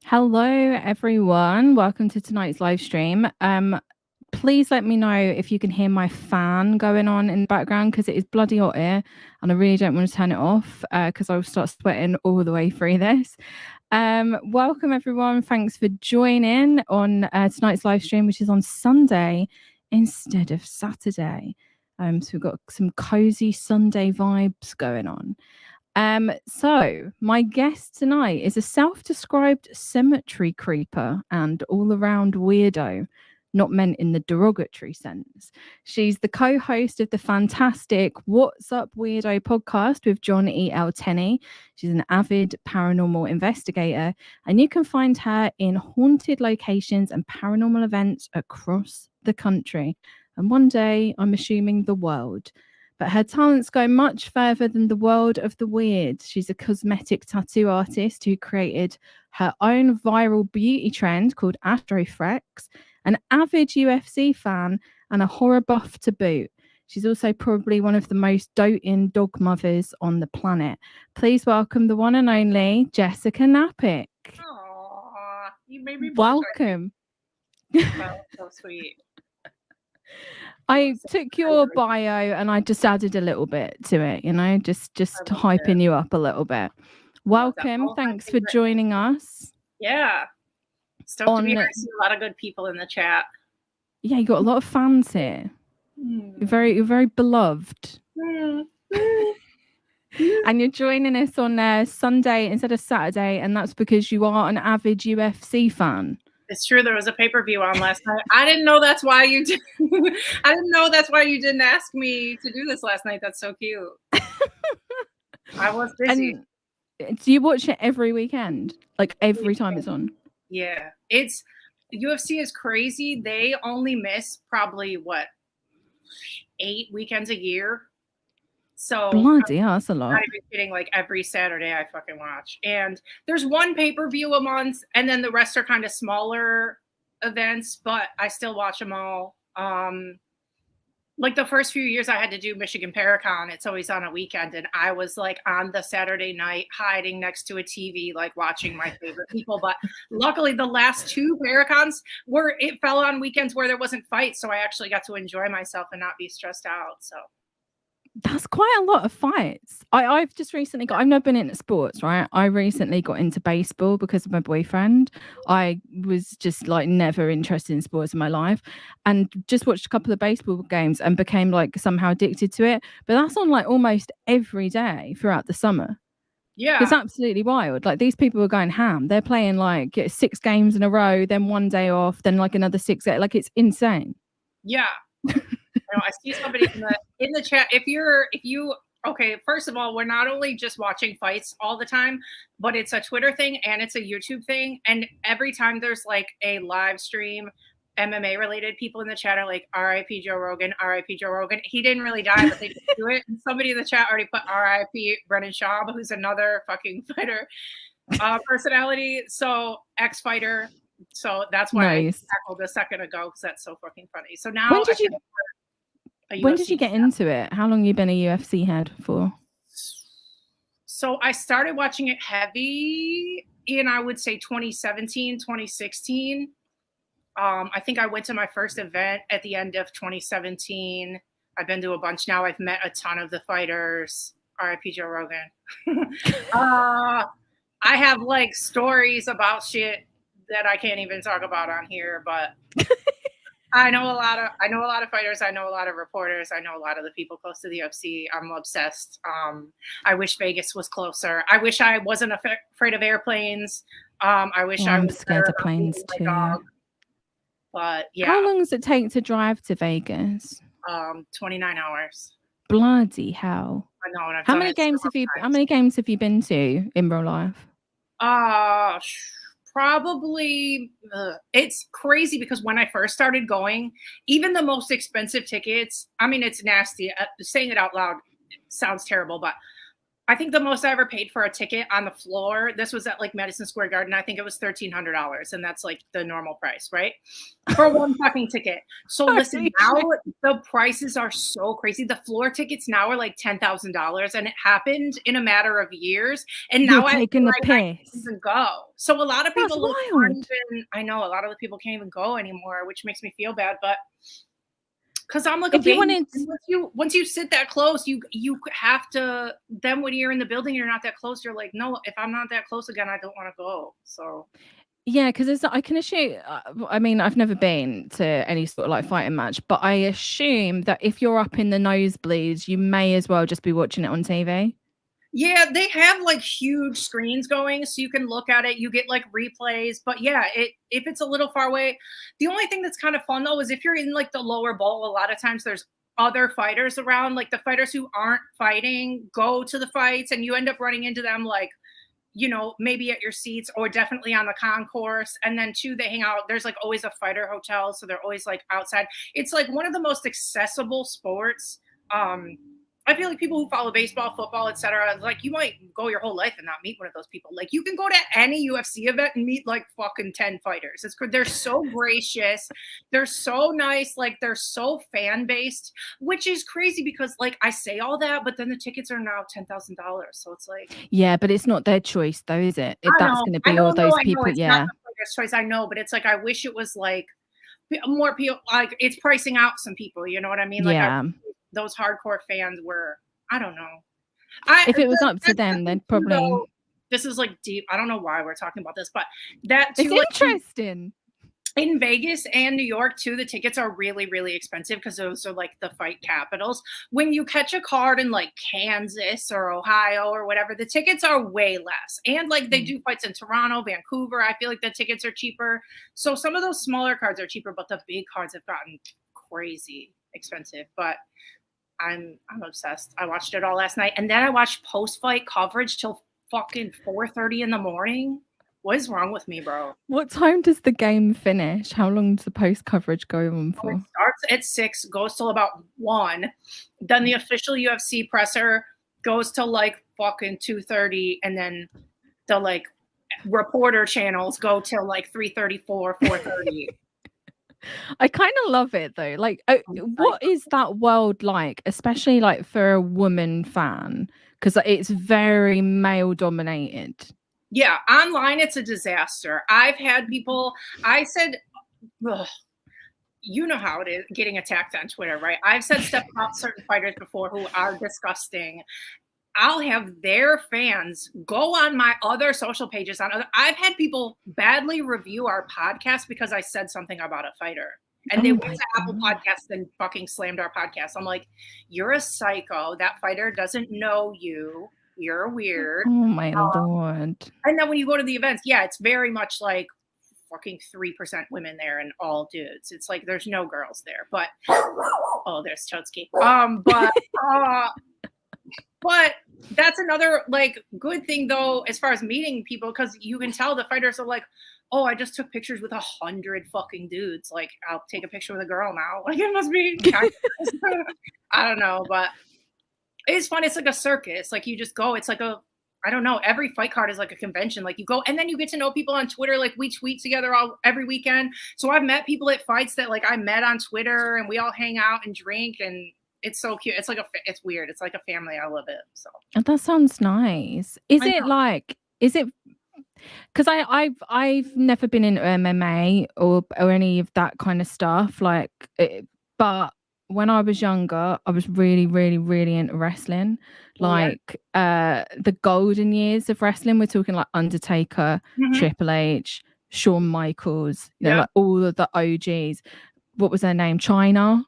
Hello, everyone. Welcome to tonight's live stream. Please let me know if you can hear my fan going on in the background because it is bloody hot here and I really don't want to turn it off because I'll start sweating all the way through this. Welcome, everyone. Thanks for joining on tonight's live stream, which is on Sunday instead of Saturday. So we've got some cozy Sunday vibes going on. So my guest tonight is a self-described cemetery creeper and all-around weirdo, not meant in the derogatory sense. She's the co-host of the fantastic What's Up Weirdo podcast with John E.L. Tenney. She's an avid paranormal investigator, and you can find her in haunted locations and paranormal events across the country. And one day, I'm assuming the world. But her talents go much further than the world of the weird. She's a cosmetic tattoo artist who created her own viral beauty trend called AstroFrecks, an avid UFC fan, and a horror buff to boot. She's also probably one of the most doting dog mothers on the planet. Please welcome the one and only Jessica Knapik. Aww, you made me welcome. Wow, so sweet. I took your bio and I just added a little bit to it, you know, just hyping you up a little bit. Welcome. Thanks for joining us. Yeah. Stoked to be here. I see a lot of good people in the chat. Yeah, you got a lot of fans here. You're very beloved. And you're joining us on Sunday instead of Saturday, and that's because you are an avid UFC fan. It's true. There was a pay-per-view on last night. I didn't know that's why you did. I didn't know that's why you didn't ask me to do this last night. That's so cute. I was busy. And do you watch it every weekend? Like every time it's on? Yeah. It's UFC is crazy. They only miss probably 8 weekends a year. So bloody hell, that's a lot. I'm not even kidding. Like every Saturday I fucking watch. And there's one pay-per-view a month, and then the rest are kind of smaller events, but I still watch them all. Like the first few years I had to do Michigan Paracon. It's always on a weekend, and I was like on the Saturday night hiding next to a TV, like watching my favorite people. But luckily the last 2 Paracons it fell on weekends where there wasn't fights, so I actually got to enjoy myself and not be stressed out. So that's quite a lot of fights. I've just recently I've never been into sports, right? I recently got into baseball because of my boyfriend. I was just like never interested in sports in my life and just watched a couple of baseball games and became like somehow addicted to it. But that's on like almost every day throughout the summer. Yeah. It's absolutely wild. Like these people are going ham. They're playing like 6 games in a row, then 1 day off, then like another 6. Like it's insane. Yeah. I see somebody in the chat. If you okay, first of all, we're not only just watching fights all the time, but it's a Twitter thing and it's a YouTube thing. And every time there's like a live stream, MMA related people in the chat are like, R.I.P. Joe Rogan, R.I.P. Joe Rogan. He didn't really die, but they just do it. And somebody in the chat already put R.I.P. Brennan Schaub, who's another fucking fighter personality. So ex-fighter. So that's why I tackled a second ago because that's so fucking funny. So now when did you get into it? How long have you been a UFC head for? So I started watching it heavy in, I would say 2017, 2016. I think I went to my first event at the end of 2017. I've been to a bunch now. I've met a ton of the fighters. R.I.P. Joe Rogan. I have like stories about shit that I can't even talk about on here, but I know a lot of fighters. I know a lot of reporters. I know a lot of the people close to the UFC. I'm obsessed. I wish Vegas was closer. I wish I wasn't afraid of airplanes. I wish I was scared of planes too. But yeah. How long does it take to drive to Vegas? 29 hours. Bloody hell. I know. And how many games have you been to in real life? Probably it's crazy because when I first started going, even the most expensive tickets, I mean, it's nasty. Saying it out loud sounds terrible, but I think the most I ever paid for a ticket on the floor, this was at like Madison Square Garden. I think it was $1,300, and that's like the normal price, right? For one fucking ticket. So listen, now the prices are so crazy. The floor tickets now are like $10,000, and it happened in a matter of years. And now I can't even go. So a lot of people I know a lot of the people can't even go anymore, which makes me feel bad, but because I'm like, if you wanted, once you sit that close, you have to. Then when you're in the building, you're not that close. You're like, no, if I'm not that close again, I don't want to go. So yeah, because I can assume. I mean, I've never been to any sort of like fighting match, but I assume that if you're up in the nosebleeds, you may as well just be watching it on TV. Yeah, they have like huge screens going, so you can look at it. You get like replays, but yeah, if it's a little far away, the only thing that's kind of fun though is if you're in like the lower bowl. A lot of times there's other fighters around, like the fighters who aren't fighting go to the fights, and you end up running into them like, maybe at your seats or definitely on the concourse. And then too, they hang out. There's like always a fighter hotel, so they're always like outside. It's like one of the most accessible sports. I feel like people who follow baseball, football, etc., like you might go your whole life and not meet one of those people. Like you can go to any UFC event and meet like fucking 10 fighters. They're so gracious. They're so nice. Like they're so fan based, which is crazy because like I say all that, but then the tickets are now $10,000. So it's like, yeah, but it's not their choice though, is it? If that's going to be all those people, it's not the player's choice. I know, but it's like I wish it was like more people. Like it's pricing out some people. You know what I mean? Like yeah. Those hardcore fans were, I don't know. If it was up to them, they'd probably. This is like deep. I don't know why we're talking about this, but that too, it's interesting. In Vegas and New York too, the tickets are really, really expensive because those are like the fight capitals. When you catch a card in like Kansas or Ohio or whatever, the tickets are way less. And like they do fights in Toronto, Vancouver. I feel like the tickets are cheaper. So some of those smaller cards are cheaper, but the big cards have gotten crazy expensive. But I'm obsessed. I watched it all last night, and then I watched post-fight coverage till fucking 4:30 in the morning. What is wrong with me, bro? What time does the game finish? How long does the post coverage go on for? It starts at 6, goes till about 1. Then the official UFC presser goes till like fucking 2:30, and then the like reporter channels go till like 3:34, 4:30. I kind of love it though. Like, what is that world like, especially like for a woman fan? Because it's very male dominated. Yeah, online it's a disaster. I've had people. I said, you know how it is getting attacked on Twitter, right? I've said stuff about certain fighters before who are disgusting. I'll have their fans go on my other social pages. I've had people badly review our podcast because I said something about a fighter. And they went to Apple Podcasts and fucking slammed our podcast. I'm like, you're a psycho. That fighter doesn't know you. You're weird. Oh my Lord. And then when you go to the events, yeah, it's very much like fucking 3% women there and all dudes. It's like there's no girls there. But there's Totski. But that's another like good thing though, as far as meeting people, because you can tell the fighters are like, oh, I just took pictures with 100 fucking dudes. Like, I'll take a picture with a girl now. Like, it must be I don't know, but it's fun. It's like a circus. Like, you just go. It's like I don't know. Every fight card is like a convention. Like, you go, and then you get to know people on Twitter. Like, we tweet together every weekend. So I've met people at fights that like I met on Twitter, and we all hang out and drink, and it's so cute. It's like it's weird. It's like a family. I love it. So that sounds nice. Is it because I've never been into MMA or any of that kind of stuff, like but when I was younger I was really, really, really into wrestling. Like the golden years of wrestling, we're talking like Undertaker, Triple H, Shawn Michaels, like all of the OGs. What was their name? China.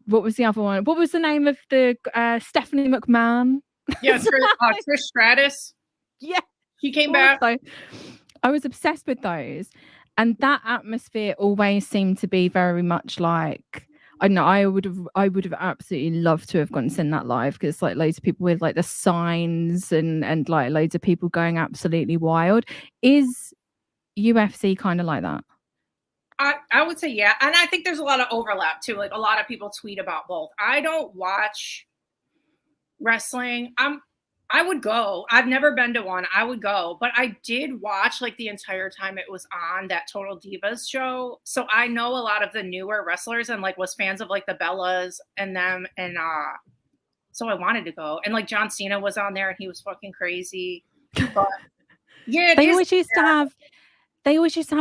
What was the other one? What was the name of the Stephanie McMahon? Yeah, Trish Stratus. Yeah, she came back. So I was obsessed with those, and that atmosphere always seemed to be very much like, I don't know, I would have absolutely loved to have gone and seen that live, because like loads of people with like the signs and like loads of people going absolutely wild. Is UFC kind of like that? I would say yeah, and I think there's a lot of overlap too. Like a lot of people tweet about both. I don't watch Wrestling. I would go. I've never been to one. I would go, but I did watch like the entire time it was on that Total Divas show. So I know a lot of the newer wrestlers and like was fans of like the Bellas and them. And so I wanted to go. And like John Cena was on there and he was fucking crazy. But yeah, they always used to have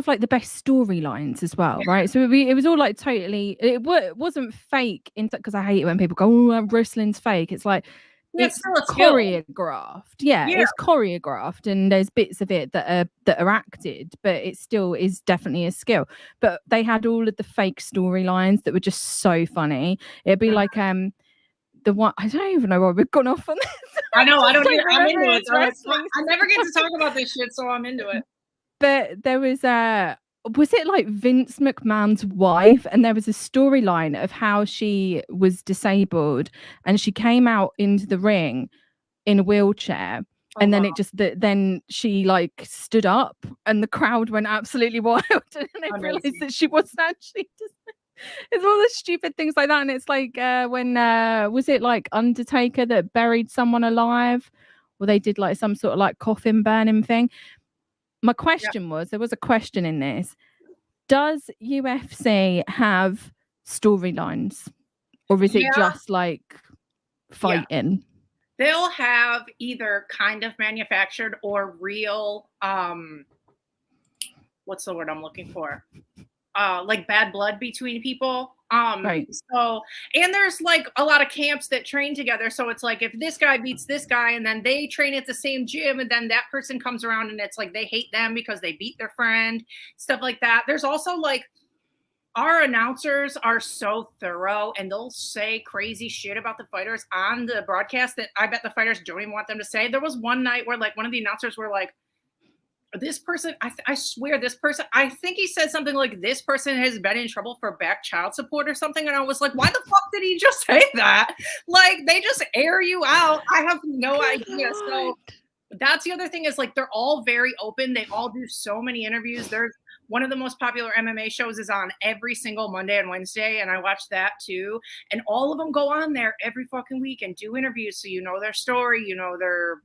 like the best storylines as well, right? So it was all like totally, it wasn't fake because I hate it when people go, oh, wrestling's fake. It's like, it's choreographed. Yeah, it's choreographed, and there's bits of it that are acted, but it still is definitely a skill. But they had all of the fake storylines that were just so funny. It'd be like the one, I don't even know why we've gone off on this. I know, I don't even, I'm into it. I never get to talk about this shit, so I'm into it. But there was it like Vince McMahon's wife, and there was a storyline of how she was disabled and she came out into the ring in a wheelchair, and then it just then she like stood up and the crowd went absolutely wild, and they realized that she wasn't actually just, it's all the stupid things like that. And it's like when was it like Undertaker that buried someone alive, or they did like some sort of like coffin burning thing. My question was, there was a question in this. Does UFC have storylines, or is it just like fighting? They'll have either kind of manufactured or real, what's the word I'm looking for? Like bad blood between people. Right. So, and there's like a lot of camps that train together. So it's like if this guy beats this guy and then they train at the same gym and then that person comes around and it's like they hate them because they beat their friend, stuff like that. There's also like our announcers are so thorough and they'll say crazy shit about the fighters on the broadcast that I bet the fighters don't even want them to say. There was one night where like one of the announcers were like, this person, I swear this person, I think he said something like, this person has been in trouble for back child support or something. And I was like, why the fuck did he just say that? Like, they just air you out. I have no idea. So that's the other thing is like, they're all very open. They all do so many interviews. There's one of the most popular MMA shows is on every single Monday and Wednesday. And I watch that too. And all of them go on there every fucking week and do interviews. So you know their story, you know they're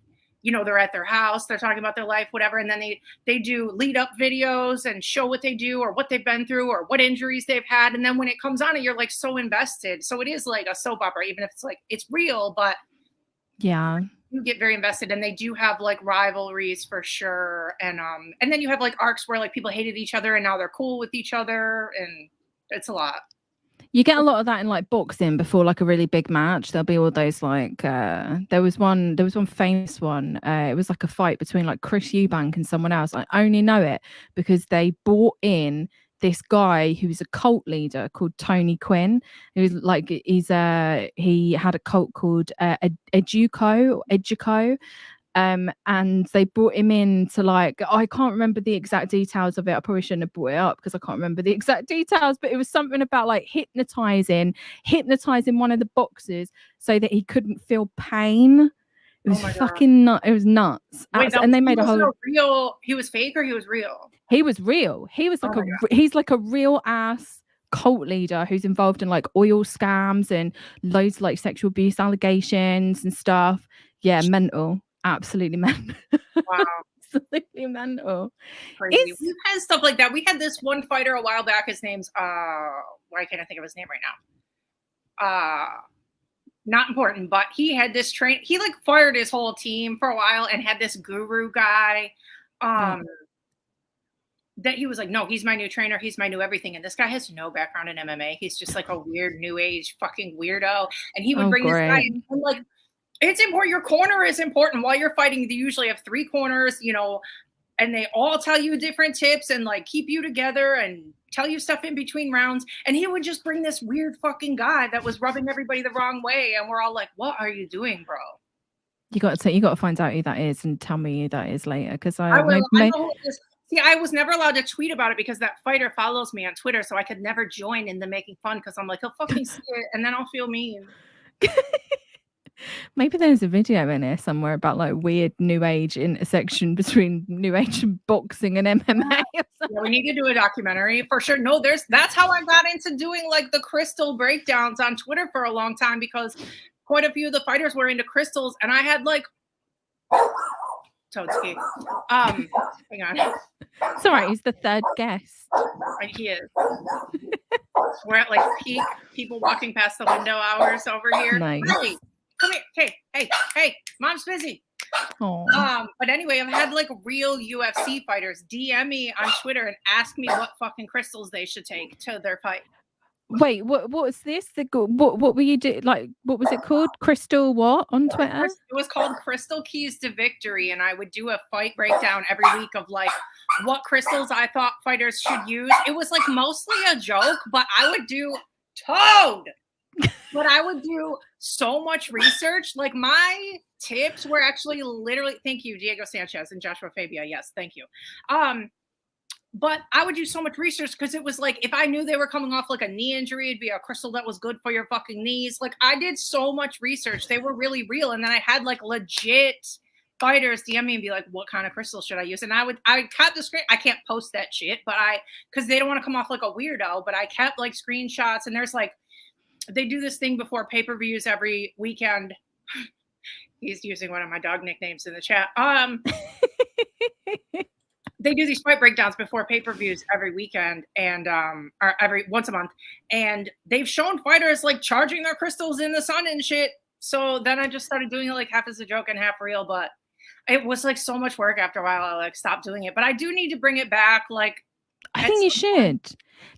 at their house, they're talking about their life, whatever. And then they do lead up videos and show what they do or what they've been through or what injuries they've had. And then when it comes on, you're like so invested. So it is like a soap opera, even if it's like, it's real, but yeah, you get very invested. And they do have like rivalries for sure. And then you have like arcs where like people hated each other and now they're cool with each other. And it's a lot. You get a lot of that in like boxing before like a really big match. There'll be all those like there was one famous one. It was like a fight between like Chris Eubank and someone else. I only know it because they brought in this guy who was a cult leader called Tony Quinn. He was like he had a cult called Educo. And they brought him in to like, I can't remember the exact details of it. I probably shouldn't have brought it up because I can't remember the exact details, but it was something about like hypnotizing one of the boxers so that he couldn't feel pain. It was fucking nuts. It was nuts. Wait, and they made a whole real. He was fake or he was real? He was real. He was like he's like a real ass cult leader who's involved in like oil scams and loads of like sexual abuse allegations and stuff. Yeah, mental. Absolutely mental. Wow. Absolutely mental. Crazy. We've had stuff like that. We had this one fighter a while back. His name's why can't I think of his name right now? Not important, but he had this he like fired his whole team for a while and had this guru guy that he was like, no, he's my new trainer, he's my new everything. And this guy has no background in MMA. He's just like a weird new age fucking weirdo. And he would bring this guy in and like, it's important. Your corner is important. While you're fighting, they usually have 3 corners, you know, and they all tell you different tips and like keep you together and tell you stuff in between rounds. And he would just bring this weird fucking guy that was rubbing everybody the wrong way. And we're all like, what are you doing, bro? You got to find out who that is and tell me who that is later. Because I was never allowed to tweet about it because that fighter follows me on Twitter. So I could never join in the making fun because I'm like, he'll fucking see it and then I'll feel mean. Maybe there's a video in here somewhere about like weird new age intersection between new age and boxing and MMA. Yeah, we need to do a documentary for sure. No, that's how I got into doing like the crystal breakdowns on Twitter for a long time because quite a few of the fighters were into crystals, and I had like Toadski. Hang on. It's all right. He's the third guest. He is. We're at like peak people walking past the window hours over here. Nice. Hey, come here. Hey, mom's busy. But anyway, I've had like real UFC fighters DM me on Twitter and ask me what fucking crystals they should take to their fight. Wait, what's this? What were you doing? Like, what was it called? Crystal what on Twitter? It was called Crystal Keys to Victory, and I would do a fight breakdown every week of like what crystals I thought fighters should use. It was like mostly a joke, but I would do but I would do so much research. Like my tips were actually literally, thank you, Diego Sanchez and Joshua Fabia. Yes, thank you. But I would do so much research because it was like, if I knew they were coming off like a knee injury, it'd be a crystal that was good for your fucking knees. Like I did so much research. They were really real. And then I had like legit fighters DM me and be like, what kind of crystal should I use? And I cut the screen. I can't post that shit, but because they don't want to come off like a weirdo, but I kept like screenshots, and there's like, they do this thing before pay-per-views every weekend. He's using one of my dog nicknames in the chat. They do these fight breakdowns before pay-per-views every weekend and or every once a month. And they've shown fighters like charging their crystals in the sun and shit. So then I just started doing it like half as a joke and half real, but it was like so much work after a while. I like stopped doing it, but I do need to bring it back. Like, I think you should.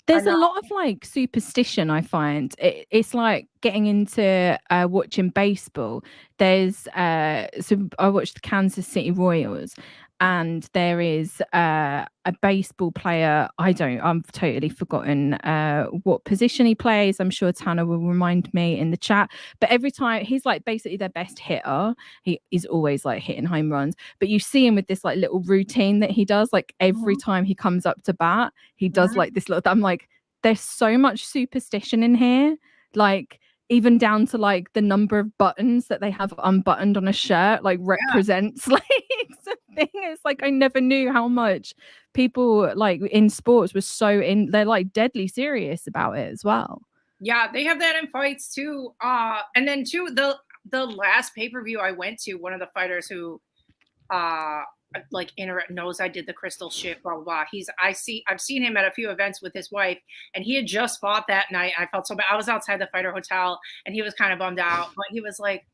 There's a lot of like superstition, I find. It's like getting into watching baseball. There's so I watched the Kansas City Royals, and there is a baseball player. I've totally forgotten what position he plays. I'm sure Tanner will remind me in the chat. But every time he's like basically their best hitter, he is always like hitting home runs. But you see him with this like little routine that he does. Like every time he comes up to bat, he does like this little. I'm like, there's so much superstition in here. Like, even down to like the number of buttons that they have unbuttoned on a shirt, like represents like something. It's like I never knew how much people like in sports was they're like deadly serious about it as well. Yeah, they have that in fights too. And then too, the last pay-per-view I went to, one of the fighters who like knows I did the crystal shit, blah blah blah. I've seen him at a few events with his wife, and he had just fought that night. I felt so bad. I was outside the fighter hotel, and he was kind of bummed out, but he was like,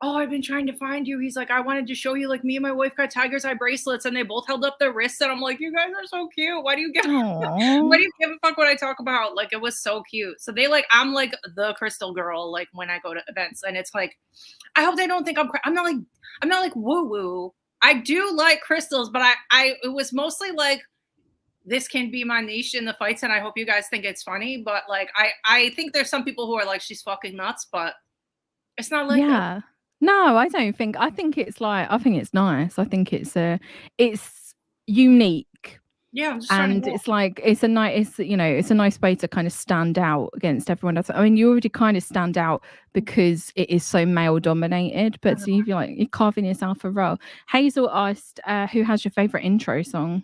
"Oh, I've been trying to find you." He's like, "I wanted to show you, like me and my wife got tiger's eye bracelets, and they both held up their wrists." And I'm like, "You guys are so cute. Why do you give a fuck what I talk about?" Like, it was so cute. So I'm like the crystal girl, like when I go to events, and it's like, I hope they don't think I'm not like woo woo. I do like crystals, but it was mostly like, this can be my niche in the fights, and I hope you guys think it's funny. But like, I think there's some people who are like, she's fucking nuts, but it's not like that. No, I don't think. I think it's nice. I think it's unique. Yeah, I'm just and it's like it's a nice way to kind of stand out against everyone else. I mean, you already kind of stand out because it is so male dominated, but so you're carving yourself a role. Hazel asked, who has your favorite intro song?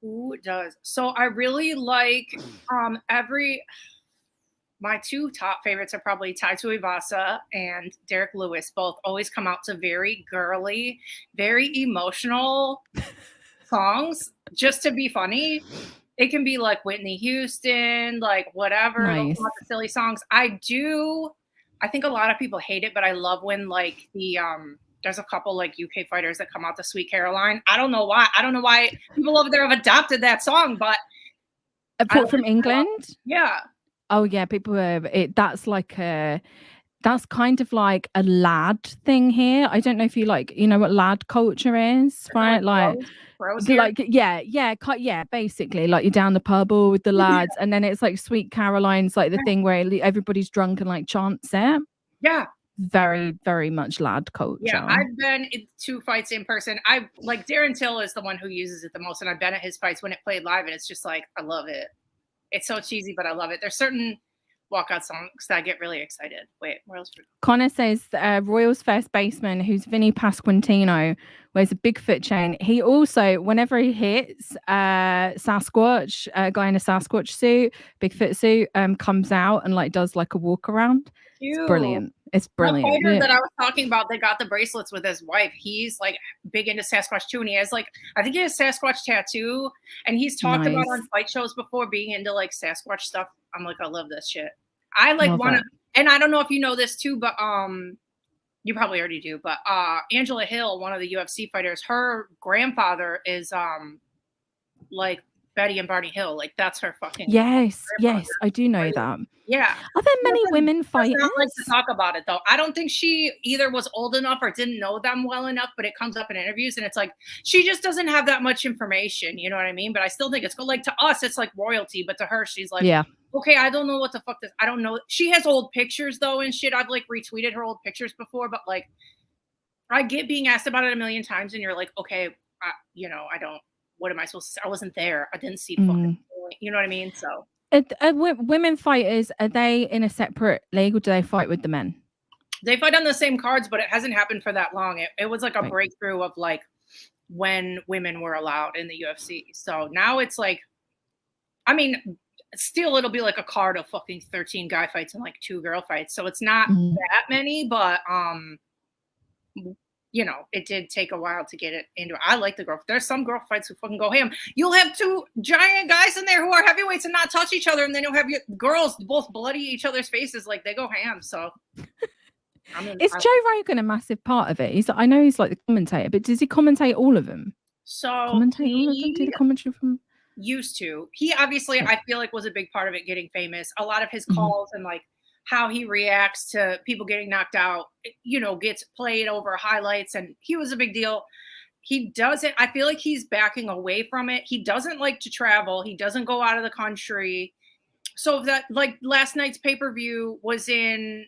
Who does? So I really like my two top favorites are probably Taito Ivasa and Derek Lewis. Both always come out to very girly, very emotional songs just to be funny. It can be like Whitney Houston, like whatever, nice. Lots of silly songs. I think a lot of people hate it, but I love when like there's a couple like UK fighters that come out to Sweet Caroline. I don't know why people over there have adopted that song, but apart from England. Yeah. Oh yeah, people have it. That's kind of like a lad thing here. I don't know if you know what lad culture is, right? Like yeah, basically like you're down the pub all with the lads, and then it's like Sweet Caroline's like the thing where everybody's drunk and like chants it. Yeah. Very, very much lad culture. Yeah, I've been in 2 fights in person. I like Darren Till is the one who uses it the most, and I've been at his fights when it played live, and it's just like, I love it. It's so cheesy, but I love it. There's certain walkout songs that I get really excited. Wait, where else? Connor says Royals first baseman, who's Vinny Pasquantino, wears a Bigfoot chain. He also, whenever he hits Sasquatch, a guy in a Sasquatch suit, Bigfoot suit, comes out and like does like a walk around. It's brilliant. It's brilliant. The fighter that I was talking about, they got the bracelets with his wife. He's like big into Sasquatch too, and he has like, I think he has Sasquatch tattoo, and he's talked about on fight shows before being into like Sasquatch stuff. I'm like, I love this shit. I like want to, and I don't know if you know this too, but you probably already do, but Angela Hill, one of the UFC fighters, her grandfather is like Betty and Barney Hill. Like that's her fucking yes, I do know that. Yeah. Are there many women fighters? I don't like to talk about it though. I don't think she either was old enough or didn't know them well enough, but it comes up in interviews and it's like she just doesn't have that much information, you know what I mean? But I still think it's good. Like to us, it's like royalty, but to her, she's like, yeah, okay, I don't know what the fuck this. I don't know. She has old pictures though and shit. I've like retweeted her old pictures before, but like I get being asked about it a million times, and you're like, okay, you know, I don't. What am I supposed to say? I wasn't there. I didn't see fucking. You know what I mean? So. Women fighters, are they in a separate league or do they fight with the men? They fight on the same cards, but it hasn't happened for that long. It was like a breakthrough of like when women were allowed in the UFC. So now it's like, I mean, still it'll be like a card of fucking 13 guy fights and like 2 girl fights. So it's not that many, but you know, it did take a while to get it into it. I like the girl. There's some girl fights who fucking go ham. You'll have 2 giant guys in there who are heavyweights and not touch each other, and then you'll have your girls both bloody each other's faces. Like they go ham. So, I mean, is Joe Rogan a massive part of it? I know he's like the commentator, but does he commentate all of them? So commentate all of them? Do the commentary from? Used to. He obviously, I feel like, was a big part of it getting famous. A lot of his calls and like how he reacts to people getting knocked out, you know, gets played over highlights, and he was a big deal. He doesn't, I feel like he's backing away from it. He doesn't like to travel. He doesn't go out of the country. So that, like, last night's pay-per-view was in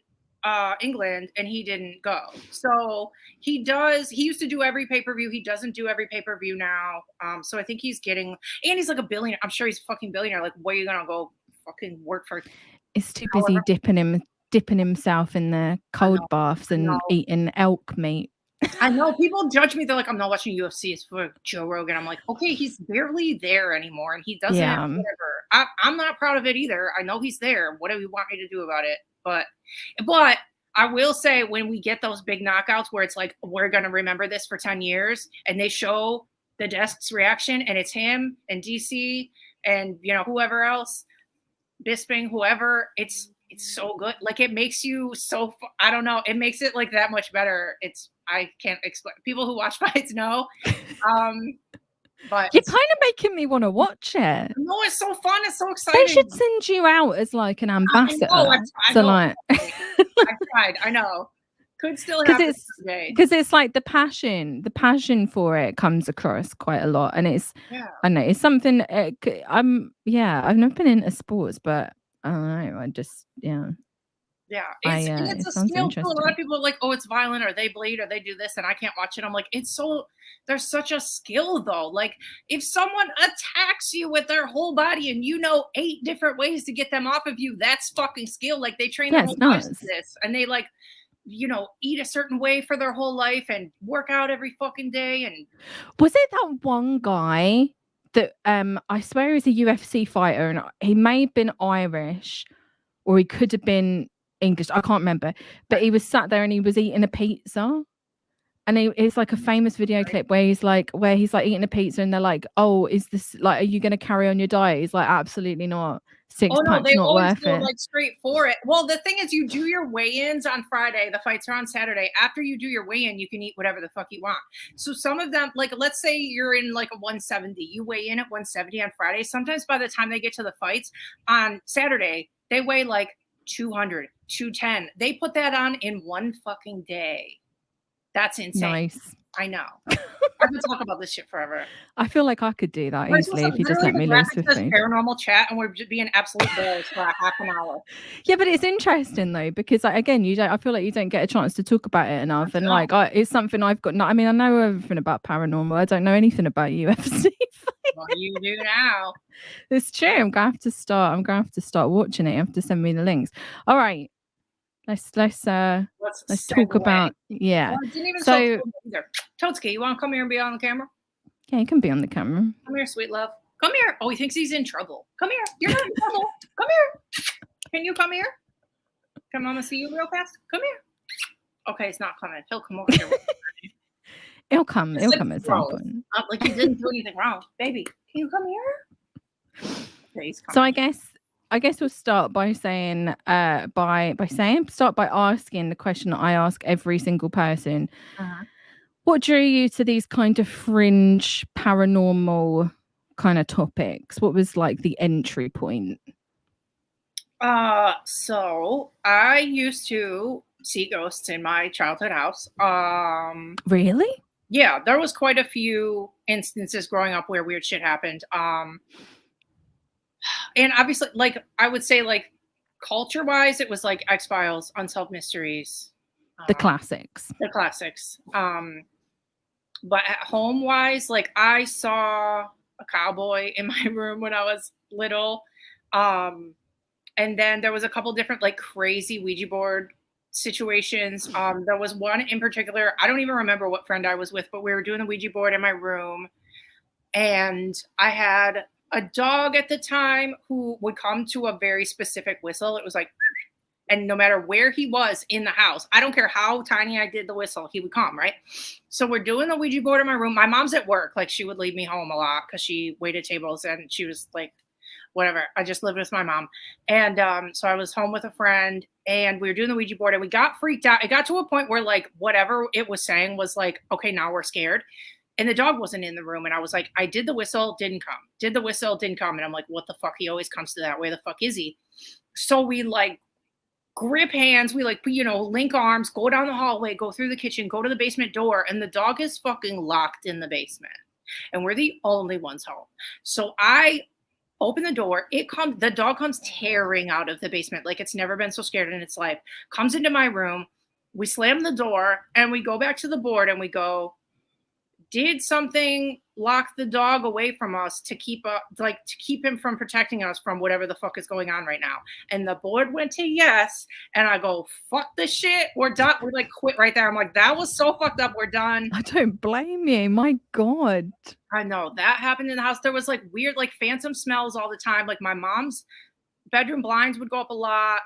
England and he didn't go. So he used to do every pay-per-view. He doesn't do every pay-per-view now. So I think he's getting, and he's like a billionaire. I'm sure he's a fucking billionaire. Like, where are you going to go fucking work for? It's too busy dipping himself in the cold baths and eating elk meat. I know people judge me. They're like, I'm not watching UFC. It's for Joe Rogan. I'm like, okay, he's barely there anymore, and he doesn't have whatever. I'm not proud of it either. I know he's there. What do you want me to do about it? But I will say, when we get those big knockouts where it's like, we're gonna remember this for 10 years, and they show the desk's reaction, and it's him and DC and, you know, whoever else, Bisping, whoever, it's so good. Like, it makes you so, I don't know, it makes it like that much better. I can't explain. People who watch fights know. But you're kind of making me want to watch it. No, it's so fun. It's so exciting. They should send you out as like an ambassador. I tried. I know. Could still happen today. Because it's like the passion for it comes across quite a lot, and it's I know it's something. I've never been into sports, but I don't know. I just it's a skill too. A lot of people are like, oh, it's violent, or they bleed, or they do this, and I can't watch it. I'm like, there's such a skill though. Like, if someone attacks you with their whole body and you know 8 different ways to get them off of you, that's fucking skill. Like, they train their whole lives to this, and they like, you know, eat a certain way for their whole life and work out every fucking day. And was it that one guy that I swear is a UFC fighter, and he may have been Irish, or he could have been English, I can't remember, but he was sat there and he was eating a pizza, and it's like a famous video clip where he's like eating a pizza, and they're like, oh, is this like, are you going to carry on your diet? He's like, absolutely not. They always go like straight for it. Well, the thing is, you do your weigh-ins on Friday, the fights are on Saturday. After you do your weigh-in, you can eat whatever the fuck you want. So some of them, like, let's say you're in like a 170, you weigh in at 170 on Friday. Sometimes by the time they get to the fights on Saturday, they weigh like 200, 210. They put that on in one fucking day. That's insane. Nice. I know. I could talk about this shit forever. I feel like I could do that easily if you just let me loose with me. Paranormal chat, and we're just being absolute bears for a half an hour. Yeah, but it's interesting though, because like, again, I feel like you don't get a chance to talk about it enough, and like it's something I've got. I mean, I know everything about paranormal. I don't know anything about UFC. Well, you do now. It's true. I'm gonna have to start watching it. You have to send me the links. All right. Let's talk about Well, I didn't even so Totsuki, you want to come here and be on the camera? Yeah, you can be on the camera. Come here, sweet love. Come here. Oh, he thinks he's in trouble. Come here. You're not in trouble. Come here. Can you come here? Can Mama see you real fast? Come here. Okay, it's not coming. He'll come over here. It'll come at some Gross. point. Like you didn't do anything wrong. Baby, can you come here? Okay, he's So coming. I guess we'll start by saying start by asking the question that I ask every single person. Uh-huh. What drew you to these kind of fringe paranormal kind of topics? What was like the entry point? So I used to see ghosts in my childhood house. Really? Yeah, there was quite a few instances growing up where weird shit happened. And obviously, like I would say, like culture-wise, it was like X-Files, Unsolved Mysteries, The classics. the classics. But at home-wise, like I saw a cowboy in my room when I was little. And then there was a couple different like crazy Ouija board situations. There was one in particular, I don't even remember what friend I was with, but we were doing the Ouija board in my room. And I had a dog at the time who would come to a very specific whistle. It was like, and no matter where he was in the house, I don't care how tiny I did the whistle, he would come, right? So we're doing the Ouija board in my room. My mom's at work. Like she would leave me home a lot because she waited tables and she was like, whatever. I just lived with my mom. And so I was home with a friend and we were doing the Ouija board and we got freaked out. It got to a point where like whatever it was saying was like, okay, now we're scared. And the dog wasn't in the room. And I was like, I did the whistle, didn't come. Did the whistle, didn't come. And I'm like, what the fuck? He always comes to that. Where the fuck is he? So we like grip hands. We like, link arms, go down the hallway, go through the kitchen, go to the basement door. And the dog is fucking locked in the basement. And we're the only ones home. So I open the door. The dog comes tearing out of the basement. Like it's never been so scared in its life. Comes into my room. We slam the door and we go back to the board and we go, did something lock the dog away from us to keep him from protecting us from whatever the fuck is going on right now? And the board went to yes. And I go, fuck this shit. We're done. We like quit right there. I'm like, that was so fucked up. We're done. I don't blame you. My God. I know that happened in the house. There was like weird, like phantom smells all the time. Like my mom's bedroom blinds would go up a lot.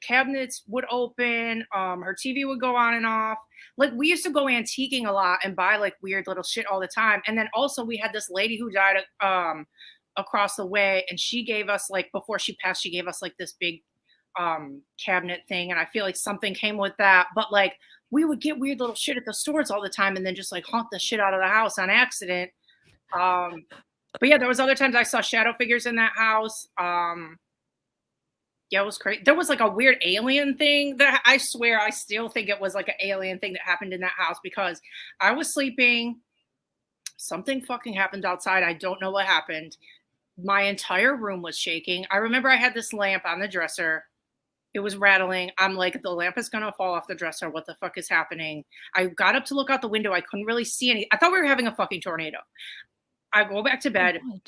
Cabinets would open. Her TV would go on and off. Like we used to go antiquing a lot and buy like weird little shit all the time. And then also we had this lady who died across the way, and she gave us like before she passed, she gave us like this big cabinet thing. And I feel like something came with that. But like we would get weird little shit at the stores all the time, and then just like haunt the shit out of the house on accident. But yeah, there was other times I saw shadow figures in that house. Yeah, it was crazy. There was like a weird alien thing that I swear I still think it was like an alien thing that happened in that house because I was sleeping. Something fucking happened outside. I don't know what happened. My entire room was shaking. I remember I had this lamp on the dresser. It was rattling. I'm like, the lamp is going to fall off the dresser. What the fuck is happening? I got up to look out the window. I couldn't really see any. I thought we were having a fucking tornado. I go back to bed. Oh,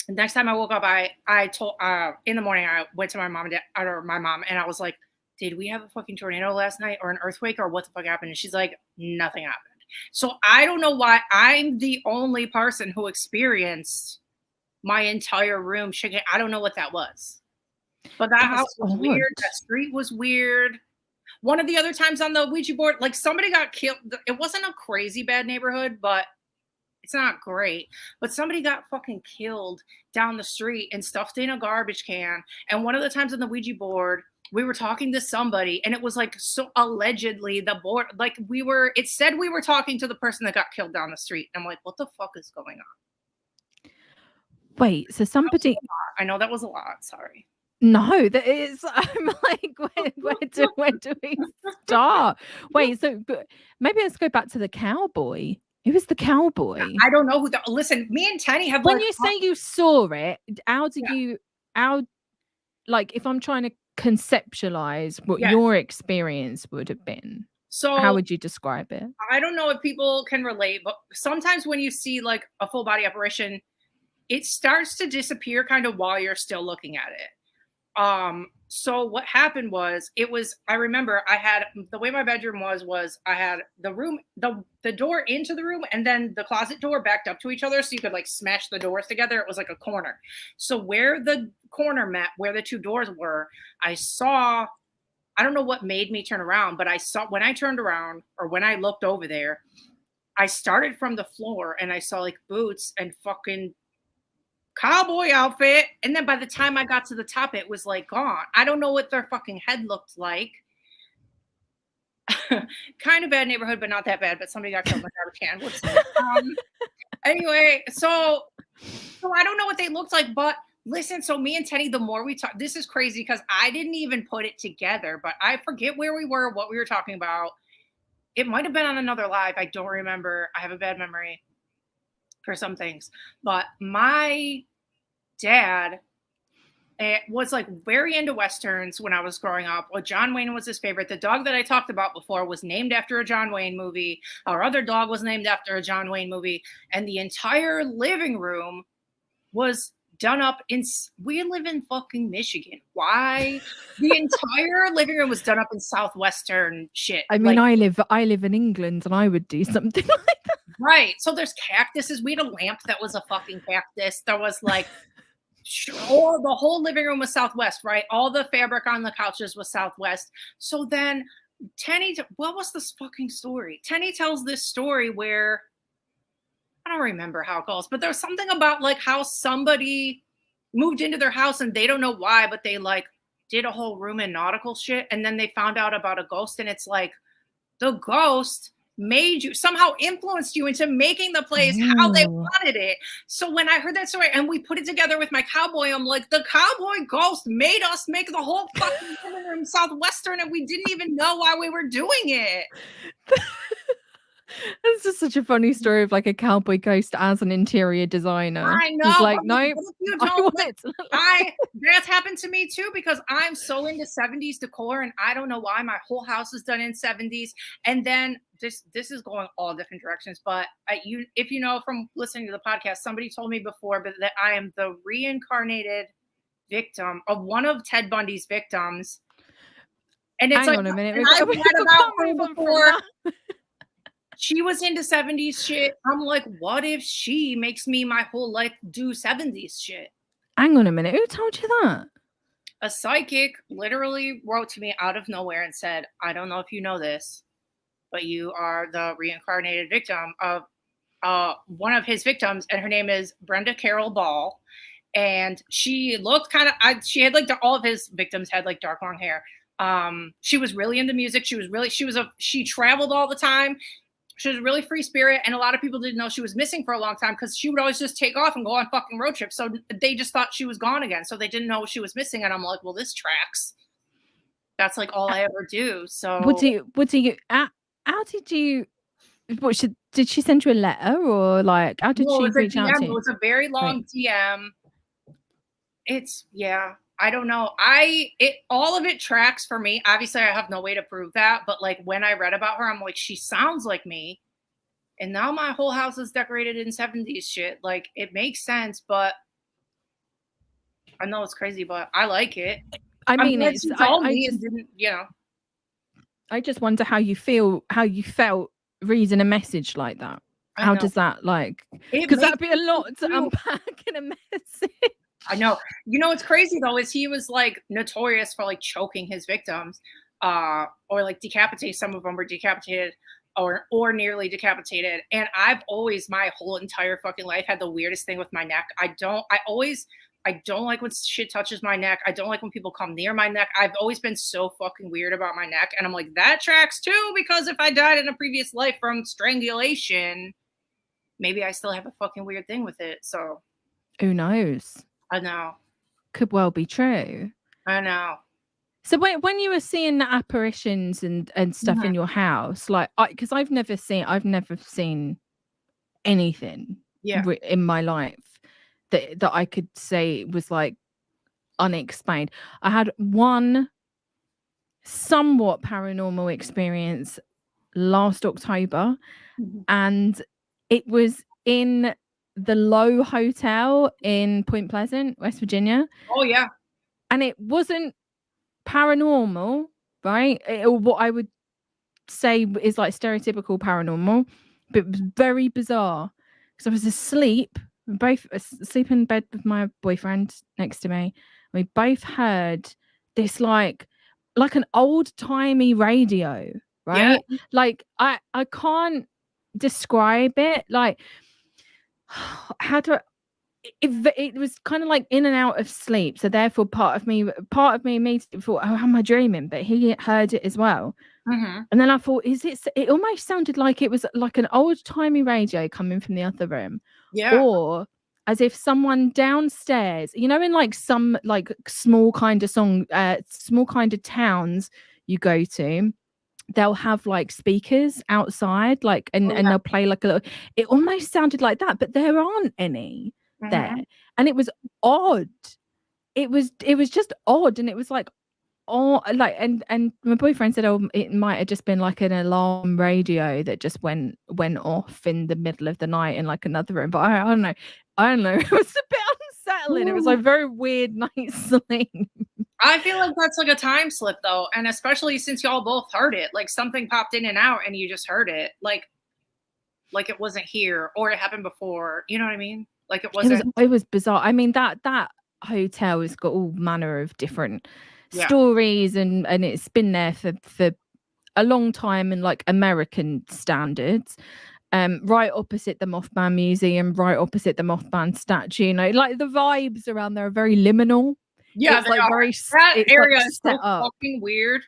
Next time I woke up, I told in the morning I went to my mom and dad, or my mom, and I was like, "Did we have a fucking tornado last night, or an earthquake, or what the fuck happened?" And she's like, "Nothing happened." So I don't know why I'm the only person who experienced my entire room shaking. I don't know what that was, but that house was weird. That street was weird. One of the other times on the Ouija board, like somebody got killed. It wasn't a crazy bad neighborhood, but it's not great, but somebody got fucking killed down the street and stuffed in a garbage can. And one of the times on the Ouija board, we were talking to somebody and it was like, so allegedly the board, like it said we were talking to the person that got killed down the street. And I'm like, what the fuck is going on? Wait, so somebody, I know that was a lot. Sorry. No, that is. I'm like, where do we start? Wait, so but maybe let's go back to the cowboy. Who was the cowboy? I don't know who that. Listen, me and Tenney have. When you say you saw it, like if I'm trying to conceptualize what your experience would have been, so how would you describe it? I don't know if people can relate, but sometimes when you see like a full body apparition, it starts to disappear kind of while you're still looking at it. So what happened was I remember I had the way my bedroom was I had the room, the door into the room, and then the closet door backed up to each other. So you could like smash the doors together. It was like a corner. So where the corner met, where the two doors were, I saw I don't know what made me turn around, but I saw when I turned around or when I looked over there, I started from the floor and I saw like boots and fucking cowboy outfit. And then by the time I got to the top, it was like gone. I don't know what their fucking head looked like. Kind of bad neighborhood, but not that bad. But somebody got killed in a garbage can. Anyway, so I don't know what they looked like, but listen, so me and Tenney, the more we talk, this is crazy because I didn't even put it together, but I forget where we were, what we were talking about. It might have been on another live. I don't remember. I have a bad memory for some things, but my dad was like very into Westerns when I was growing up. Well, John Wayne was his favorite. The dog that I talked about before was named after a John Wayne movie. Our other dog was named after a John Wayne movie. And the entire living room was done up in, we live in fucking Michigan. Why? The entire living room was done up in Southwestern shit. I mean, like, I live in England and I would do something like that. Right. So there's cactuses. We had a lamp that was a fucking cactus. There was like, oh, the whole living room was Southwest, right? All the fabric on the couches was Southwest. So then Tenney, what was this fucking story? Tenney tells this story where, I don't remember how it goes, but there's something about like how somebody moved into their house and they don't know why, but they like did a whole room in nautical shit. And then they found out about a ghost and it's like the ghost made you, somehow influenced you into making the place how they wanted it. So when I heard that story and we put it together with my cowboy, I'm like, the cowboy ghost made us make the whole fucking living room Southwestern and we didn't even know why we were doing it. It's just such a funny story of like a cowboy ghost as an interior designer. I know. He's like, no, you don't. That's happened to me too because I'm so into 70s decor and I don't know why my whole house is done in 70s. And then this is going all different directions. But if you know from listening to the podcast, somebody told me before that I am the reincarnated victim of one of Ted Bundy's victims. And it's Hang on a minute. I've read about her before. She was into 70s shit. I'm like, what if she makes me my whole life do 70s shit? Hang on a minute. Who told you that? A psychic literally wrote to me out of nowhere and said, I don't know if you know this, but you are the reincarnated victim of one of his victims. And her name is Brenda Carroll Ball. And she looked kind of, she had like all of his victims had like dark long hair. She was really into music. She traveled all the time. She was a really free spirit, and a lot of people didn't know she was missing for a long time because she would always just take off and go on fucking road trips. So they just thought she was gone again. So they didn't know she was missing. And I'm like, well, this tracks. That's like all I ever do. So how did you? Did she send you a letter or like how did she reach out to you? It was a very long DM. It's I don't know. All of it tracks for me. Obviously, I have no way to prove that. But like when I read about her, I'm like, she sounds like me. And now my whole house is decorated in 70s shit. Like it makes sense, but I know it's crazy, but I like it. I mean, I just wonder how you felt reading a message like that. How does that like? Because that'd be a lot to unpack in a message. I know. You know what's crazy though is he was like notorious for like choking his victims, or like decapitate. Some of them were decapitated or nearly decapitated. And I've always my whole entire fucking life had the weirdest thing with my neck. I don't like when shit touches my neck. I don't like when people come near my neck. I've always been so fucking weird about my neck. And I'm like, that tracks too, because if I died in a previous life from strangulation, maybe I still have a fucking weird thing with it. So who knows? I know. Could well be true. I know. So when you were seeing the apparitions and stuff in your house, like, because I've never seen anything in my life that I could say was like unexplained. I had one somewhat paranormal experience last October, and it was in the Low Hotel in Point Pleasant, West Virginia. Oh yeah. And it wasn't paranormal, right? Or what I would say is like stereotypical paranormal, but it was very bizarre because I was asleep, both asleep in bed with my boyfriend next to me. We both heard this like like an old-timey radio, right? Yeah. Like I can't describe it. Like how do I, it was kind of like in and out of sleep. So therefore part of me immediately thought, oh, am I dreaming? But he heard it as well. Mm-hmm. And then I thought, it almost sounded like it was like an old-timey radio coming from the other room. Yeah. Or as if someone downstairs, you know, in like some like small kind of towns you go to, they'll have like speakers outside, like and they'll play like a little, it almost sounded like that, but there aren't any there. And it was odd. It was just odd. And it was like, oh, like, and my boyfriend said, oh, it might have just been like an alarm radio that just went off in the middle of the night in like another room. But I don't know. It was a bit unsettling. It was like very weird night's sleep. I feel like that's like a time slip though, and especially since y'all both heard it, like something popped in and out and you just heard it, like it wasn't here or it happened before. You know what I mean? Like it wasn't. It was bizarre. I mean, that hotel has got all manner of different stories, and it's been there for a long time in like American standards. Right opposite the Mothman Museum, right opposite the Mothman statue. You know, like the vibes around there are very liminal. Yeah, it's like very that area like is so fucking weird.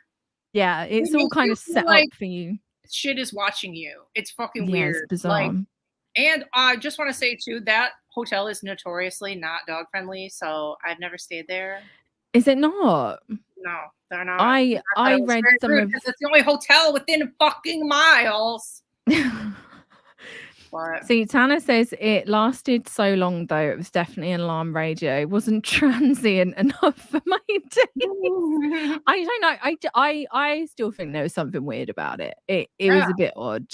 Yeah, it's all kind of set like up for you. Shit is watching you. It's fucking weird. It's bizarre. Like, and I just want to say too, that hotel is notoriously not dog friendly, so I've never stayed there. Is it not? No, they're not. I read some of because it's the only hotel within fucking miles. See, Tana says it lasted so long though. It was definitely an alarm radio. It wasn't transient enough for my days. I don't know. I still think there was something weird about it. It was a bit odd,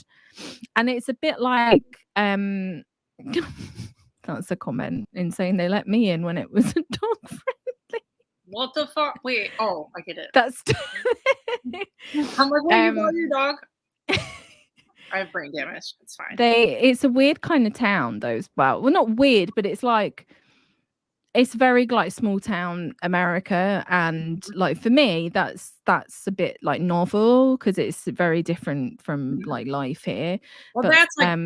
and it's a bit like that's a comment in saying they let me in when it was a dog friendly. What the fuck? Wait. Oh, I get it. That's. I'm like, where you going, your dog? I have brain damage. It's fine. It's a weird kind of town, though, as well. Well, not weird, but it's like it's very like small town America, and like for me, that's a bit like novel because it's very different from like life here. Well, but, that's like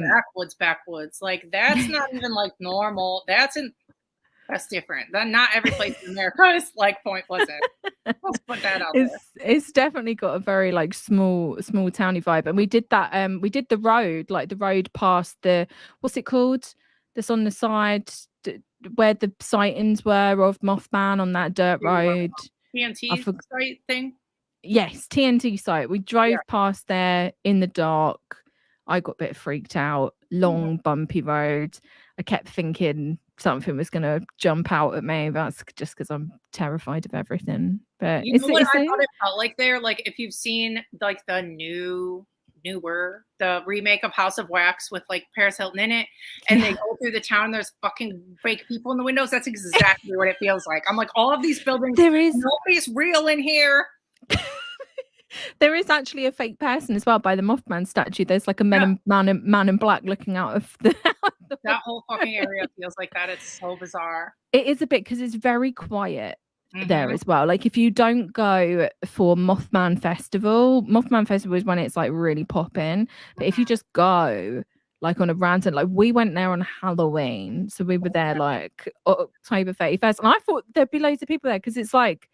backwoods. Like that's not even like normal. That's different. Not every place in America is like Point Pleasant. Let's put that out there. It's definitely got a very like small towny vibe. And we did that. We did the road past the, what's it called? That's on the side where the sightings were of Mothman on that dirt road. TNT site thing. Yes, TNT site. We drove past there in the dark. I got a bit freaked out. Long, bumpy road. I kept thinking something was going to jump out at me. That's just because I'm terrified of everything. But you know what I thought it felt like there? Like if you've seen like the the remake of House of Wax with like Paris Hilton in it, and they go through the town, there's fucking fake people in the windows. That's exactly what it feels like. I'm like, all of these buildings, nobody's real in here. There is actually a fake person as well by the Mothman statue. There's like a man in black looking out of the that whole fucking area feels like that. It's so bizarre. It is a bit because it's very quiet there as well. Like if you don't go for Mothman Festival is when it's like really popping. But if you just go like on a random, like we went there on Halloween, so we were there like October 31st, and I thought there'd be loads of people there because it's like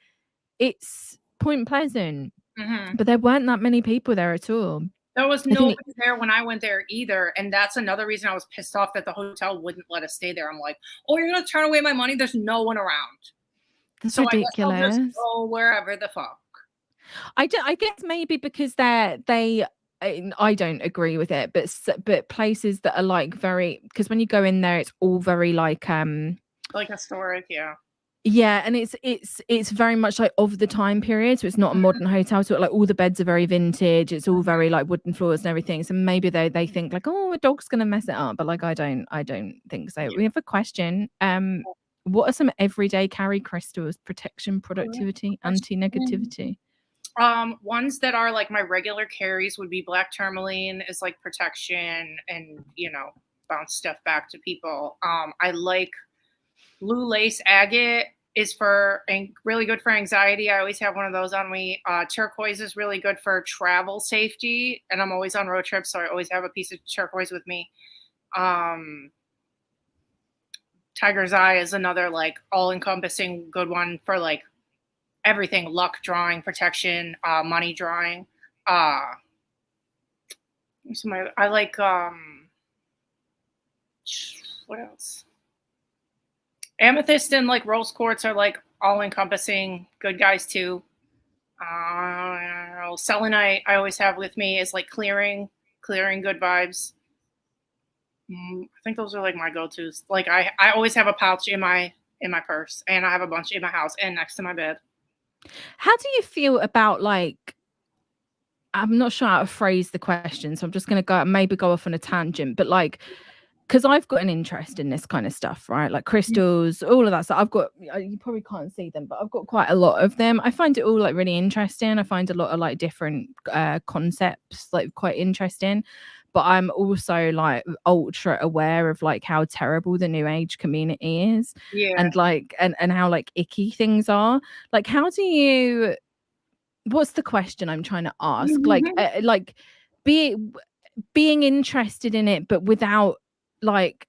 it's Point Pleasant. But there weren't that many people there at all. There was nobody there when I went there either. And that's another reason I was pissed off that the hotel wouldn't let us stay there. I'm like, oh, you're going to turn away my money? There's no one around. That's ridiculous. I guess I'll just go wherever the fuck. I guess maybe because I don't agree with it, but places that are like very, because when you go in there, it's all very like historic, yeah. Yeah, and it's very much like of the time period, so it's not a modern hotel. So like all the beds are very vintage. It's all very like wooden floors and everything. So maybe they think like, oh, a dog's gonna mess it up, but like I don't think so. We have a question. What are some everyday carry crystals? Protection, productivity, anti-negativity. Ones that are like my regular carries would be black tourmaline is like protection and bounce stuff back to people. I like blue lace agate is really good for anxiety. I always have one of those on me. Turquoise is really good for travel safety, and I'm always on road trips, so I always have a piece of turquoise with me. Tiger's eye is another like all-encompassing good one for like everything: luck drawing, protection, money drawing. I like what else? Amethyst and like rose quartz are like all-encompassing good guys too. Selenite I always have with me is like clearing good vibes. I think those are like my go-tos. Like I always have a pouch in my purse, and I have a bunch in my house and next to my bed. How do you feel about like, I'm not sure how to phrase the question, so I'm just going to go off on a tangent, but like, because I've got an interest in this kind of stuff, right? Like crystals, all of that stuff. I've got, you probably can't see them, but I've got quite a lot of them. I find it all like really interesting. I find a lot of like different concepts like quite interesting. But I'm also like ultra aware of like how terrible the new age community is. Yeah. And like, and how like icky things are. Like, what's the question I'm trying to ask? Like being interested in it, but without like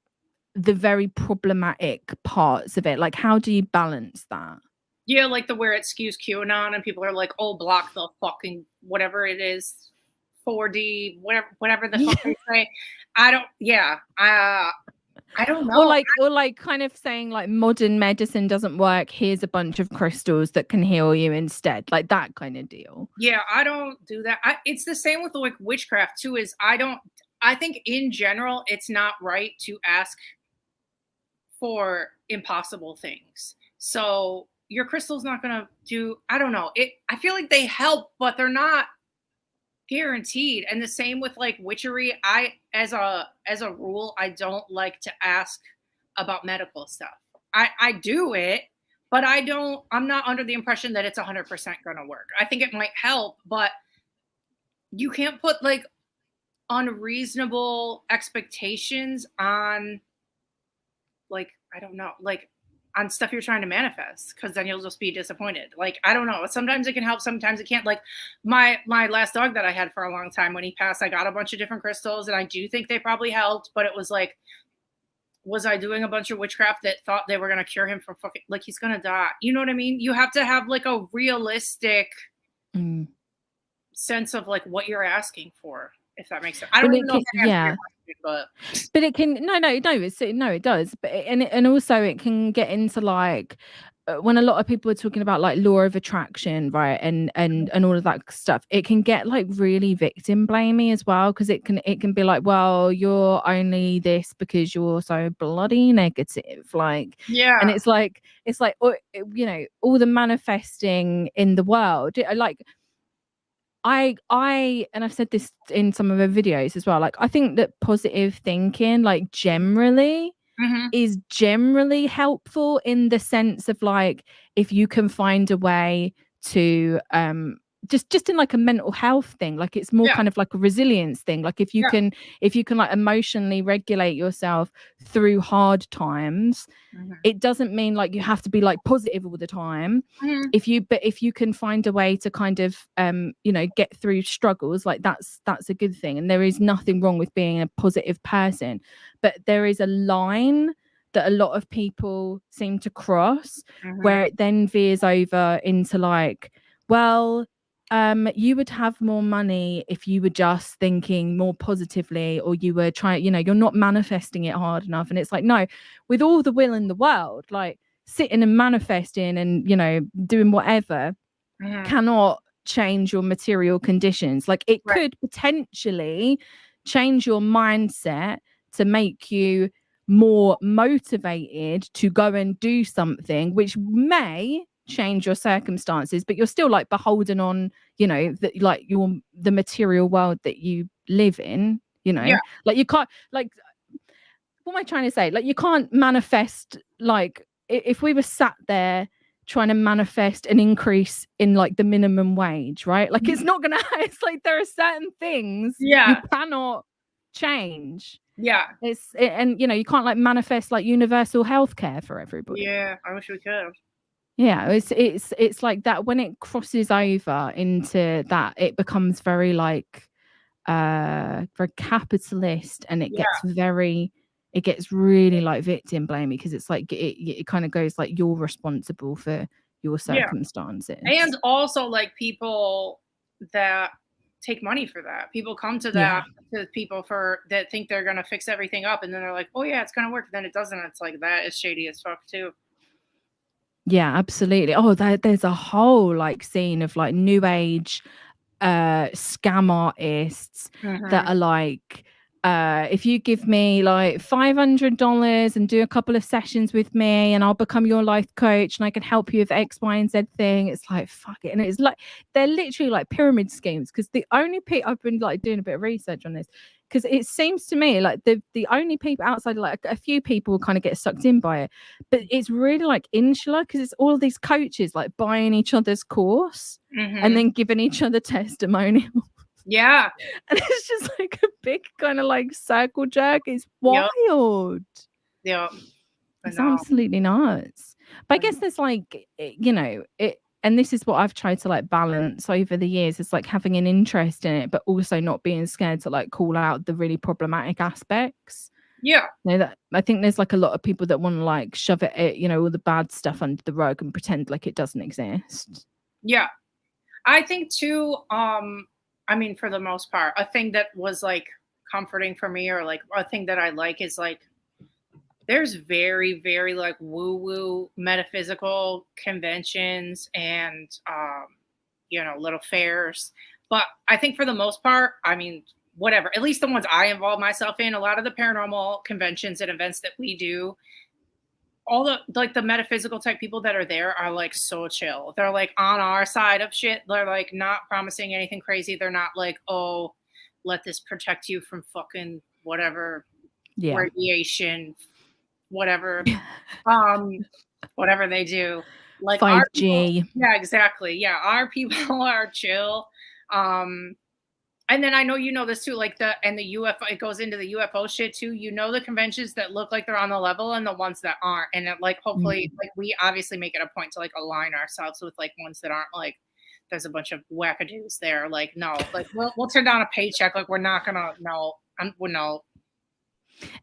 the very problematic parts of it. Like, how do you balance that? Yeah, like the where it skews QAnon and people are like, oh, block the fucking whatever it is, 4D, whatever the fuck they say. I don't know. Or like kind of saying like modern medicine doesn't work. Here's a bunch of crystals that can heal you instead. Like that kind of deal. Yeah, I don't do that. It's the same with like witchcraft too, is I think in general, it's not right to ask for impossible things. So your crystal's not going to do, I don't know. I feel like they help, but they're not guaranteed. And the same with like witchery. As a rule, I don't like to ask about medical stuff. I do it, but I'm not under the impression that it's 100% going to work. I think it might help, but you can't put like unreasonable expectations on like, I don't know, like on stuff you're trying to manifest, because then you'll just be disappointed. Like, I don't know. Sometimes it can help, sometimes it can't. Like my last dog that I had for a long time, when he passed, I got a bunch of different crystals, and I do think they probably helped, but it was like, was I doing a bunch of witchcraft that thought they were going to cure him from fucking, like, he's going to die. You know what I mean? You have to have like a realistic sense of like what you're asking for, if that makes sense. I don't even know if that answers your question, but it can it does. But and also it can get into like when a lot of people are talking about like law of attraction, right, and all of that stuff, it can get like really victim blamey as well, because it can be like, well, you're only this because you're so bloody negative, like, yeah. And it's like you know, all the manifesting in the world, like I and I've said this in some of her videos as well, like I think that positive thinking like generally is generally helpful, in the sense of like, if you can find a way to just in like a mental health thing, like it's more kind of like a resilience thing, like if you can like emotionally regulate yourself through hard times, it doesn't mean like you have to be like positive all the time. If you can find a way to kind of you know, get through struggles, like that's a good thing, and there is nothing wrong with being a positive person. But there is a line that a lot of people seem to cross, where it then veers over into like, well, you would have more money if you were just thinking more positively, or you were trying, you know, you're not manifesting it hard enough. And it's like, no, with all the will in the world, like sitting and manifesting and, you know, doing whatever cannot change your material conditions. Like it could potentially change your mindset to make you more motivated to go and do something, which may change your circumstances, but you're still like beholden on, you know, that like the material world that you live in, you know. Like you can't, like, what am I trying to say? Like you can't manifest, like if we were sat there trying to manifest an increase in like the minimum wage, right? Like it's not gonna, it's like there are certain things you cannot change. And you know, you can't like manifest like universal healthcare for everybody. I wish we could. Yeah, it's like that when it crosses over into that, it becomes very like very capitalist, and Yeah, it gets really like victim blamey, because it's like it kind of goes like you're responsible for your yeah. circumstances. And also like people that take money for that. People come to Yeah. that to people for that think they're gonna fix everything up, and then they're like, "Oh yeah, it's gonna work." Then it doesn't. It's like that is shady as fuck too. Yeah, absolutely. Oh, there's a whole like scene of like new age scam artists that Mm-hmm. are like, if you give me like $500 and do a couple of sessions with me, and I'll become your life coach and I can help you with X, Y, and Z thing. It's like, fuck it. And it's like, they're literally like pyramid schemes. Because the only people, I've been like doing a bit of research on this, because it seems to me like the only people outside, like a few people will kind of get sucked in by it, but it's really like insular, because it's all these coaches like buying each other's course and Mm-hmm. then giving each other testimonials. Yeah. And it's just like a big kind of like circle jerk. It's Yep. wild. Yep. It's No. absolutely nuts. But I guess there's like, it, and this is what I've tried to like balance over the years. It's like having an interest in it, but also not being scared to like call out the really problematic aspects. Yeah. That I think there's like a lot of people that want to like shove it, all the bad stuff under the rug and pretend like it doesn't exist. Yeah. I think too, I mean, for the most part, a thing that was like comforting for me, or like a thing that I like, is like there's very, very like woo woo metaphysical conventions and, little fairs. But I think for the most part, I mean, whatever, at least the ones I involve myself in, a lot of the paranormal conventions and events that we do, all the like the metaphysical type people that are there are like so chill. They're like on our side of shit. They're like not promising anything crazy. They're not like, oh, let this protect you from fucking whatever Yeah. radiation, whatever, um, whatever they do. Like our 5G. people, yeah, exactly. Yeah, our people are chill. Um, and then I know you know this too, like the UFO, it goes into the UFO shit too. You know the conventions that look like they're on the level and the ones that aren't. And it, like hopefully like we obviously make it a point to like align ourselves with like ones that aren't like there's a bunch of wackadoos there. Like no, like we'll turn down a paycheck. Like we're not gonna we're no.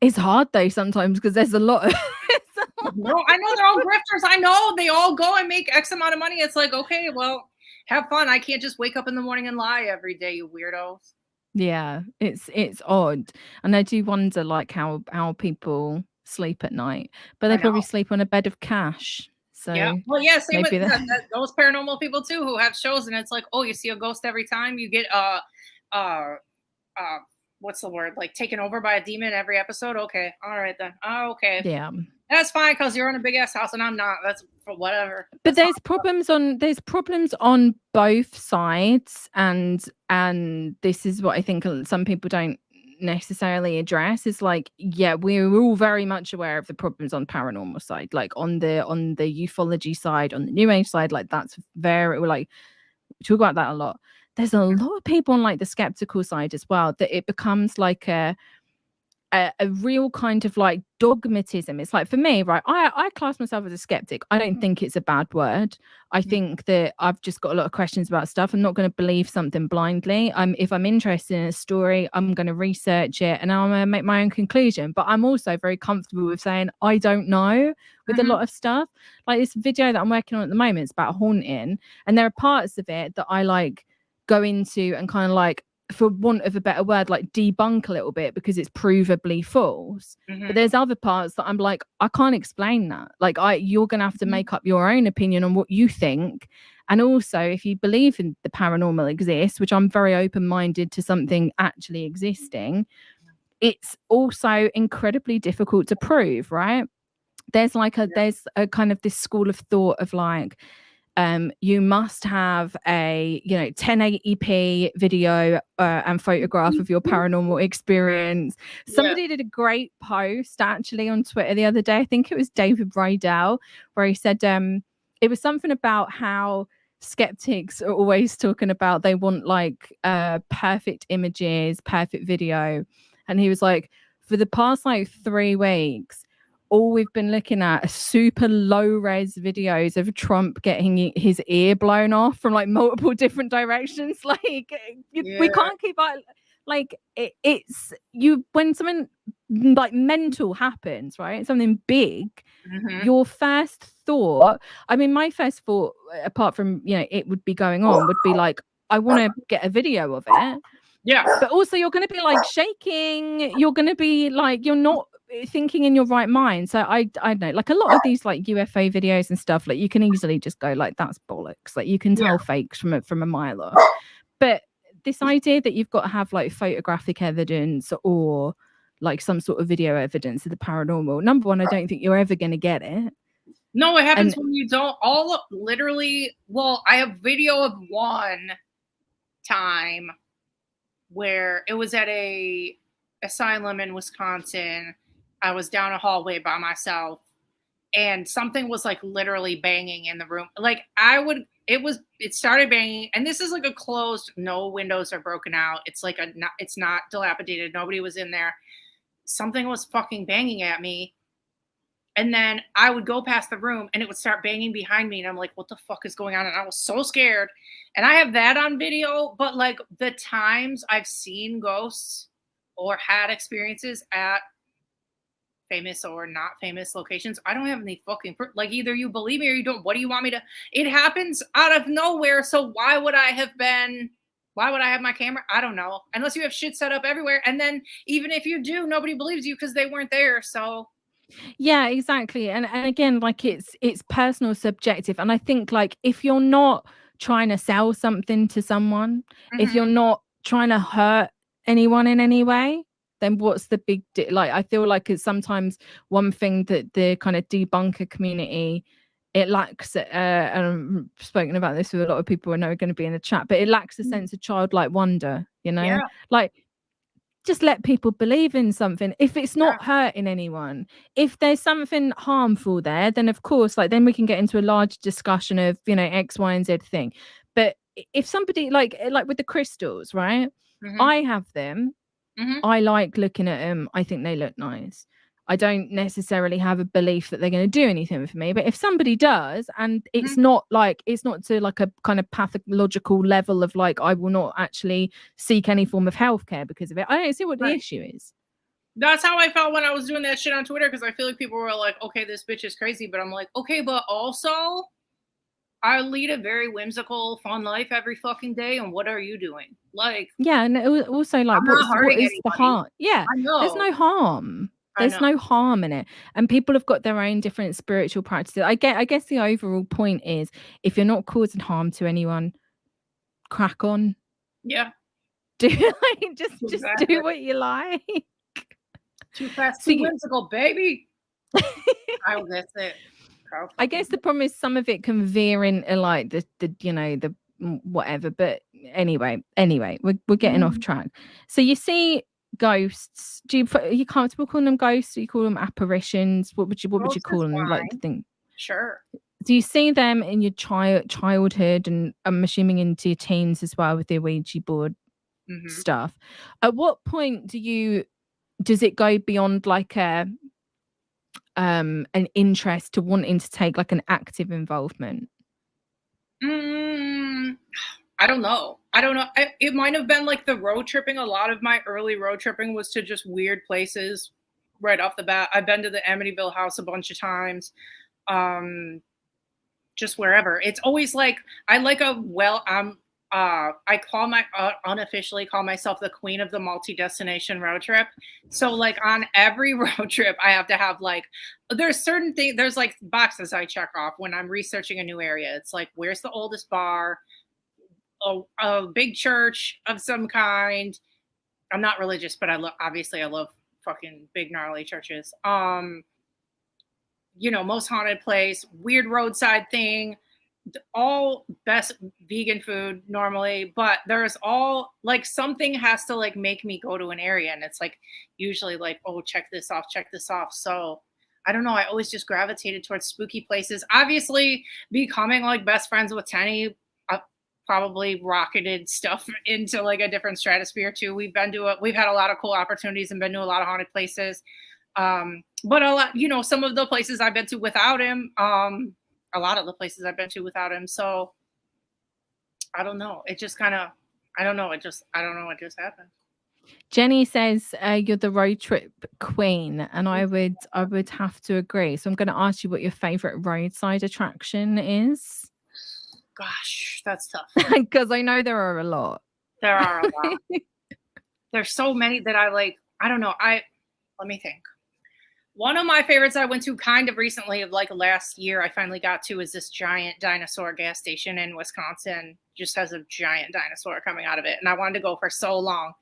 It's hard though sometimes, because there's a lot of No, I know they're all grifters. I know they all go and make X amount of money. It's like, okay, well, have fun. I can't just wake up in the morning and lie every day, you weirdos. Yeah, it's odd. And I do wonder like how people sleep at night, but they I know. probably sleep on a bed of cash. Yeah. So Well, yeah, same with maybe that those paranormal people too who have shows, and it's like, oh, you see a ghost every time. You get uh what's the word? Like taken over by a demon every episode. Okay. All right then. Oh, okay. yeah. That's fine because you're in a big ass house and I'm not. That's for whatever. But That's there's problems on both sides, and this is what I think some people don't necessarily address. Is like, yeah, we're all very much aware of the problems on paranormal side, like on the ufology side, on the new age side, like that's very like we talk about that a lot. There's a lot of people on like the skeptical side as well, that it becomes like a real kind of like dogmatism. It's like, for me, right, I class myself as a skeptic. I don't think it's a bad word. I think that I've just got a lot of questions about stuff. I'm not going to believe something blindly. If I'm interested in a story, I'm going to research it and I'm going to make my own conclusion. But I'm also very comfortable with saying I don't know with a lot of stuff. Like this video that I'm working on at the moment, it's about haunting, and there are parts of it that I like go into and kind of like, for want of a better word, like debunk a little bit because it's provably false. But there's other parts that I'm like, I can't explain that. Like you're gonna have to make up your own opinion on what you think. And also, if you believe in the paranormal exists, which I'm very open-minded to something actually existing, it's also incredibly difficult to prove, right? There's a kind of this school of thought of like, you must have a 1080p video and photograph of your paranormal experience. Somebody did a great post actually on Twitter the other day. I think it was David Rydell, where he said it was something about how skeptics are always talking about they want like perfect images, perfect video, and he was like, for the past like 3 weeks, all we've been looking at are super low res videos of Trump getting his ear blown off from like multiple different directions. Like we can't keep like it's you when something like mental happens, right? Something big. Your first thought, I mean, my first thought, apart from it would be going on, would be like, I want to get a video of it. Yeah. But also you're going to be like shaking. You're going to be like, you're not thinking in your right mind. So I know, like a lot of these like UFO videos and stuff, like you can easily just go like, that's bollocks. Like you can tell fakes from a mile off. But this idea that you've got to have like photographic evidence or like some sort of video evidence of the paranormal, number one, I don't think you're ever going to get it. No, it happens when you don't. Literally, well, I have video of one time where it was at a asylum in Wisconsin. I was down a hallway by myself and something was like literally banging in the room. Like it started banging, and this is like a closed, no windows are broken out. It's like it's not dilapidated. Nobody was in there. Something was fucking banging at me. And then I would go past the room and it would start banging behind me. And I'm like, what the fuck is going on? And I was so scared. And I have that on video. But like the times I've seen ghosts or had experiences at famous or not famous locations, I don't have any fucking like either you believe me or you don't. What do you want me to? It happens out of nowhere. So why would I have my camera? I don't know. Unless you have shit set up everywhere. And then even if you do, nobody believes you because they weren't there. So yeah, exactly. And again, like it's personal, subjective. And I think like if you're not trying to sell something to someone, if you're not trying to hurt anyone in any way, then what's the big deal? Like I feel like it's sometimes one thing that the kind of debunker community, it lacks and I've spoken about this with a lot of people who are going to be in the chat, but it lacks a sense of childlike wonder, like just let people believe in something. If it's not hurting anyone, if there's something harmful there, then of course, like then we can get into a large discussion of X, Y, and Z thing. But if somebody like with the crystals, right? I have them. I like looking at them. I think they look nice. I don't necessarily have a belief that they're going to do anything for me, but if somebody does, and it's not to like a kind of pathological level of like I will not actually seek any form of healthcare because of it, I don't see what the issue is. That's how I felt when I was doing that shit on Twitter, because I feel like people were like, okay, this bitch is crazy, but I'm like, okay, but also I lead a very whimsical, fun life every fucking day, and what are you doing? Like, yeah, and also like what is the harm? Yeah, there's no harm. There's no harm in it. And people have got their own different spiritual practices. I guess the overall point is if you're not causing harm to anyone, crack on. Yeah. Do just do what you like. Too fast, too whimsical, baby. That's it. I guess the problem is some of it can veer into like the whatever. But anyway, we're getting off track. So you see ghosts. Are you comfortable calling them ghosts? Or you call them apparitions? What would you call them? Like the thing. Sure. Do you see them in your childhood, and I'm assuming into your teens as well with the Ouija board stuff? At what point does it go beyond like an interest to wanting to take like an active involvement? I don't know. It might have been like the road tripping. A lot of my early road tripping was to just weird places right off the bat. I've been to the Amityville house a bunch of times. Just wherever. It's always like I unofficially call myself the queen of the multi-destination road trip. So like on every road trip, I have to have like, there's certain things, there's like boxes I check off when I'm researching a new area. It's like, where's the oldest bar? A big church of some kind. I'm not religious, but I love fucking big gnarly churches. Most haunted place, weird roadside thing, all best vegan food normally, but there's all like something has to like make me go to an area, and it's like usually like, oh, check this off. So I don't know, I always just gravitated towards spooky places. Obviously becoming like best friends with Tenney probably rocketed stuff into like a different stratosphere too. We've had a lot of cool opportunities and been to a lot of haunted places. But a lot, some of the places I've been to without him, a lot of the places I've been to without him. So I don't know. It just kind of, I don't know. I don't know what just happened. Jenny says you're the road trip queen, and I would have to agree. So I'm going to ask you what your favorite roadside attraction is. Gosh, that's tough. Because I know there are a lot. There are a lot. There's so many that I like. I don't know. Let me think. One of my favorites I went to kind of recently, of like last year, I finally got to, is this giant dinosaur gas station in Wisconsin. Just has a giant dinosaur coming out of it, and I wanted to go for so long.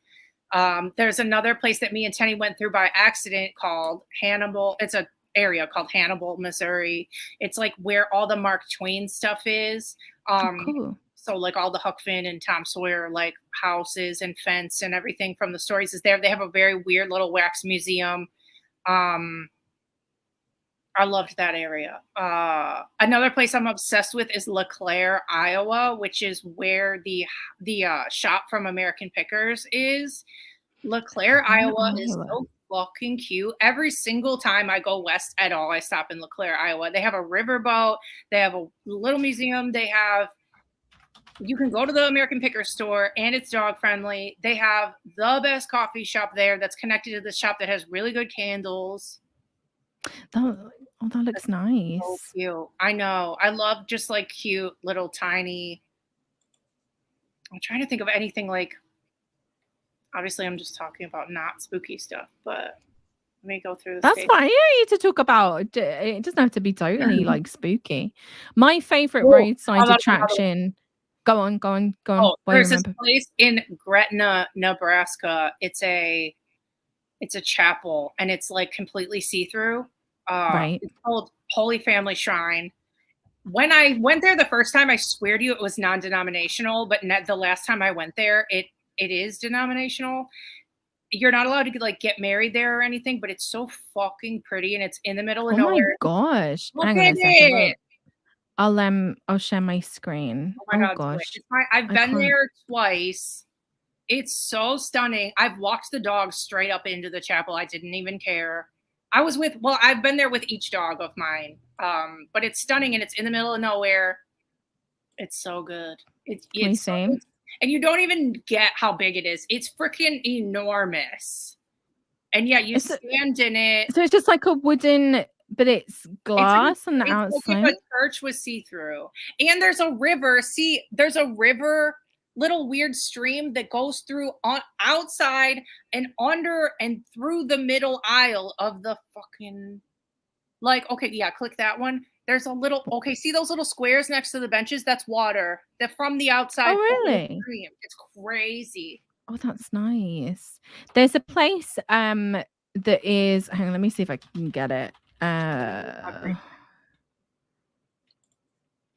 There's another place that me and Tenney went through by accident called Hannibal. It's an area called Hannibal, Missouri. It's like where all the Mark Twain stuff is. Cool. So like all the Huck Finn and Tom Sawyer like houses and fence and everything from the stories is there. They have a very weird little wax museum. I loved that area. Another place I'm obsessed with is LeClaire, Iowa, which is where the shop from American Pickers is. LeClaire, Iowa is so fucking cute. Every single time I go west at all, I stop in LeClaire, Iowa. They have a riverboat. They have a little museum. You can go to the American Pickers store, and it's dog friendly. They have the best coffee shop there that's connected to the shop that has really good candles. That looks nice. So cute. I know. I love just like cute little tiny. I'm trying to think of anything like. Obviously, I'm just talking about not spooky stuff, but let me go through this. That's fine. Yeah, you to talk about. It doesn't have to be totally like spooky. My favorite roadside attraction. Go on. Oh, there's this place in Gretna, Nebraska. It's a chapel, and it's like completely see-through. Right. It's called Holy Family Shrine. When I went there the first time, I swear to you, it was non-denominational. But the last time I went there, it is denominational. You're not allowed to like get married there or anything, but it's so fucking pretty, and it's in the middle of nowhere. Oh my gosh! Hang on a second. I'll share my screen. Oh my God, gosh! I've been there twice. It's so stunning. I've walked the dog straight up into the chapel. I didn't even care. I've been there with each dog of mine. But it's stunning, and it's in the middle of nowhere. It's so good. It's same. And you don't even get how big it is. It's freaking enormous. And yeah, you stand in it. So it's just like a wooden, but it's glass on the outside. Like a church was see-through. And there's a river. There's a river, little weird stream that goes through on outside and under and through the middle aisle of the fucking, like, okay, yeah, click that one. There's a little, okay, see those little squares next to the benches? That's water. They're from the outside. Oh, really? It's crazy. Oh, that's nice. There's a place that is, hang on, let me see if I can get it.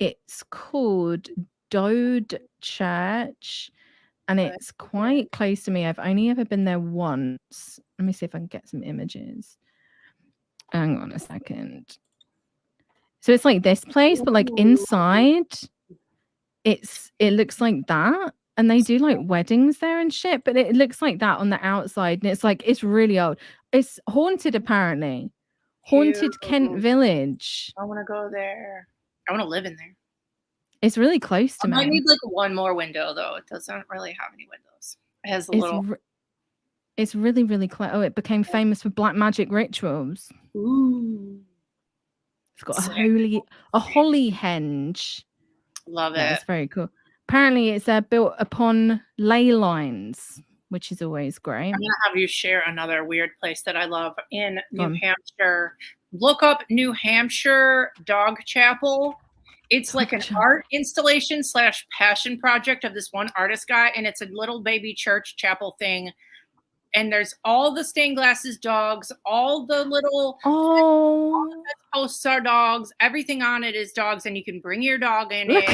It's called Dode Church, and it's quite close to me. I've only ever been there once. Let me see if I can get some images. Hang on a second. So it's like this place, but like inside, it looks like that. And they do like weddings there and shit, but it looks like that on the outside. And it's like, it's really old. It's haunted, apparently. Haunted Kent Village. I want to go there. I want to live in there. It's really close to me. I need like one more window, though. It doesn't really have any windows. It has a little. It's really, really close. Oh, it became famous for black magic rituals. Ooh. It's got a holly henge. Love it. It's very cool. Apparently, it's built upon ley lines, which is always great. I'm gonna have you share another weird place that I love in New Hampshire. Look up New Hampshire Dog Chapel. It's like an art installation / passion project of this one artist guy, and it's a little baby church chapel thing. And there's all the stained glasses dogs, all the little all the posts are dogs. Everything on it is dogs, and you can bring your dog in it.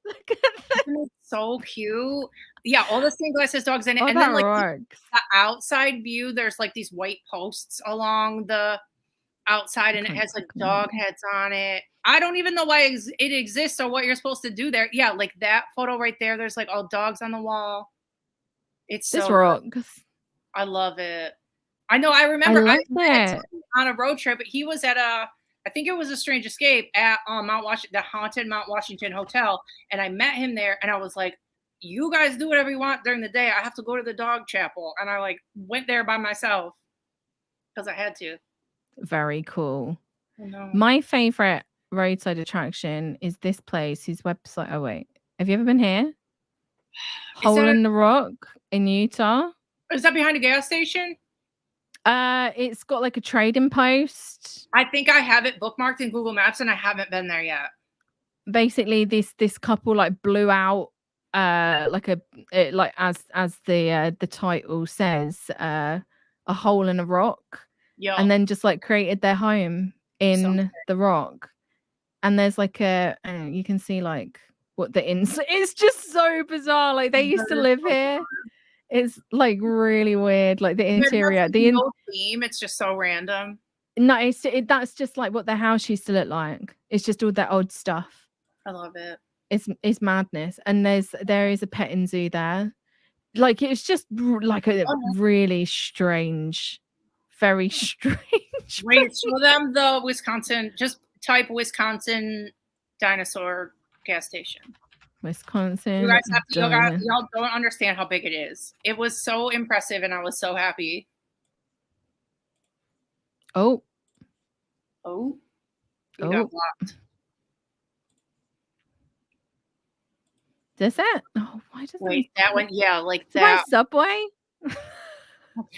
Look at that. It's so cute. Yeah, all the stained glasses dogs in it. And then like the outside view, there's like these white posts along the outside, and it has like dog heads on it. I don't even know why it exists or what you're supposed to do there. Yeah, like that photo right there. There's like all dogs on the wall. It's so this rocks. I love it. I know. I remember I I love met it. Tony on a road trip. He was at I think it was a Strange Escape at Mount Washington, the haunted Mount Washington Hotel, and I met him there. And I was like, "You guys do whatever you want during the day. I have to go to the dog chapel." And I like went there by myself because I had to. Very cool. I know. My favorite roadside attraction is this place. His website. Oh wait, have you ever been here? Hole in the Rock in Utah. Is that behind a gas station? It's got like a trading post. I think I have it bookmarked in Google Maps, and I haven't been there yet. Basically, this couple like blew out like as the title says, a hole in a rock, and then just like created their home in the rock. And there's like you can see like what the inside. It's just so bizarre. Like they used to live here. It's like really weird. Like the interior, no theme. It's just so random. No, that's just like what the house used to look like. It's just all that odd stuff. I love it. It's madness. And there is a petting zoo there. Like it's just like a really strange, very strange. Wait, show them the Wisconsin. Just type Wisconsin dinosaur gas station. Wisconsin. You guys have to, y'all don't understand how big it is. It was so impressive, and I was so happy. Oh. You got blocked. Does that? Oh, why does that one? Yeah, like that. Subway.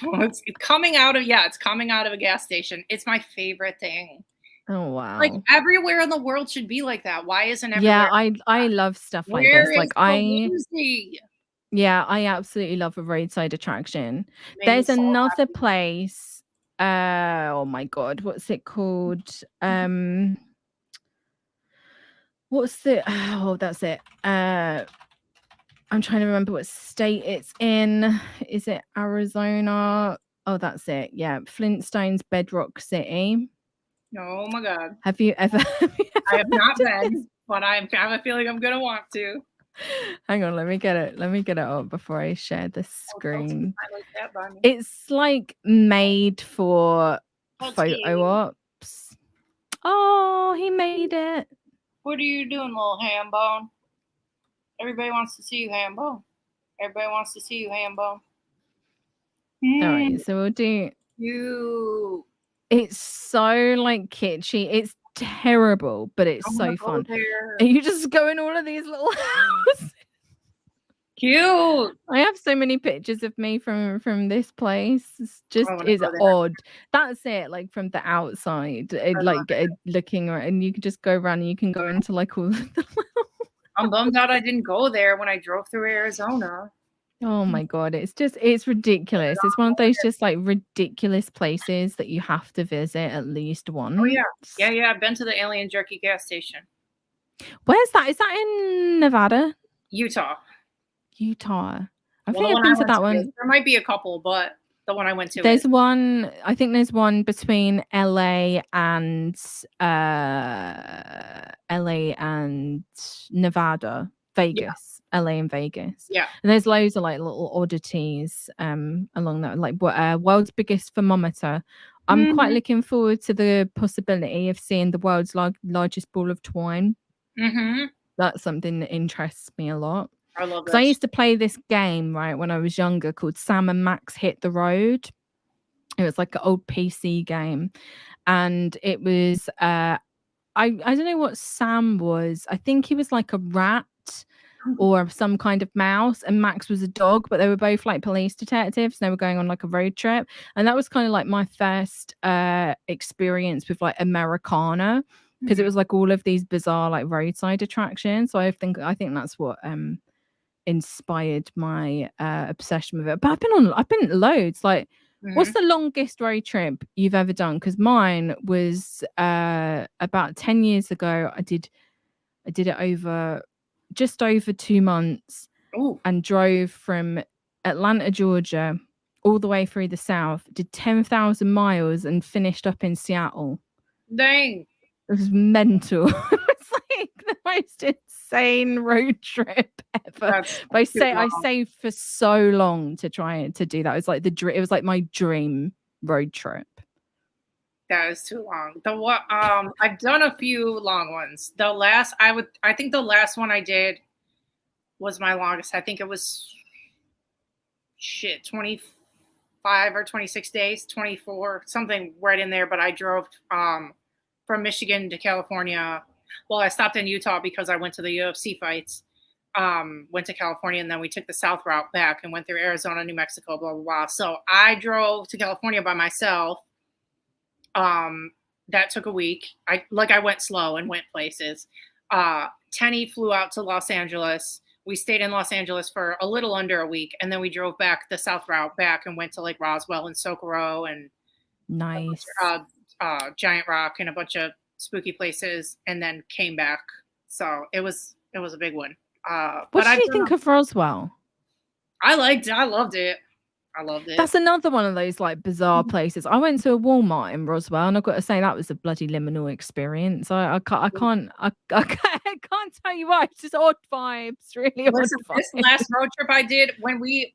It's coming out of it's coming out of a gas station. It's my favorite thing. Oh wow! Like everywhere in the world should be like that. Why isn't everywhere? Yeah, I love stuff like this. Like I absolutely love a roadside attraction. There's another place. Oh my god, what's it called? What's the? Oh, that's it. I'm trying to remember what state it's in. Is it Arizona? Oh, that's it. Yeah, Flintstones Bedrock City. Oh my god. Have you ever? I have not been, but I have a feeling I'm gonna want to. Hang on, let me get it up before I share the screen. It's like made for photo ops. Oh, he made it. What are you doing, little ham bone? Everybody wants to see you, ham bone. Everybody wants to see you, ham bone. All right, so we'll do you. It's so like kitschy. It's terrible, but it's so fun. And you just go in all of these little houses. Cute. I have so many pictures of me from this place. It's odd. That's it. Like from the outside, looking around, and you can just go around and you can go into like all the. I'm bummed out I didn't go there when I drove through Arizona. Oh my god, it's ridiculous. It's one of those just like ridiculous places that you have to visit at least once. Oh yeah. I've been to the Alien Jerky gas station. Where's that? Is that in Nevada? Utah. I think I've been to that one. There might be a couple, but the one I went to. There's one. I think there's one between LA and Nevada, Vegas. Yeah. LA and Vegas. Yeah. And there's loads of like little oddities along that, like world's biggest thermometer. I'm quite looking forward to the possibility of seeing the world's largest ball of twine. Mm-hmm. That's something that interests me a lot. I love because I used to play this game right when I was younger called Sam and Max Hit the Road. It was like an old PC game, and it was I don't know what Sam was. I think he was like a rat or some kind of mouse, and Max was a dog, but they were both like police detectives. And they were going on like a road trip, and that was kind of like my first experience with like Americana, because it was like all of these bizarre like roadside attractions. So I think that's what inspired my obsession with it. But I've been loads. Like, what's the longest road trip you've ever done? Because mine was about 10 years ago. I did it over just over 2 months. Ooh. And drove from Atlanta, Georgia, all the way through the south, did 10,000 miles and finished up in Seattle. Dang. It was mental. It's like the most insane road trip ever. But I saved for so long to try to do that. It was like it was like my dream road trip. That is too long. I've done a few long ones. I think the last one I did was my longest. I think it was 25 or 26 days, 24, something right in there. But I drove from Michigan to California. Well, I stopped in Utah because I went to the UFC fights. Went to California, and then we took the south route back and went through Arizona, New Mexico, blah, blah, blah. So I drove to California by myself. That took a week. I went slow and went places. Tenney flew out to Los Angeles. We stayed in Los Angeles for a little under a week, and then we drove back the south route back and went to like Roswell and Socorro and nice Giant Rock and a bunch of spooky places, and then came back. So it was a big one. What did you think of Roswell? I loved it. I loved it. That's another one of those like bizarre places. I went to a Walmart in Roswell, and I've got to say that was a bloody liminal experience. I can't tell you why. It's just odd vibes, really. Listen, this last road trip I did when we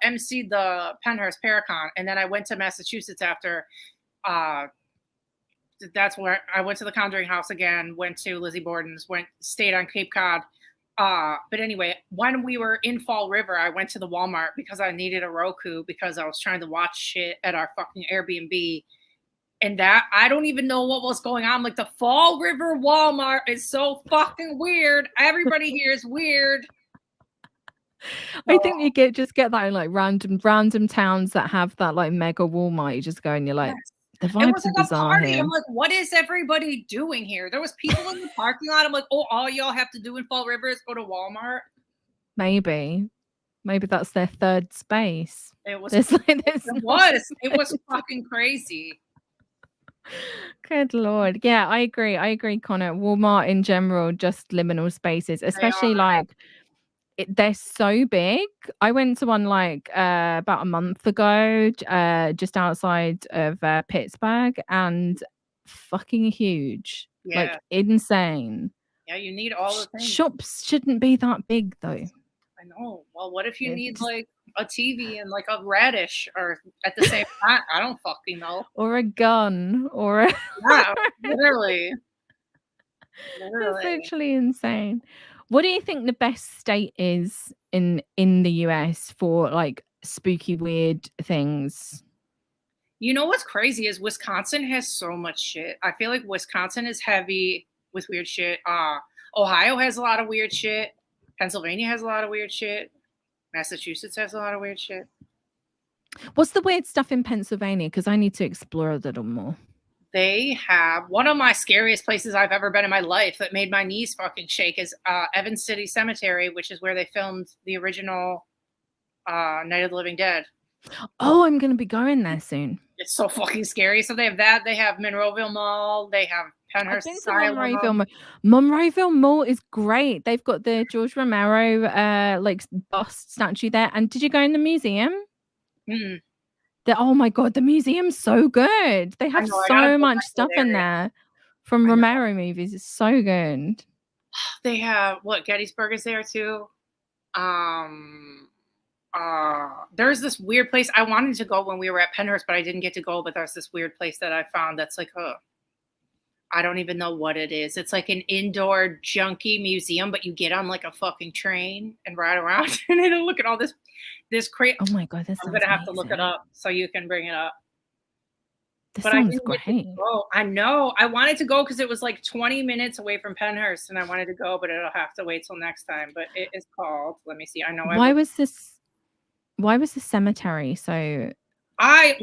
emceed the Penhurst Paracon, and then I went to Massachusetts after. That's where I went to the Conjuring House again. Went to Lizzie Borden's. Stayed on Cape Cod. But anyway, when we were in Fall River, I went to the Walmart because I needed a Roku because I was trying to watch shit at our fucking Airbnb. And that, I don't even know what was going on. Like, the Fall River Walmart is so fucking weird. Everybody here is weird. I think you get that in like random towns that have that like mega Walmart. You just go and you're like, yes. The vibes are bizarre here. I'm like, what is everybody doing here? There was people in the parking lot. I'm like, oh, all y'all have to do in Fall River is go to Walmart. Maybe that's their third space. It was. It was fucking crazy. Good Lord. Yeah, I agree, Connor. Walmart in general, just liminal spaces, especially like they're so big. I went to one like about a month ago, just outside of Pittsburgh, and fucking huge. Yeah. Like insane. Yeah, you need all the things. Shops shouldn't be that big though. I know. Well, what if you need like a TV and like a radish or at the same time? I don't fucking know. Or a gun or a yeah, literally. That's literally insane. What do you think the best state is in the US for like spooky, weird things? You know what's crazy is Wisconsin has so much shit. I feel like Wisconsin is heavy with weird shit. Ohio has a lot of weird shit. Pennsylvania has a lot of weird shit. Massachusetts has a lot of weird shit. What's the weird stuff in Pennsylvania? Because I need to explore a little more. They have one of my scariest places I've ever been in my life that made my knees fucking shake is Evans City Cemetery, which is where they filmed the original Night of the Living Dead. Oh, I'm going to be going there soon. It's so fucking scary. So they have that. They have Monroeville Mall. They have Penhurst Asylum. Monroeville Mall is great. They've got the George Romero like bust statue there. And did you go in the museum? Mm-mm. Oh my god, the museum's so good. They have so much stuff in there from Romero movies. It's so good. They have Gettysburg is there too. There's this weird place I wanted to go when we were at Penhurst, but I didn't get to go. But there's this weird place that I found that's like I don't even know what it is. It's like an indoor junkie museum, but you get on like a fucking train and ride around and then look at all this crate. Oh my god, I'm gonna have to look it up so you can bring it up. This sounds great. I know. I wanted to go because it was like 20 minutes away from Penhurst, and I wanted to go, but it'll have to wait till next time. But it is called. Let me see. I know. Why was the cemetery so? I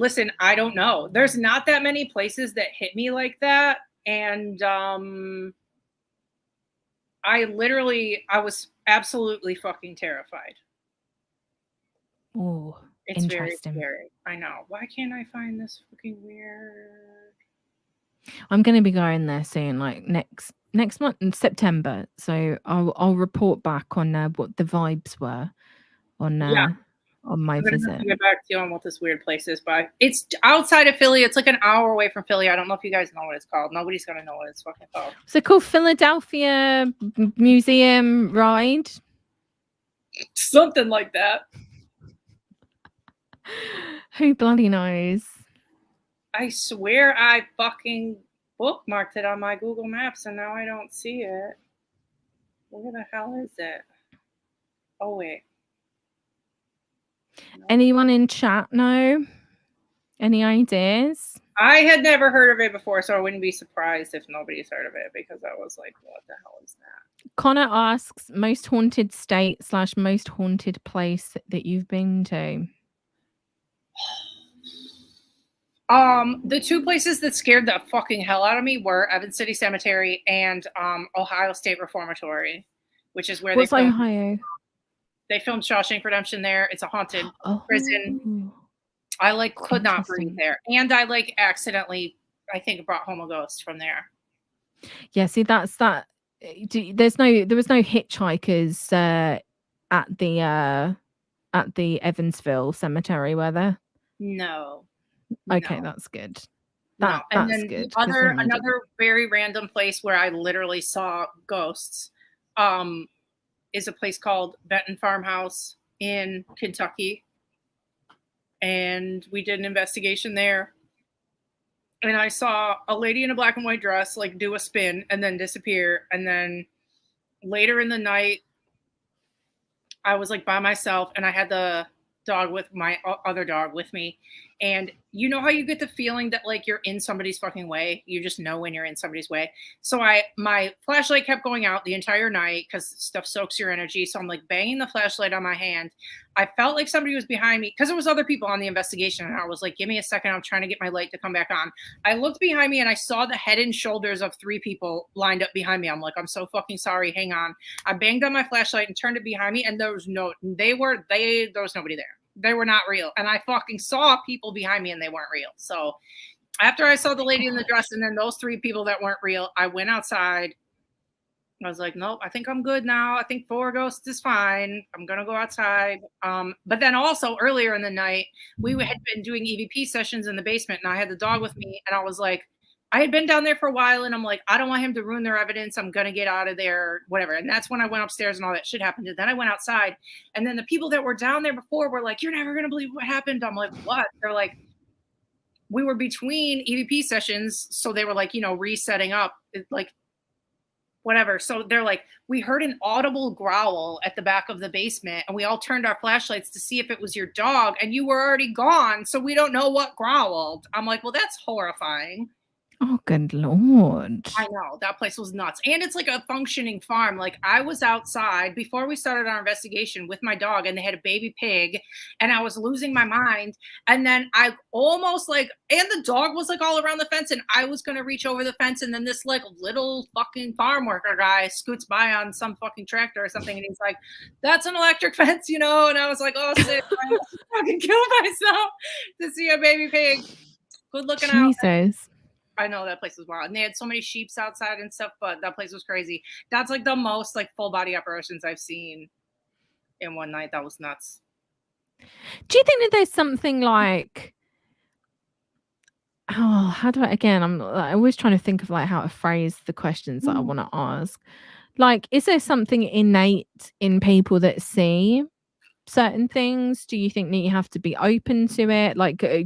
don't know. There's not that many places that hit me like that. And I was absolutely fucking terrified. Oh, it's interesting. Very scary. I know. Why can't I find this fucking weird? I'm going to be going there soon, like next month in September. So I'll report back on what the vibes were on my visit. I'm get back to you on what this weird place is, but it's outside of Philly. It's like an hour away from Philly. I don't know if you guys know what it's called. Nobody's gonna know what it's fucking called. Is it called Philadelphia Museum Ride? Something like that. Who bloody knows? I swear I fucking bookmarked it on my Google Maps and now I don't see it. Where the hell is it? Oh, wait. Anyone in chat know? Any ideas? I had never heard of it before, so I wouldn't be surprised if nobody's heard of it because I was like, what the hell is that? Connor asks, most haunted state / most haunted place that you've been to? The two places that scared the fucking hell out of me were Evans City Cemetery and Ohio State Reformatory, which is where What's Ohio? They filmed Shawshank Redemption there. It's a haunted prison. I could not breathe there, and I accidentally, I think, brought home a ghost from there. Yeah, see, that's that. There was no hitchhikers at the Evansville Cemetery, were there? No. Okay, that's good. That's good. Another very random place where I literally saw ghosts is a place called Benton Farmhouse in Kentucky. And we did an investigation there. And I saw a lady in a black and white dress do a spin and then disappear. And then later in the night, I was by myself and I had the dog with my other dog with me. And you know how you get the feeling that you're in somebody's fucking way? You just know when you're in somebody's way. So my flashlight kept going out the entire night because stuff soaks your energy. So I'm banging the flashlight on my hand. I felt like somebody was behind me because there was other people on the investigation. And I was like, give me a second. I'm trying to get my light to come back on. I looked behind me and I saw the head and shoulders of 3 people lined up behind me. I'm like, I'm so fucking sorry. Hang on. I banged on my flashlight and turned it behind me. And there was nobody there. They were not real. And I fucking saw people behind me and they weren't real. So after I saw the lady in the dress and then those 3 people that weren't real, I went outside. I was like, nope, I think I'm good now. I think 4 ghosts is fine. I'm going to go outside. But then also earlier in the night, we had been doing EVP sessions in the basement and I had the dog with me. And I was like, I had been down there for a while and I'm like, I don't want him to ruin their evidence. I'm going to get out of there, whatever. And that's when I went upstairs and all that shit happened. And then I went outside and then the people that were down there before were like, you're never going to believe what happened. I'm like, what? They're like, we were between EVP sessions. So they were resetting up whatever. So they're like, we heard an audible growl at the back of the basement and we all turned our flashlights to see if it was your dog and you were already gone. So we don't know what growled. I'm like, well, that's horrifying. Oh, good Lord. I know. That place was nuts. And it's a functioning farm. I was outside before we started our investigation with my dog and they had a baby pig and I was losing my mind. And then I almost and the dog was all around the fence and I was going to reach over the fence. And then this little fucking farm worker guy scoots by on some fucking tractor or something. And he's like, that's an electric fence, And I was like, oh, shit, I almost fucking killed myself to see a baby pig. Good looking out. Jesus. I know that place was wild. And they had so many sheeps outside and stuff, but that place was crazy. That's the most full body apparitions I've seen in one night. That was nuts. Do you think that there's something how do I, again, I'm always trying to think of how to phrase the questions that I want to ask. Is there something innate in people that see certain things? Do you think that you have to be open to it?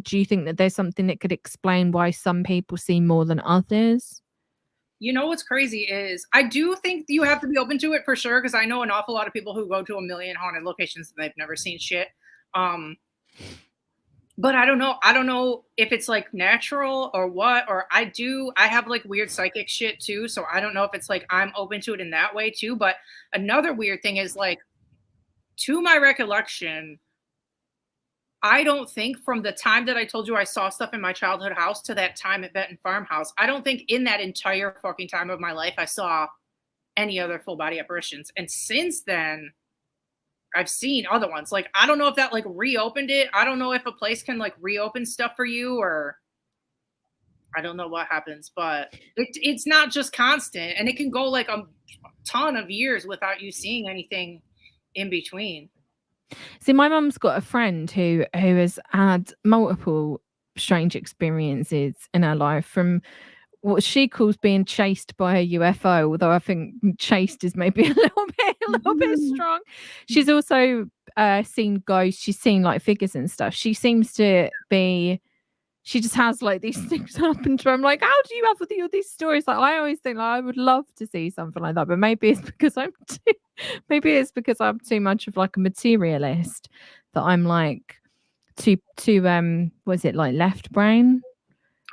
Do you think that there's something that could explain why some people see more than others? What's crazy is I do think you have to be open to it for sure, because I know an awful lot of people who go to a million haunted locations and they've never seen shit. But I don't know. I don't know if it's natural or what, or I have weird psychic shit too. So I don't know if it's I'm open to it in that way too. But another weird thing is to my recollection, I don't think from the time that I told you I saw stuff in my childhood house to that time at Benton Farmhouse, I don't think in that entire fucking time of my life I saw any other full body apparitions. And since then, I've seen other ones. I don't know if that reopened it. I don't know if a place can reopen stuff for you, or I don't know what happens, but it's not just constant, and it can go a ton of years without you seeing anything in between. See, my mum's got a friend who has had multiple strange experiences in her life, from what she calls being chased by a UFO, although I think chased is maybe a little bit strong. She's also seen ghosts. She's seen figures and stuff. She seems to be she just has like these things happen to her. I'm like, how do you have all these stories? Like, I always think like, I would love to see something like that, but maybe it's because I'm too much of like a materialist, that I'm like too was it like left brain?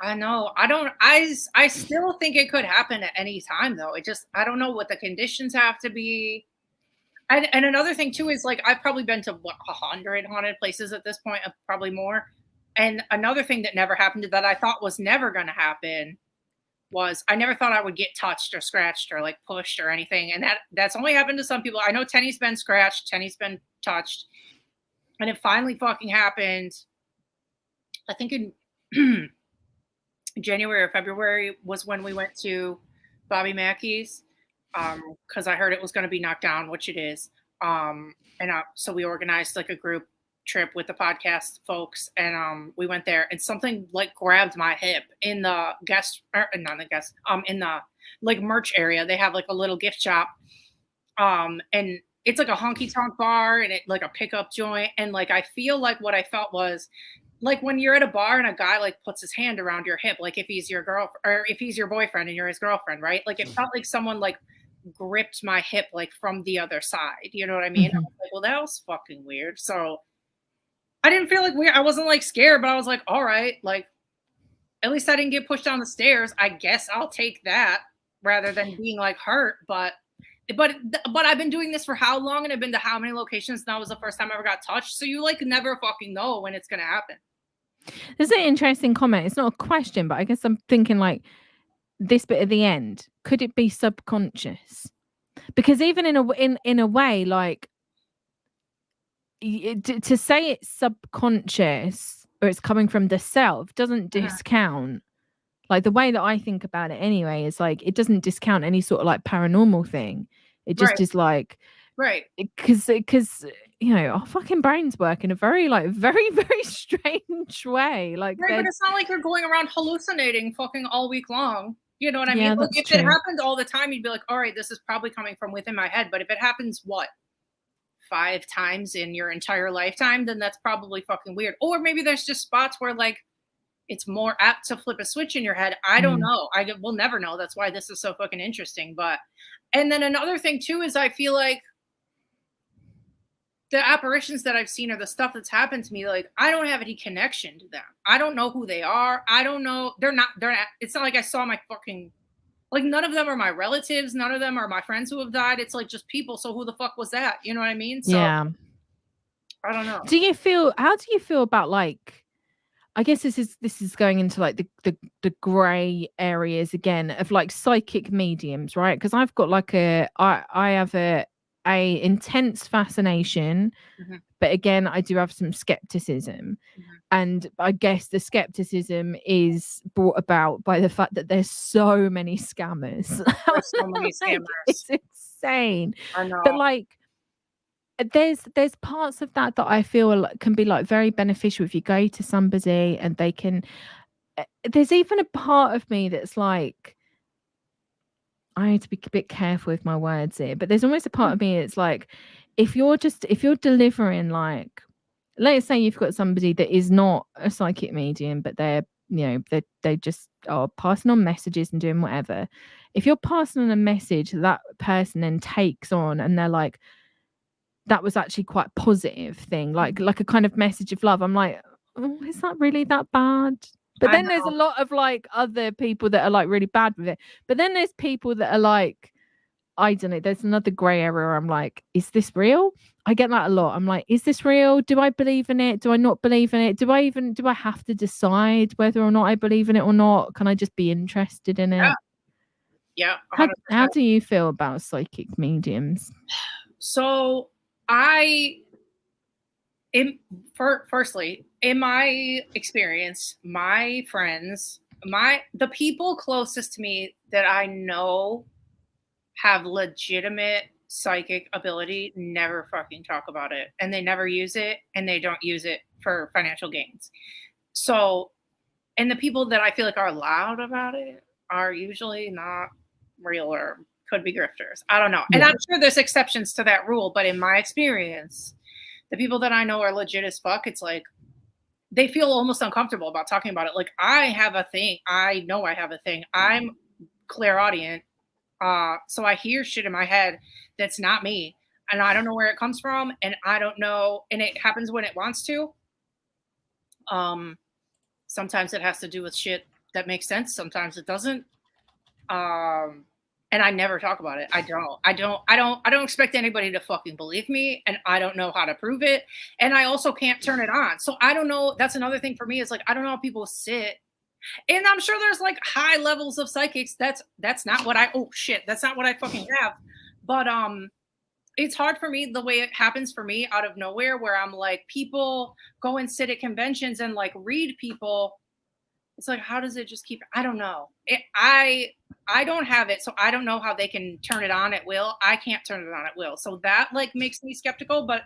I know. I still think it could happen at any time though. I don't know what the conditions have to be. And another thing too is like I've probably been to 100 haunted places at this point, probably more. And another thing that never happened that I thought was never going to happen was I never thought I would get touched or scratched or like pushed or anything. And that's only happened to some people. I know Tenney's been scratched, Tenney's been touched, and it finally fucking happened. I think in January or February was when we went to Bobby Mackey's. Because I heard it was going to be knocked down, which it is. So we organized like a group trip with the podcast folks, and we went there, and something like grabbed my hip in the in the like merch area. They have like a little gift shop, and it's like a honky tonk bar, and it like a pickup joint, and like I feel like what I felt was like when you're at a bar and a guy like puts his hand around your hip, like if he's your girl or if he's your boyfriend and you're his girlfriend, right? Like it felt like someone like gripped my hip like from the other side. You know what I mean? I was like, well, that was fucking weird. So I didn't feel like weird. I wasn't like scared, but I was like, all right, like at least I didn't get pushed down the stairs. I guess I'll take that rather than being like hurt. But I've been doing this for how long, and I've been to how many locations, and that was the first time I ever got touched. So you like never fucking know when it's gonna happen. There's an interesting comment. It's not a question, but I guess I'm thinking like this bit at the end, could it be subconscious? Because even in a way, like to say it's subconscious or it's coming from the self doesn't discount, like the way that I think about it anyway is like it doesn't discount any sort of like paranormal thing. It just is like, right, because you know, our fucking brains work in a very very strange way. Like, right, but it's not like you're going around hallucinating fucking all week long. You know what I yeah, mean? Like that's if true. it happened all the time, you'd be like, all right, this is probably coming from within my head. But if it happens, what, 5 times in your entire lifetime, then that's probably fucking weird. Or maybe there's just spots where like it's more apt to flip a switch in your head. I don't know. We'll never know. That's why this is so fucking interesting. But, and then another thing too is I feel like the apparitions that I've seen or the stuff that's happened to me, like I don't have any connection to them. I don't know who they are. I don't know. They're not, it's not like I saw my fucking, like none of them are my relatives. None of them are my friends who have died. It's like just people. So who the fuck was that? You know what I mean? So yeah. I don't know. How do you feel about like, I guess this is going into like the gray areas again of like psychic mediums, right? Because I've got like I have a intense fascination, but again I do have some skepticism, and I guess the skepticism is brought about by the fact that there's so many scammers. There's so many scammers. It's insane. I know. But like there's parts of that I feel can be like very beneficial if you go to somebody and they can. There's even a part of me that's like, I need to be a bit careful with my words here, but there's almost a part of me that's like, if you're delivering, like, let's say you've got somebody that is not a psychic medium, but they're, you know, they just are passing on messages and doing whatever. If you're passing on a message that person then takes on and they're like, that was actually quite a positive thing, like a kind of message of love, I'm like, oh, is that really that bad? But then there's a lot of like other people that are like really bad with it. But then there's people that are like, I don't know, there's another grey area where I'm like, is this real? I get that a lot. I'm like, is this real? Do I believe in it? Do I not believe in it? Do I have to decide whether or not I believe in it or not? Can I just be interested in it? Yeah. How do you feel about psychic mediums? So firstly, in my experience, my friends, the people closest to me that I know have legitimate psychic ability never fucking talk about it, and they never use it, and they don't use it for financial gains. So, and the people that I feel like are loud about it are usually not real or could be grifters. I don't know. And I'm sure there's exceptions to that rule, but in my experience, the people that I know are legit as fuck. It's like, they feel almost uncomfortable about talking about it. Like, I have a thing. I know I have a thing. I'm clairaudient. So I hear shit in my head that's not me. And I don't know where it comes from. And I don't know. And it happens when it wants to. Sometimes it has to do with shit that makes sense. Sometimes it doesn't. And I never talk about it. I don't expect anybody to fucking believe me, and I don't know how to prove it. And I also can't turn it on. So I don't know. That's another thing for me, is like, I don't know how people sit. And I'm sure there's like high levels of psychics. That's not what that's not what I fucking have. But it's hard for me the way it happens for me out of nowhere, where I'm like, people go and sit at conventions and like read people. It's like, how does it just keep? I don't know. I don't have it, so I don't know how they can turn it on at will. I can't turn it on at will, so that like makes me skeptical. But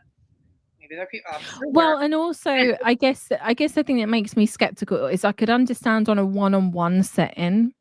maybe there are people. Well, and also, I guess the thing that makes me skeptical is I could understand on a one-on-one setting.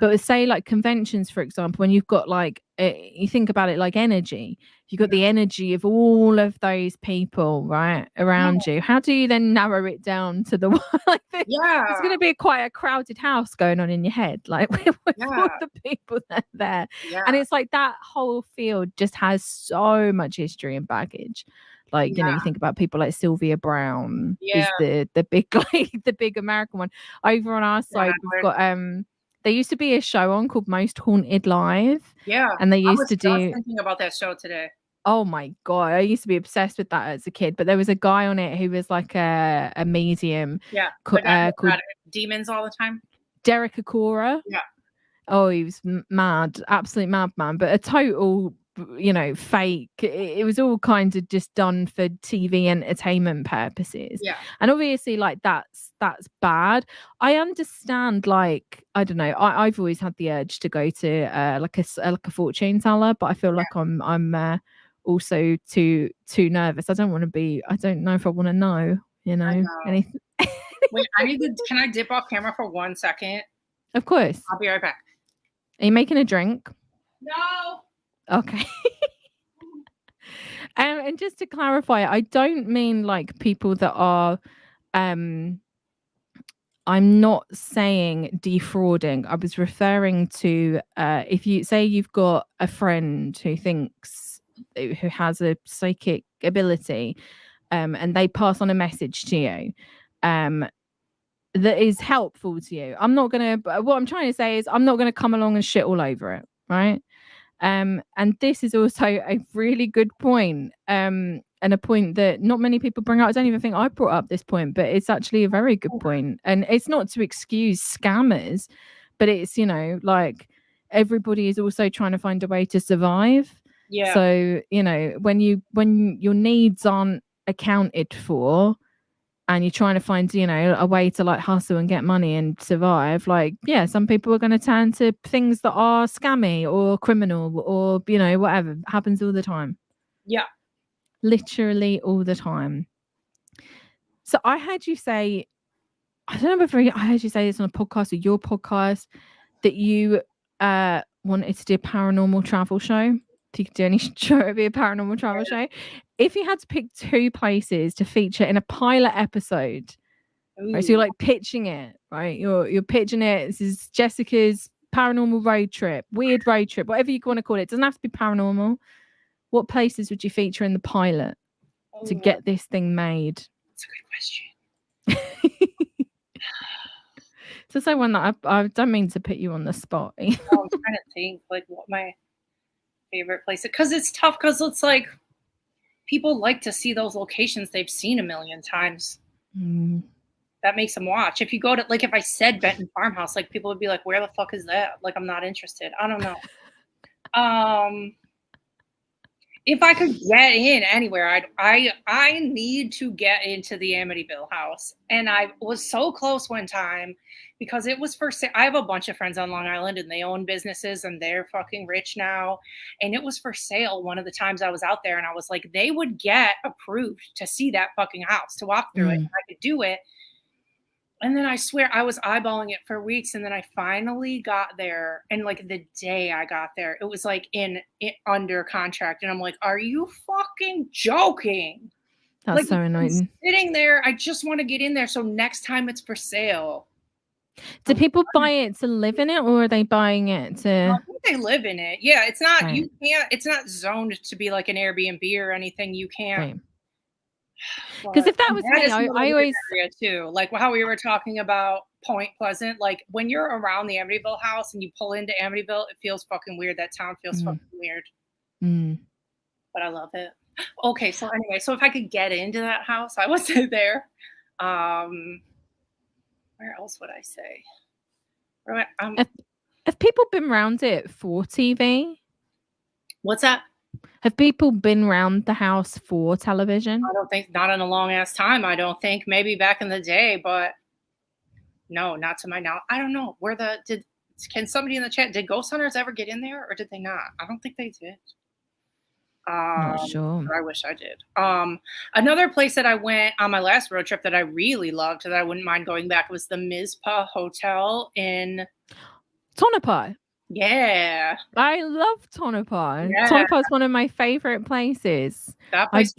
But say like conventions, for example, when you've got like, you think about it like energy, you've got the energy of all of those people right around you. How do you then narrow it down to the one? Like it's going to be quite a crowded house going on in your head, like with all the people that are there. And it's like that whole field just has so much history and baggage. Like, you know, you think about people like Sylvia Brown is the big, like the big American one. Over on our side, we've got there used to be a show on called Most Haunted Live. Yeah. And they used to do. I was thinking about that show today. Oh my God. I used to be obsessed with that as a kid. But there was a guy on it who was like a medium. Yeah. Called demons all the time. Derek Akora. Yeah. Oh, he was mad. Absolute madman. But a total, you know, fake. It was all kind of just done for TV entertainment purposes. Yeah. And obviously, like, that's bad. I understand, like, I don't know. I've always had the urge to go to like a fortune teller, but I feel like I'm also too nervous. I don't know if I want to know, you know. Anything. Wait, can I dip off camera for 1 second? Of course. I'll be right back. Are you making a drink? No. Okay. And just to clarify, I don't mean like people that are I'm not saying defrauding. I was referring to if you say you've got a friend who has a psychic ability, and they pass on a message to you, that is helpful to you. What I'm trying to say is I'm not gonna come along and shit all over it, right? And this is also a really good point, and a point that not many people bring up. I don't even think I brought up this point, but it's actually a very good point. And it's not to excuse scammers, but it's, you know, like everybody is also trying to find a way to survive. Yeah. So, you know, when your needs aren't accounted for, and you're trying to find, you know, a way to like hustle and get money and survive, like, yeah, some people are going to turn to things that are scammy or criminal or, you know, whatever. Happens all the time. Yeah. Literally all the time. So I heard you say, I don't know if I heard you say this on a podcast or your podcast, that you wanted to do a paranormal travel show. If you could do any show, it'd be a paranormal travel show. If you had to pick 2 places to feature in a pilot episode, right, so you're like pitching it, right? You're pitching it. This is Jessica's paranormal road trip, weird road trip, whatever you want to call it. It doesn't have to be paranormal. What places would you feature in the pilot to get this thing made? That's a good question. So say one that I don't mean to put you on the spot. I'm trying to think like what my favorite place, because it's tough, because it's like people like to see those locations they've seen a million times. That makes them watch. If you go to, like, if I said Benton Farmhouse, like people would be like, where the fuck is that? Like, I'm not interested. I don't know. If I could get in anywhere, I need to get into the Amityville house. And I was so close one time because it was for sale. I have a bunch of friends on Long Island and they own businesses and they're fucking rich now. And it was for sale one of the times I was out there, and I was like, they would get approved to see that fucking house, to walk through it. And I could do it. And then I swear I was eyeballing it for weeks, and then I finally got there. And like the day I got there, it was like under contract. And I'm like, are you fucking joking? That's like, so annoying. sitting there, I just want to get in there. So next time it's for sale. Do people buy it to live in it, or are they buying it to? I think they live in it. Yeah, it's not. Right. You can't. It's not zoned to be like an Airbnb or anything. You can't. Right. Because if that was me, I always area too. Like how we were talking about Point Pleasant. Like when you're around the Amityville house and you pull into Amityville, it feels fucking weird. That town feels fucking weird. But I love it. Okay, so anyway, so if I could get into that house, I would say there. Where else would I say? Have people been around it for TV? What's that? Have people been around the house for television? I don't think, not in a long ass time. I don't think, maybe back in the day, but no, not to my knowledge. I don't know can somebody in the chat, did ghost hunters ever get in there or did they not? I don't think they did. Not sure. I wish I did. Another place that I went on my last road trip that I really loved that I wouldn't mind going back was the Mizpah Hotel in Tonopah. Yeah. I love Tonopah. Yeah. Tonopah is one of my favorite places. That place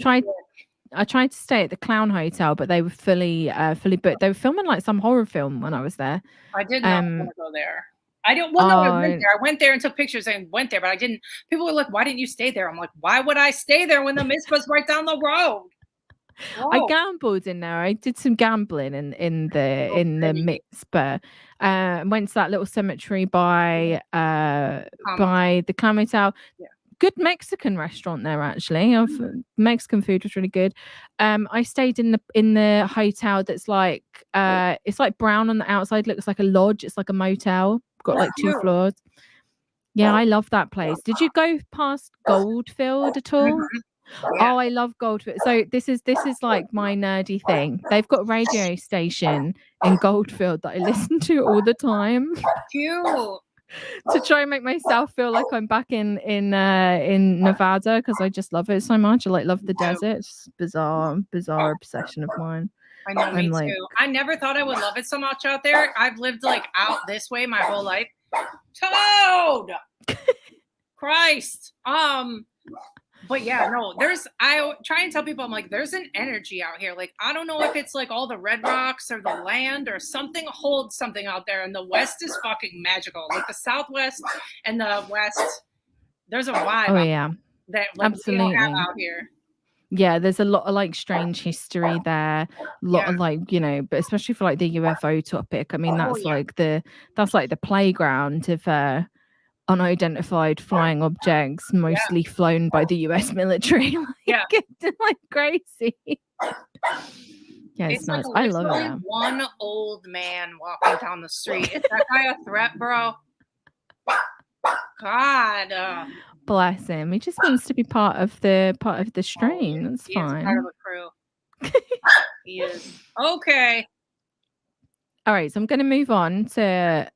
I tried to stay at the Clown Hotel, but they were fully booked. They were filming like some horror film when I was there. I did not want to go there. I don't. Well, no, I went there. I went there and took pictures and went there, but I didn't. People were like, "Why didn't you stay there?" I'm like, "Why would I stay there when the Mizpah's right down the road?" Whoa. I gambled in there. I did some gambling in the Mizpah. Went to that little cemetery by the Clown Hotel. Yeah. Good Mexican restaurant there actually. Mexican food was really good. I stayed in the hotel that's like it's like brown on the outside, looks like a lodge. It's like a motel. Got like 2 floors. Yeah, I love that place. Did you go past Goldfield at all? Yeah. Oh, I love Goldfield. So this is like my nerdy thing. They've got a radio station in Goldfield that I listen to all the time. Cute. To try and make myself feel like I'm back in Nevada because I just love it so much. I love the desert. It's bizarre obsession of mine. I know, me too. I never thought I would love it so much out there. I've lived like out this way my whole life. Toad! Christ. But yeah, no, I try and tell people, I'm like, there's an energy out here. Like, I don't know if it's like all the red rocks or the land or something holds something out there. And the West is fucking magical. Like the Southwest and the West, there's a vibe. Oh, yeah. That like, absolutely we don't have out here. Yeah, there's a lot of like strange history there. A lot of like, but especially for like the UFO topic. I mean, that's like the playground of unidentified flying objects, mostly flown by the US military. Like crazy. Yeah, it's nice. Like I love it. One old man walking down the street. Is that guy a threat, bro? God. Bless him. He just wants to be part of the stream. That's fine. He's part of the crew. He is. Okay. All right, so I'm going to move on to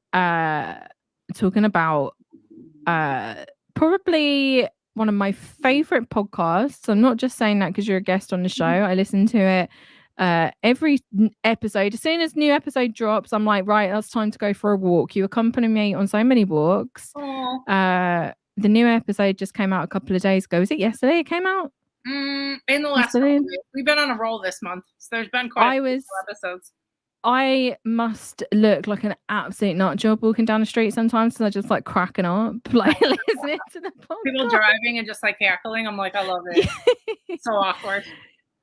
talking about probably one of my favorite podcasts. I'm not just saying that because you're a guest on the show. I listen to it every episode. As soon as new episode drops, I'm like, right, it's time to go for a walk. You accompany me on so many walks. The new episode just came out a couple of days ago. Was it yesterday it came out? In the last couple of weeks. We've been on a roll this month. So there's been quite a few episodes. I must look like an absolute nut job walking down the street sometimes because I just like cracking up, like listening to the podcast. People driving and just like cackling. I'm like, I love it. So awkward.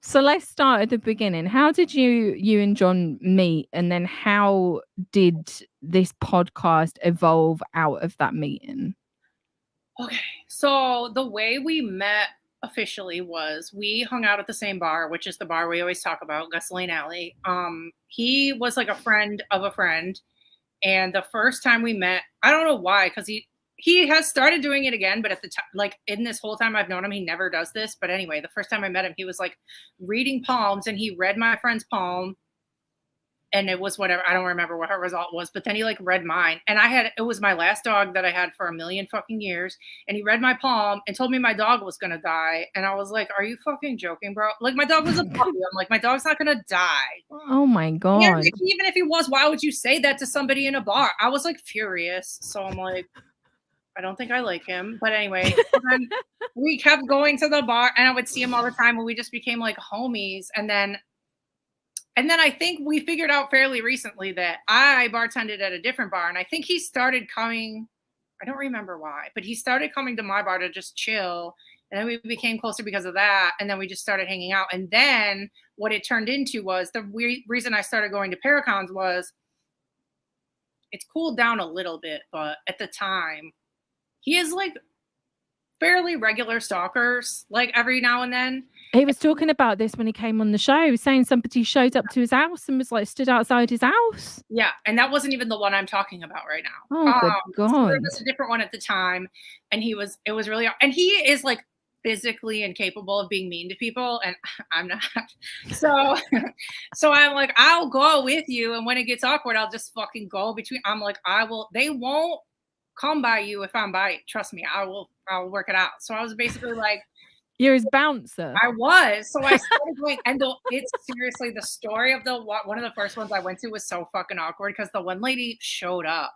So let's start at the beginning. How did you and John meet? And then how did this podcast evolve out of that meeting? Okay. So the way we met officially was we hung out at the same bar, which is the bar we always talk about, Gasoline Alley. He was like a friend of a friend. And the first time we met, I don't know why, because he has started doing it again, but at the time, like in this whole time I've known him, he never does this. But anyway, the first time I met him, he was like reading palms and he read my friend's palm. And it was whatever, I don't remember what her result was, but then he like read mine. And it was my last dog that I had for 1,000,000 fucking years. And he read my palm and told me my dog was going to die. And I was like, are you fucking joking, bro? Like my dog was a puppy. I'm like, my dog's not going to die. Oh my God. Yeah, even if he was, why would you say that to somebody in a bar? I was like furious. So I'm like, I don't think I like him. But anyway, then we kept going to the bar and I would see him all the time and we just became like homies. And then I think we figured out fairly recently that I bartended at a different bar and I think he started coming, I don't remember why, but he started coming to my bar to just chill. And then we became closer because of that. And then we just started hanging out. And then what it turned into was the reason I started going to Paracons was it's cooled down a little bit, but at the time, he is like fairly regular stalkers, like every now and then. He was talking about this when he came on the show, saying somebody showed up to his house and was like stood outside his house. Yeah, and that wasn't even the one I'm talking about right now. Oh, good God. So there was a different one at the time, and it was really, and he is like physically incapable of being mean to people, and I'm not. So I'm like, I'll go with you, and when it gets awkward, I'll just fucking go between. I'm like, they won't come by you if I'm by. Trust me, I'll work it out. So I was basically like, you're his bouncer. I was. So I started going, and it's seriously the story of one of the first ones I went to was so fucking awkward because the one lady showed up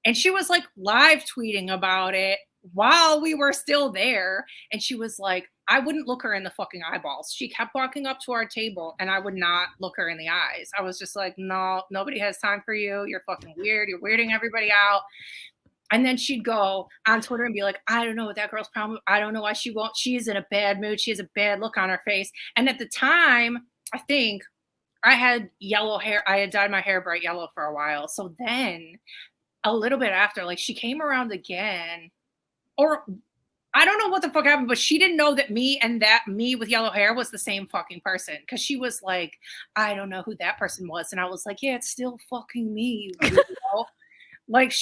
and she was like live tweeting about it while we were still there. And she was like, I wouldn't look her in the fucking eyeballs. She kept walking up to our table and I would not look her in the eyes. I was just like, no, nobody has time for you. You're fucking weird. You're weirding everybody out. And then she'd go on Twitter and be like, I don't know what that girl's problem. I don't know why she won't. She's in a bad mood. She has a bad look on her face. And at the time, I think I had yellow hair. I had dyed my hair bright yellow for a while. So then a little bit after, like she came around again, or I don't know what the fuck happened, but she didn't know that me with yellow hair was the same fucking person. Cause she was like, I don't know who that person was. And I was like, yeah, it's still fucking me. You know? Like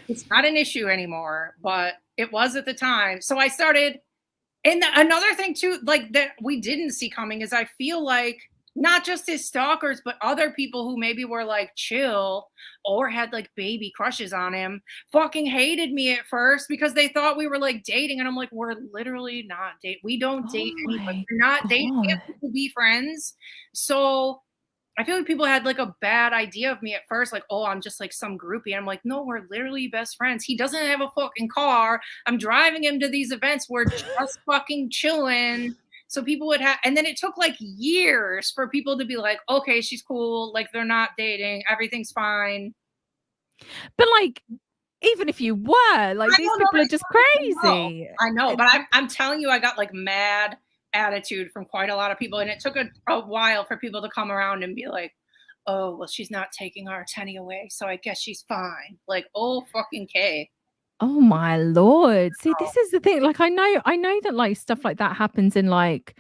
it's not an issue anymore, but it was at the time. So I started, and another thing too, like that we didn't see coming is I feel like not just his stalkers, but other people who maybe were like chill or had like baby crushes on him fucking hated me at first because they thought we were like dating. And I'm like, we're literally not dating. We don't date anybody. We're not dating. We have to be friends. So I feel like people had like a bad idea of me at first, like, oh, I'm just like some groupie. I'm like, no, we're literally best friends. He doesn't have a fucking car. I'm driving him to these events. We're just fucking chilling. So people would have, and then it took like years for people to be like, okay, she's cool. Like they're not dating. Everything's fine. But like, even if you were, like these people are just crazy. I know, but I'm telling you, I got like mad attitude from quite a lot of people, and it took a while for people to come around and be like, oh well, she's not taking our Tenney away, so I guess she's fine. Like, oh fucking K. Oh my Lord. See, this is the thing, like I know that like stuff like that happens in like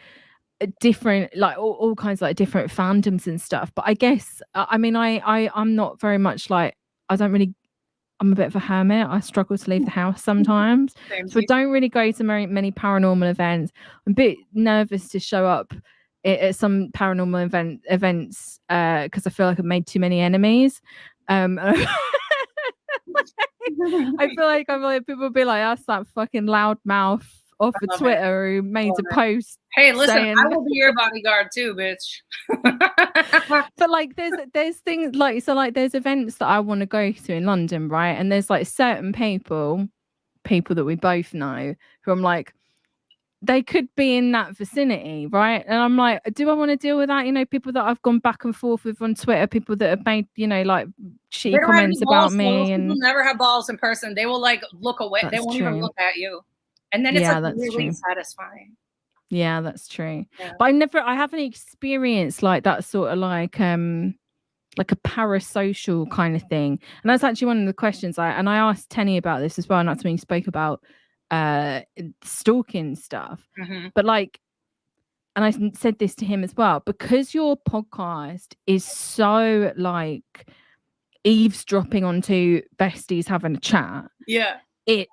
different, like all kinds of like different fandoms and stuff, but I guess I mean I'm not very much like, I'm a bit of a hermit. I struggle to leave the house sometimes. So I don't really go to many paranormal events. I'm a bit nervous to show up at some paranormal events because I feel like I've made too many enemies. I feel like people will be like, that's that fucking loudmouth off of Twitter who made a post. Hey, listen, I will be your bodyguard too, bitch. But like there's things like, so like there's events that I want to go to in London, right? And there's like certain people that we both know who I'm like, they could be in that vicinity, right? And I'm like, do I want to deal with that? You know, people that I've gone back and forth with on Twitter, people that have made, you know, like shitty comments about me. And people never have balls in person. They will like look away. They won't even look at you. And then it's like really satisfying. Yeah, that's true. Yeah. But I haven't experienced like that sort of like a parasocial kind of thing. And that's actually one of the questions I asked Tenney about this as well. And that's when he spoke about stalking stuff. Mm-hmm. But like, and I said this to him as well, because your podcast is so like eavesdropping onto besties having a chat. Yeah. It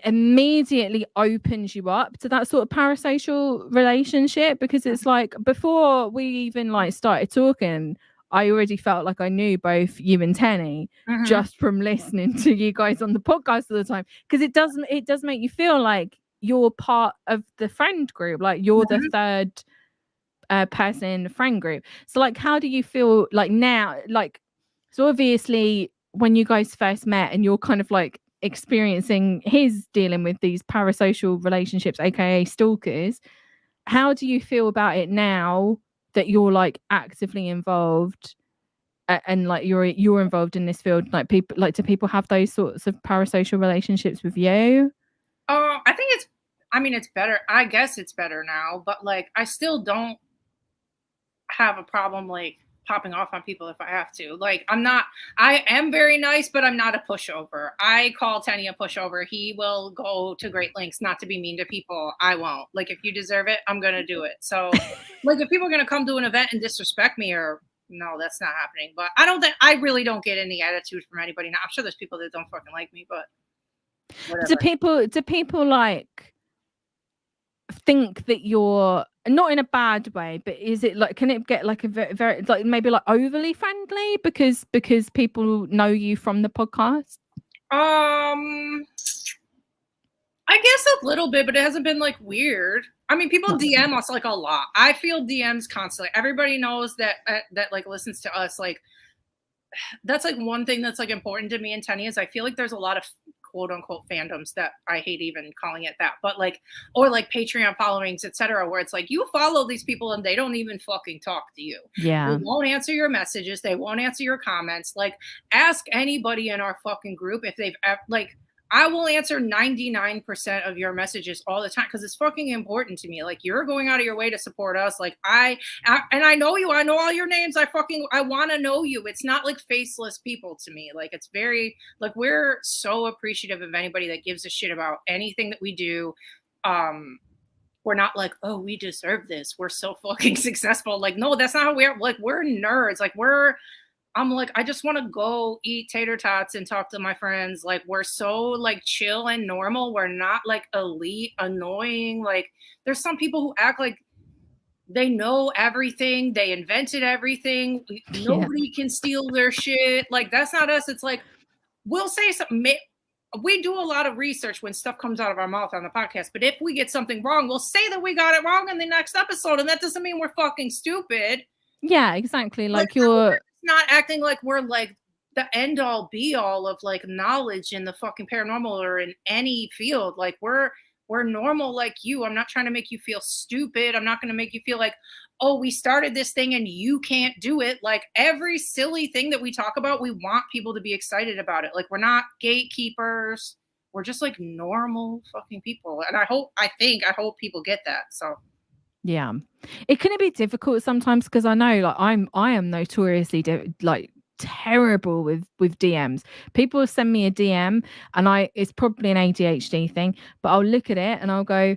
immediately opens you up to that sort of parasocial relationship, because it's like before we even like started talking, I already felt like I knew both you and Tenney just from listening to you guys on the podcast all the time, because it does make you feel like you're part of the friend group, like you're the third person in the friend group. So like, how do you feel like now? Like, so obviously when you guys first met and you're kind of like experiencing his dealing with these parasocial relationships, aka stalkers, how do you feel about it now that you're like actively involved and like you're involved in this field? Like, people, like, do people have those sorts of parasocial relationships with you? I think it's better. I guess it's better now, but like I still don't have a problem like popping off on people if I have to. Like I am very nice, but I'm not a pushover. I call Tenney a pushover. He will go to great lengths not to be mean to people. I won't. Like, if you deserve it, I'm gonna do it. So like if people are gonna come to an event and disrespect me, or no, that's not happening. But I really don't get any attitude from anybody now. I'm sure there's people that don't fucking like me, but whatever. Do people like think that you're not in a bad way, but is it like, can it get like a very, very like maybe like overly friendly because people know you from the podcast? I guess a little bit, but it hasn't been like weird. I mean, people DM us like a lot. I feel DMs constantly. Everybody knows that like listens to us. Like, that's like one thing that's like important to me and Tenney is I feel like there's a lot of quote unquote fandoms that I hate even calling it that, but like, or like Patreon followings, etc., where it's like you follow these people and they don't even fucking talk to you. Yeah. They won't answer your messages. They won't answer your comments. Like, ask anybody in our fucking group if they've like, I will answer 99% of your messages all the time because it's fucking important to me. Like, you're going out of your way to support us. Like, and I know you. I know all your names. I want to know you. It's not like faceless people to me. Like, it's very, like, we're so appreciative of anybody that gives a shit about anything that we do. We're not like, oh, we deserve this. We're so fucking successful. Like, no, that's not how we are. Like, we're nerds. Like, I'm like, I just want to go eat tater tots and talk to my friends. Like, we're so like chill and normal. We're not like elite, annoying. Like, there's some people who act like they know everything. They invented everything. Nobody can steal their shit. Like, that's not us. It's like, we'll say something. We do a lot of research when stuff comes out of our mouth on the podcast. But if we get something wrong, we'll say that we got it wrong in the next episode. And that doesn't mean we're fucking stupid. Yeah, exactly. Like, you're not acting like we're like the end all be all of like knowledge in the fucking paranormal or in any field. Like, we're normal like you. I'm not trying to make you feel stupid. I'm not going to make you feel like, oh, we started this thing and you can't do it. Like, every silly thing that we talk about, we want people to be excited about it. Like, we're not gatekeepers. We're just like normal fucking people. And I hope people get that. So yeah, it can be difficult sometimes because I know, like, I am notoriously like terrible with DMs. People send me a DM and it's probably an ADHD thing, but I'll look at it and I'll go,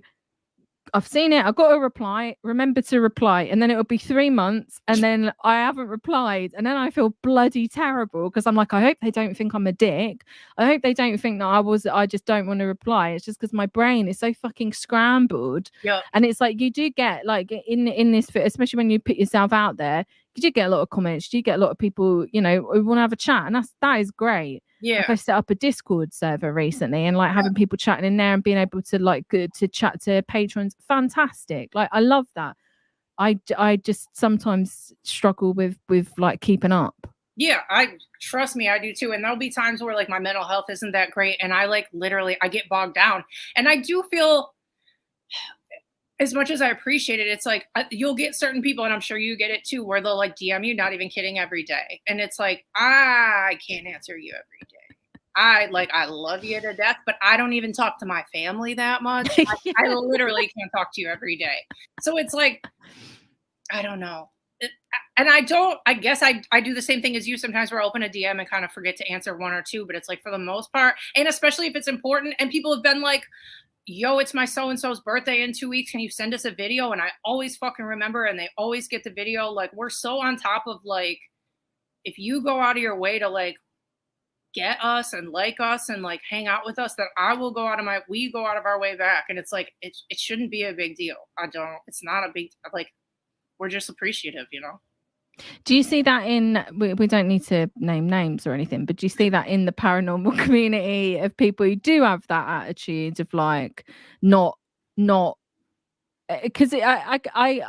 I've seen it, I've got to reply, remember to reply, and then it'll be 3 months and then I haven't replied, and then I feel bloody terrible because I'm like, I hope they don't think I'm a dick. I hope they don't think that I just don't want to reply. It's just because my brain is so fucking scrambled. yeah. And it's like, you do get like in this, especially when you put yourself out there, you do get a lot of comments, you get a lot of people, who want to have a chat, and that is great. Yeah. Like, I set up a Discord server recently and like having people chatting in there and being able to like to chat to patrons. Fantastic. Like, I love that. I just sometimes struggle with like keeping up. Yeah, trust me, I do too. And there'll be times where like my mental health isn't that great. And I like literally, I get bogged down. And I do feel, as much as I appreciate it, it's like you'll get certain people, and I'm sure you get it too, where they'll like DM you, not even kidding, every day. And it's like, I can't answer you every day. I love you to death, but I don't even talk to my family that much. Yeah. I literally can't talk to you every day. So it's like, I don't know. And I guess I do the same thing as you sometimes, where I open a DM and kind of forget to answer one or two, but it's like, for the most part, and especially if it's important and people have been like, yo, it's my so-and-so's birthday in 2 weeks. Can you send us a video? And I always fucking remember, and they always get the video. Like, we're so on top of like, if you go out of your way to like get us and like us and like hang out with us, that we go out of our way back. And it's like, it shouldn't be a big deal. It's not a big, like, we're just appreciative, Do you see that we don't need to name names or anything, but do you see that in the paranormal community of people who do have that attitude of like, not, because I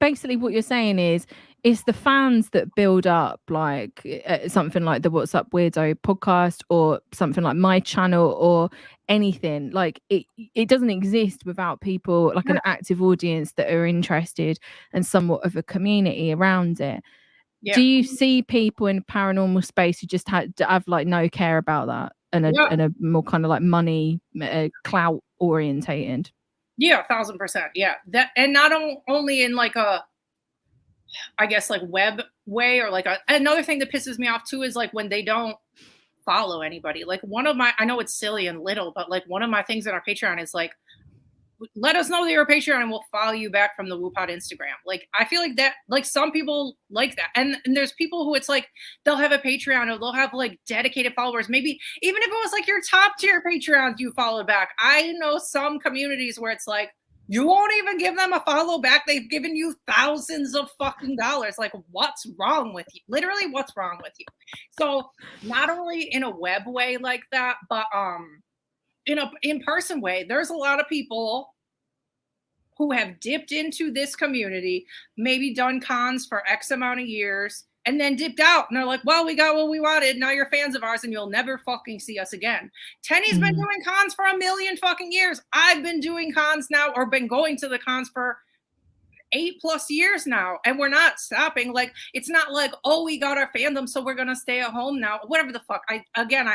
basically what you're saying is it's the fans that build up like something like the What's Up Weirdo podcast or something like my channel or anything. Like it doesn't exist without people, like an active audience that are interested and somewhat of a community around it. Yeah. Do you see people in paranormal space who just have like no care about that and a more kind of like money clout orientated? Yeah, 1,000%. Yeah, that, and not only in like a, I guess like web way, or like another thing that pisses me off too is like when they don't follow anybody. Like one of my, I know it's silly and little, but like one of my things in our Patreon is like, let us know that you're a Patreon and we'll follow you back from the WooPod Instagram. Like, I feel like that, like some people like that. And there's people who it's like, they'll have a Patreon or they'll have like dedicated followers. Maybe even if it was like your top tier Patreons you follow back. I know some communities where it's like, you won't even give them a follow back. They've given you thousands of fucking dollars. Like, what's wrong with you? Literally, what's wrong with you? So not only in a web way like that, but in a in-person way, there's a lot of people who have dipped into this community, maybe done cons for X amount of years, and then dipped out. And they're like, well, we got what we wanted. Now you're fans of ours and you'll never fucking see us again. Tenney's been doing cons for 1,000,000 fucking years. I've been doing cons now, or been going to the cons for 8+ years now, and we're not stopping. Like, it's not like, oh, we got our fandom, so we're gonna stay at home now. Whatever the fuck. I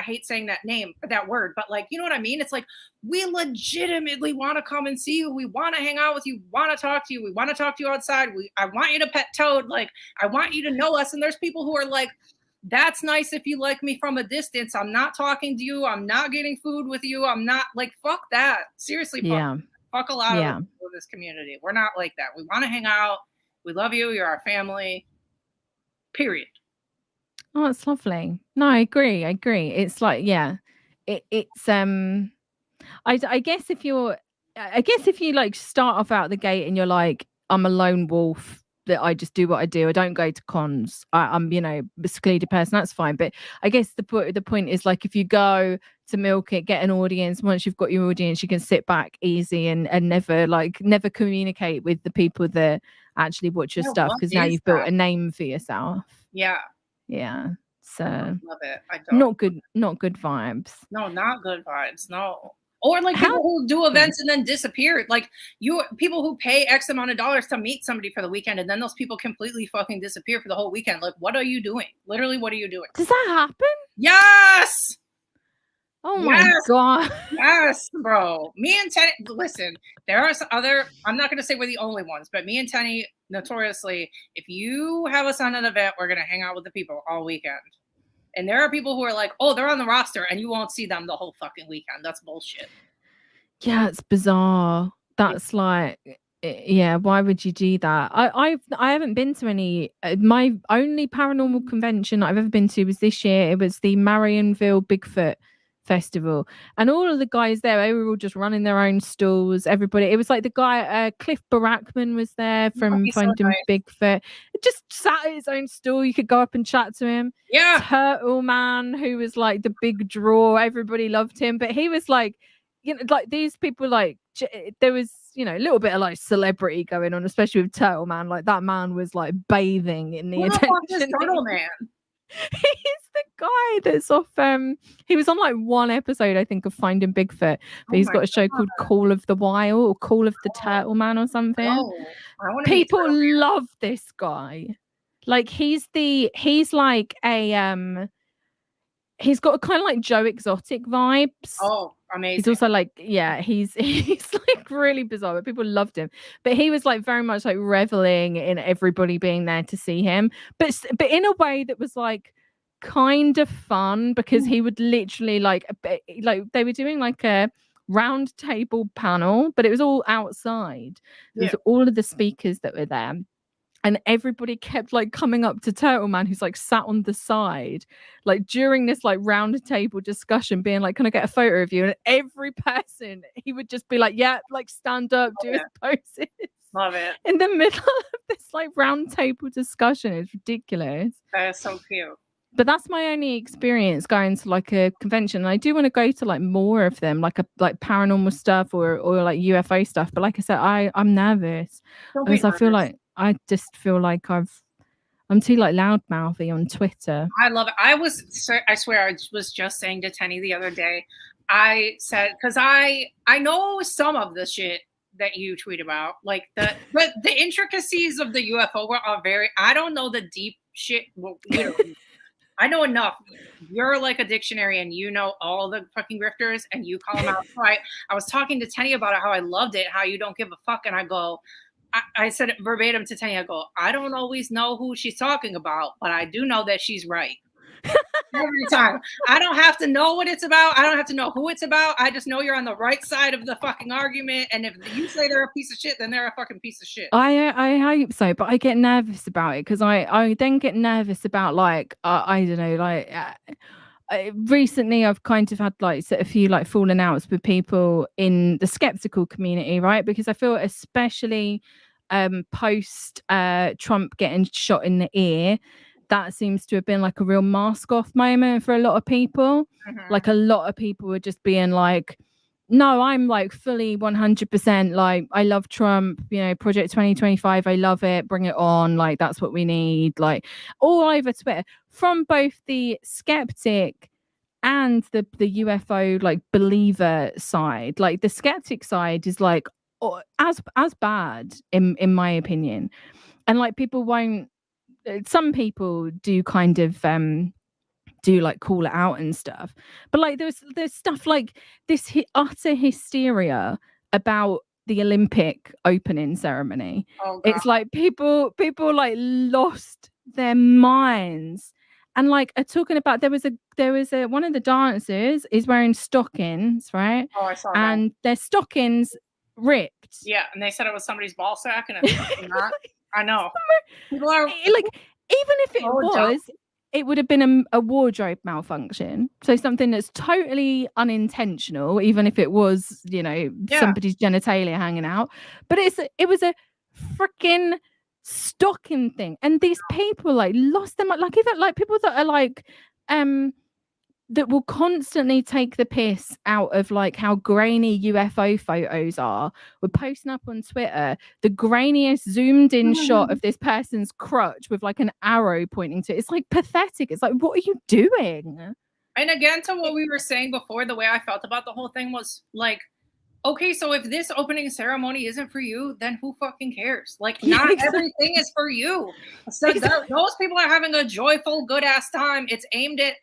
hate saying that word, but like, you know what I mean? It's like, we legitimately want to come and see you. We want to hang out with you. Want to talk to you. We want to talk to you outside. I want you to pet Toad. Like, I want you to know us. And there's people who are like, that's nice if you like me from a distance. I'm not talking to you. I'm not getting food with you. I'm not like, fuck that. Seriously, fuck a lot of this community. We're not like that. We want to hang out. We love you. You're our family. Period. Oh, that's lovely. No, I agree. It's like, it's I guess if you like start off out the gate and you're like, I'm a lone wolf, that I just do what I do. I don't go to cons. I'm, a secluded person. That's fine. But I guess the point is like, if you go to milk it, get an audience. Once you've got your audience, you can sit back easy and never communicate with the people that actually watch your stuff, because now you've built a name for yourself. Yeah. So I love it. I don't. Not good vibes. No, not good vibes. No. Or like people who do events and then disappear. Like people who pay X amount of dollars to meet somebody for the weekend, and then those people completely fucking disappear for the whole weekend. Like, what are you doing? Literally, what are you doing? Does that happen? Yes. Oh my God. Yes, bro. Me and Tenney, listen, there are some other, I'm not going to say we're the only ones, but me and Tenney, notoriously, if you have us on an event, we're going to hang out with the people all weekend. And there are people who are like, oh, they're on the roster and you won't see them the whole fucking weekend. That's bullshit. Yeah, it's bizarre. That's like, why would you do that? I haven't been to any. My only paranormal convention I've ever been to was this year. It was the Marionville Bigfoot Festival, and all of the guys there, they were all just running their own stalls. Everybody, it was like the guy Cliff Barackman was there from Fandom Bigfoot. It just sat at his own stall. You could go up and chat to him. Yeah, Turtle Man, who was like the big draw. Everybody loved him, but he was like, like these people, like there was, a little bit of like celebrity going on, especially with Turtle Man. Like that man was like bathing in the attention. Turtle Man. He's the guy that's off. He was on like one episode, I think, of Finding Bigfoot, but he's got a show called Call of the Wild or Call of the Turtle Man or something. People love this guy. Like he's like a he's got a kind of like Joe Exotic vibes. Oh, amazing. He's also like, he's like really bizarre, but people loved him. But he was like very much like reveling in everybody being there to see him, but in a way that was like kind of fun, because he would literally like they were doing like a round table panel, but it was all outside. There's all of the speakers that were there. And everybody kept like coming up to Turtle Man, who's like sat on the side, like during this like round table discussion, being like, "Can I get a photo of you?" And every person, he would just be like, "Yeah, like stand up, do his poses." Love it. In the middle of this like round table discussion, it's ridiculous. That is so cute. But that's my only experience going to like a convention. And I do want to go to like more of them, like paranormal stuff or like UFO stuff. But like I said, I'm nervous because I just feel like I'm too like loudmouthy on Twitter. I love it. I swear, I was just saying to Tenney the other day, I said, because I know some of the shit that you tweet about, like the intricacies of the UFO are very, I don't know the deep shit. Well, you know, I know enough. You're like a dictionary and you know all the fucking grifters and you call them out. So I was talking to Tenney about it, how I loved it, how you don't give a fuck. And I go, I said it verbatim to Tenney. I go, I don't always know who she's talking about, but I do know that she's right. Every time. I don't have to know what it's about. I don't have to know who it's about. I just know you're on the right side of the fucking argument. And if you say they're a piece of shit, then they're a fucking piece of shit. I hope so, but I get nervous about it because I then get nervous about like I don't know, like recently I've kind of had like a few like falling outs with people in the skeptical community, right? Because I feel especially post Trump getting shot in the ear, that seems to have been like a real mask off moment for a lot of people. Like a lot of people were just being like, no, I'm like fully 100% like, I love Trump, you know, Project 2025, I love it, bring it on, like that's what we need, like all over Twitter from both the skeptic and the UFO like believer side. Like the skeptic side is like as bad in my opinion, and like people won't, some people do kind of do like call it out and stuff, but like there's stuff like this utter hysteria about the Olympic opening ceremony. It's like people like lost their minds and like are talking about there was a one of the dancers is wearing stockings, right? Oh, I saw that. And their stockings ripped. Yeah, and they said it was somebody's ball sack and it's not. I know. People are like, even if it was, it would have been a wardrobe malfunction. So something that's totally unintentional, even if it was, you know, somebody's genitalia hanging out. But it was a freaking stocking thing. And these people like lost them, like even like people that are like that will constantly take the piss out of like how grainy UFO photos are. We're posting up on Twitter the grainiest zoomed in shot of this person's crotch with like an arrow pointing to it. It's like pathetic. It's like, what are you doing? And again, to what we were saying before, the way I felt about the whole thing was like, okay, so if this opening ceremony isn't for you, then who fucking cares? Like, not everything is for you. So those people are having a joyful, good ass time. It's aimed at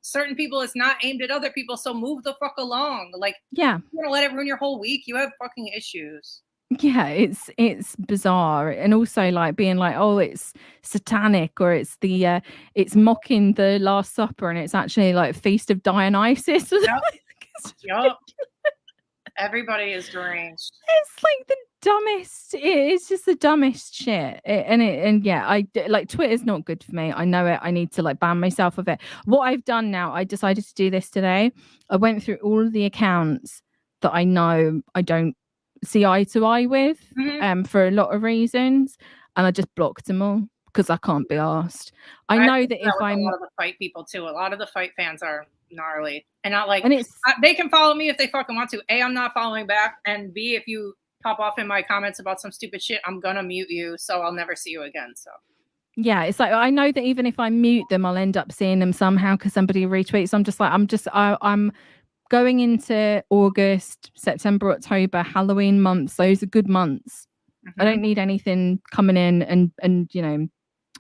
certain people, it's not aimed at other people, so move the fuck along. Like, you're gonna let it ruin your whole week? You have fucking issues. Yeah, it's bizarre. And also like being like, oh, it's satanic, or it's the it's mocking the Last Supper and it's actually like Feast of Dionysus. Yup. Everybody is deranged. It's like the dumbest. It's just the dumbest shit. I like Twitter's not good for me. I know it. I need to like ban myself of it. What I've done now, I decided to do this today. I went through all of the accounts that I know I don't see eye to eye with, for a lot of reasons, and I just blocked them all because I can't be asked. I know that if I'm a lot of the fight people too, a lot of the fight fans are gnarly and not like, and it's they can follow me if they fucking want to. A, I'm not following back, and B, if you pop off in my comments about some stupid shit, I'm gonna mute you, so I'll never see you again. So yeah, it's like I know that even if I mute them, I'll end up seeing them somehow because somebody retweets. I'm just like I'm going into August, September, October, Halloween months. Those are good months. I don't need anything coming in and you know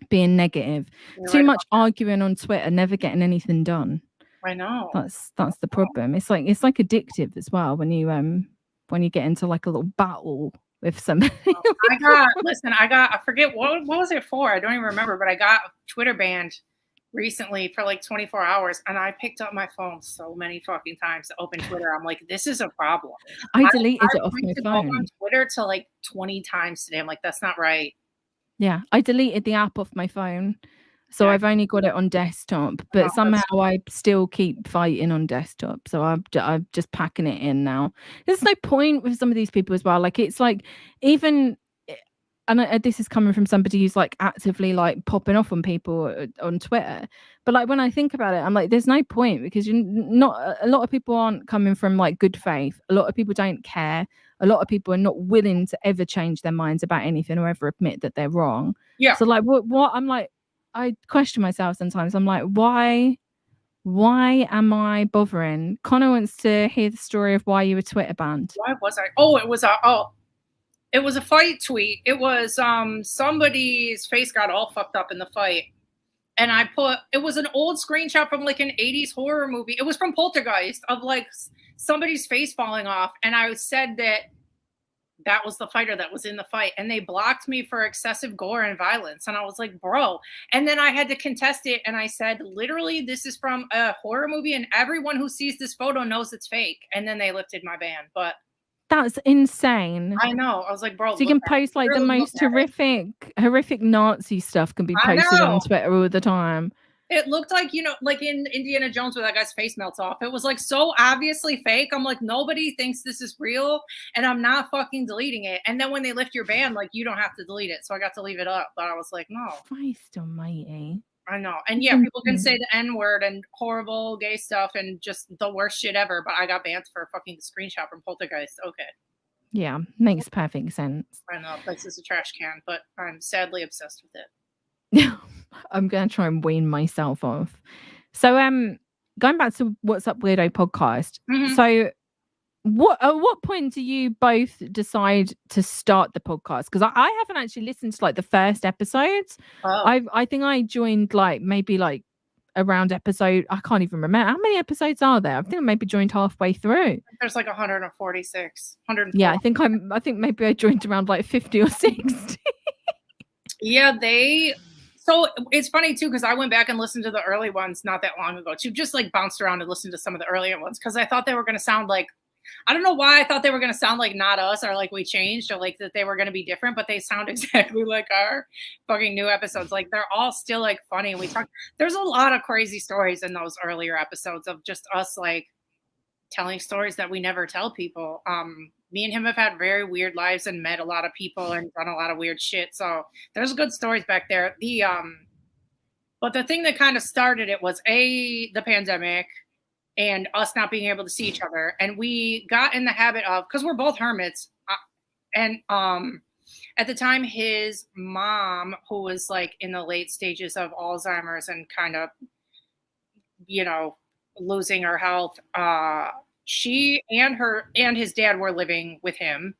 being negative. Too much arguing on Twitter, never getting anything done. I know. That's the problem. It's like addictive as well when you get into like a little battle with somebody. I forget what was it for? I don't even remember, but I got Twitter banned recently for like 24 hours and I picked up my phone so many fucking times to open Twitter. I'm like, this is a problem. I deleted it off my phone. On Twitter to like 20 times today. I'm like, that's not right. Yeah, I deleted the app off my phone. So I've only got it on desktop, but somehow I still keep fighting on desktop. So I'm just packing it in now. There's no point with some of these people as well. Like it's like even, and this is coming from somebody who's like actively like popping off on people on Twitter. But like when I think about it, I'm like, there's no point because you're not. A lot of people aren't coming from like good faith. A lot of people don't care. A lot of people are not willing to ever change their minds about anything or ever admit that they're wrong. Yeah. So like what I'm like. I question myself sometimes. I'm like, why am I bothering? Connor wants to hear the story of why you were Twitter banned. Why was I? Oh, it was a fight tweet. It was somebody's face got all fucked up in the fight. And it was an old screenshot from like an 80s horror movie. It was from Poltergeist of like somebody's face falling off. And I said that was the fighter that was in the fight. And they blocked me for excessive gore and violence. And I was like, bro. And then I had to contest it. And I said, literally, this is from a horror movie. And everyone who sees this photo knows it's fake. And then they lifted my ban. But that's insane. I know. I was like, bro. So you can post like the most horrific Nazi stuff can be posted on Twitter all the time. It looked like, like in Indiana Jones where that guy's face melts off. It was like so obviously fake. I'm like, nobody thinks this is real and I'm not fucking deleting it. And then when they lift your ban, like you don't have to delete it. So I got to leave it up. But I was like, no. Christ almighty. I know. And yeah, people can say the N-word and horrible gay stuff and just the worst shit ever. But I got banned for fucking the screenshot from Poltergeist. Okay. Yeah, makes perfect sense. I know, this is a trash can, but I'm sadly obsessed with it. Yeah, I'm gonna try and wean myself off. So, going back to What's Up Weirdo podcast. Mm-hmm. So, at what point do you both decide to start the podcast? Because I haven't actually listened to like the first episodes. Oh. I think I joined like maybe like around episode, I can't even remember how many episodes are there. I think I maybe joined halfway through. There's like 146, 104. Yeah, I think maybe I joined around like 50 or 60. Yeah, so it's funny too because I went back and listened to the early ones not that long ago too, just like bounced around and listened to some of the earlier ones because I thought they were going to sound like, I don't know why I thought they were going to sound like not us or like we changed or like that they were going to be different, but they sound exactly like our fucking new episodes. Like they're all still like funny. There's a lot of crazy stories in those earlier episodes of just us like telling stories that we never tell people. Me and him have had very weird lives and met a lot of people and done a lot of weird shit. So there's good stories back there. But the thing that kind of started it was the pandemic and us not being able to see each other. And we got in the habit of, because we're both hermits, and at the time his mom, who was like in the late stages of Alzheimer's and kind of, losing her health, she and his dad were living with him,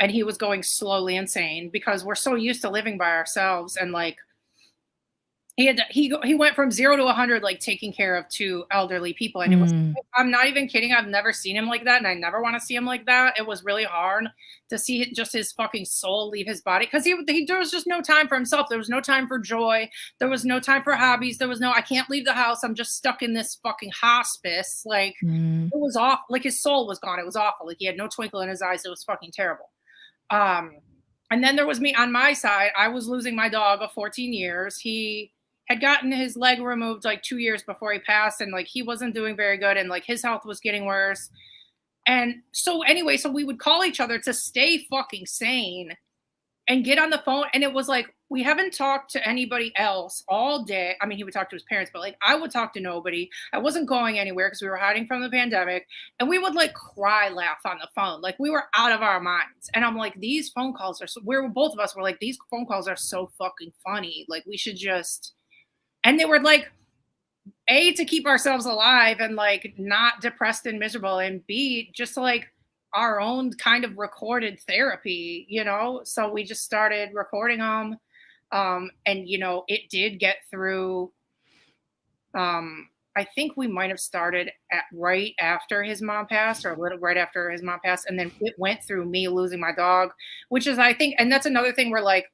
and he was going slowly insane because we're so used to living by ourselves. And like, he went from 0 to 100, like taking care of 2 elderly people. And it was, I'm not even kidding. I've never seen him like that. And I never want to see him like that. It was really hard to see just his fucking soul leave his body. Cause there was just no time for himself. There was no time for joy. There was no time for hobbies. I can't leave the house. I'm just stuck in this fucking hospice. Like it was awful. Like his soul was gone. It was awful. Like he had no twinkle in his eyes. It was fucking terrible. And then there was me on my side. I was losing my dog of 14 years. He had gotten his leg removed like 2 years before he passed, and like he wasn't doing very good, and like his health was getting worse. And so anyway, so we would call each other to stay fucking sane and get on the phone. And it was like, we haven't talked to anybody else all day. I mean, he would talk to his parents, but like I would talk to nobody. I wasn't going anywhere because we were hiding from the pandemic, and we would like cry, laugh on the phone. Like we were out of our minds. And I'm like, these phone calls are both of us were like, these phone calls are so fucking funny. Like we should just, and they were like, A, to keep ourselves alive and like not depressed and miserable, and B, just like our own kind of recorded therapy, So we just started recording them. And it did get through. I think we might have started right after his mom passed, or a little right after his mom passed. And then it went through me losing my dog, which is, I think, and that's another thing where like,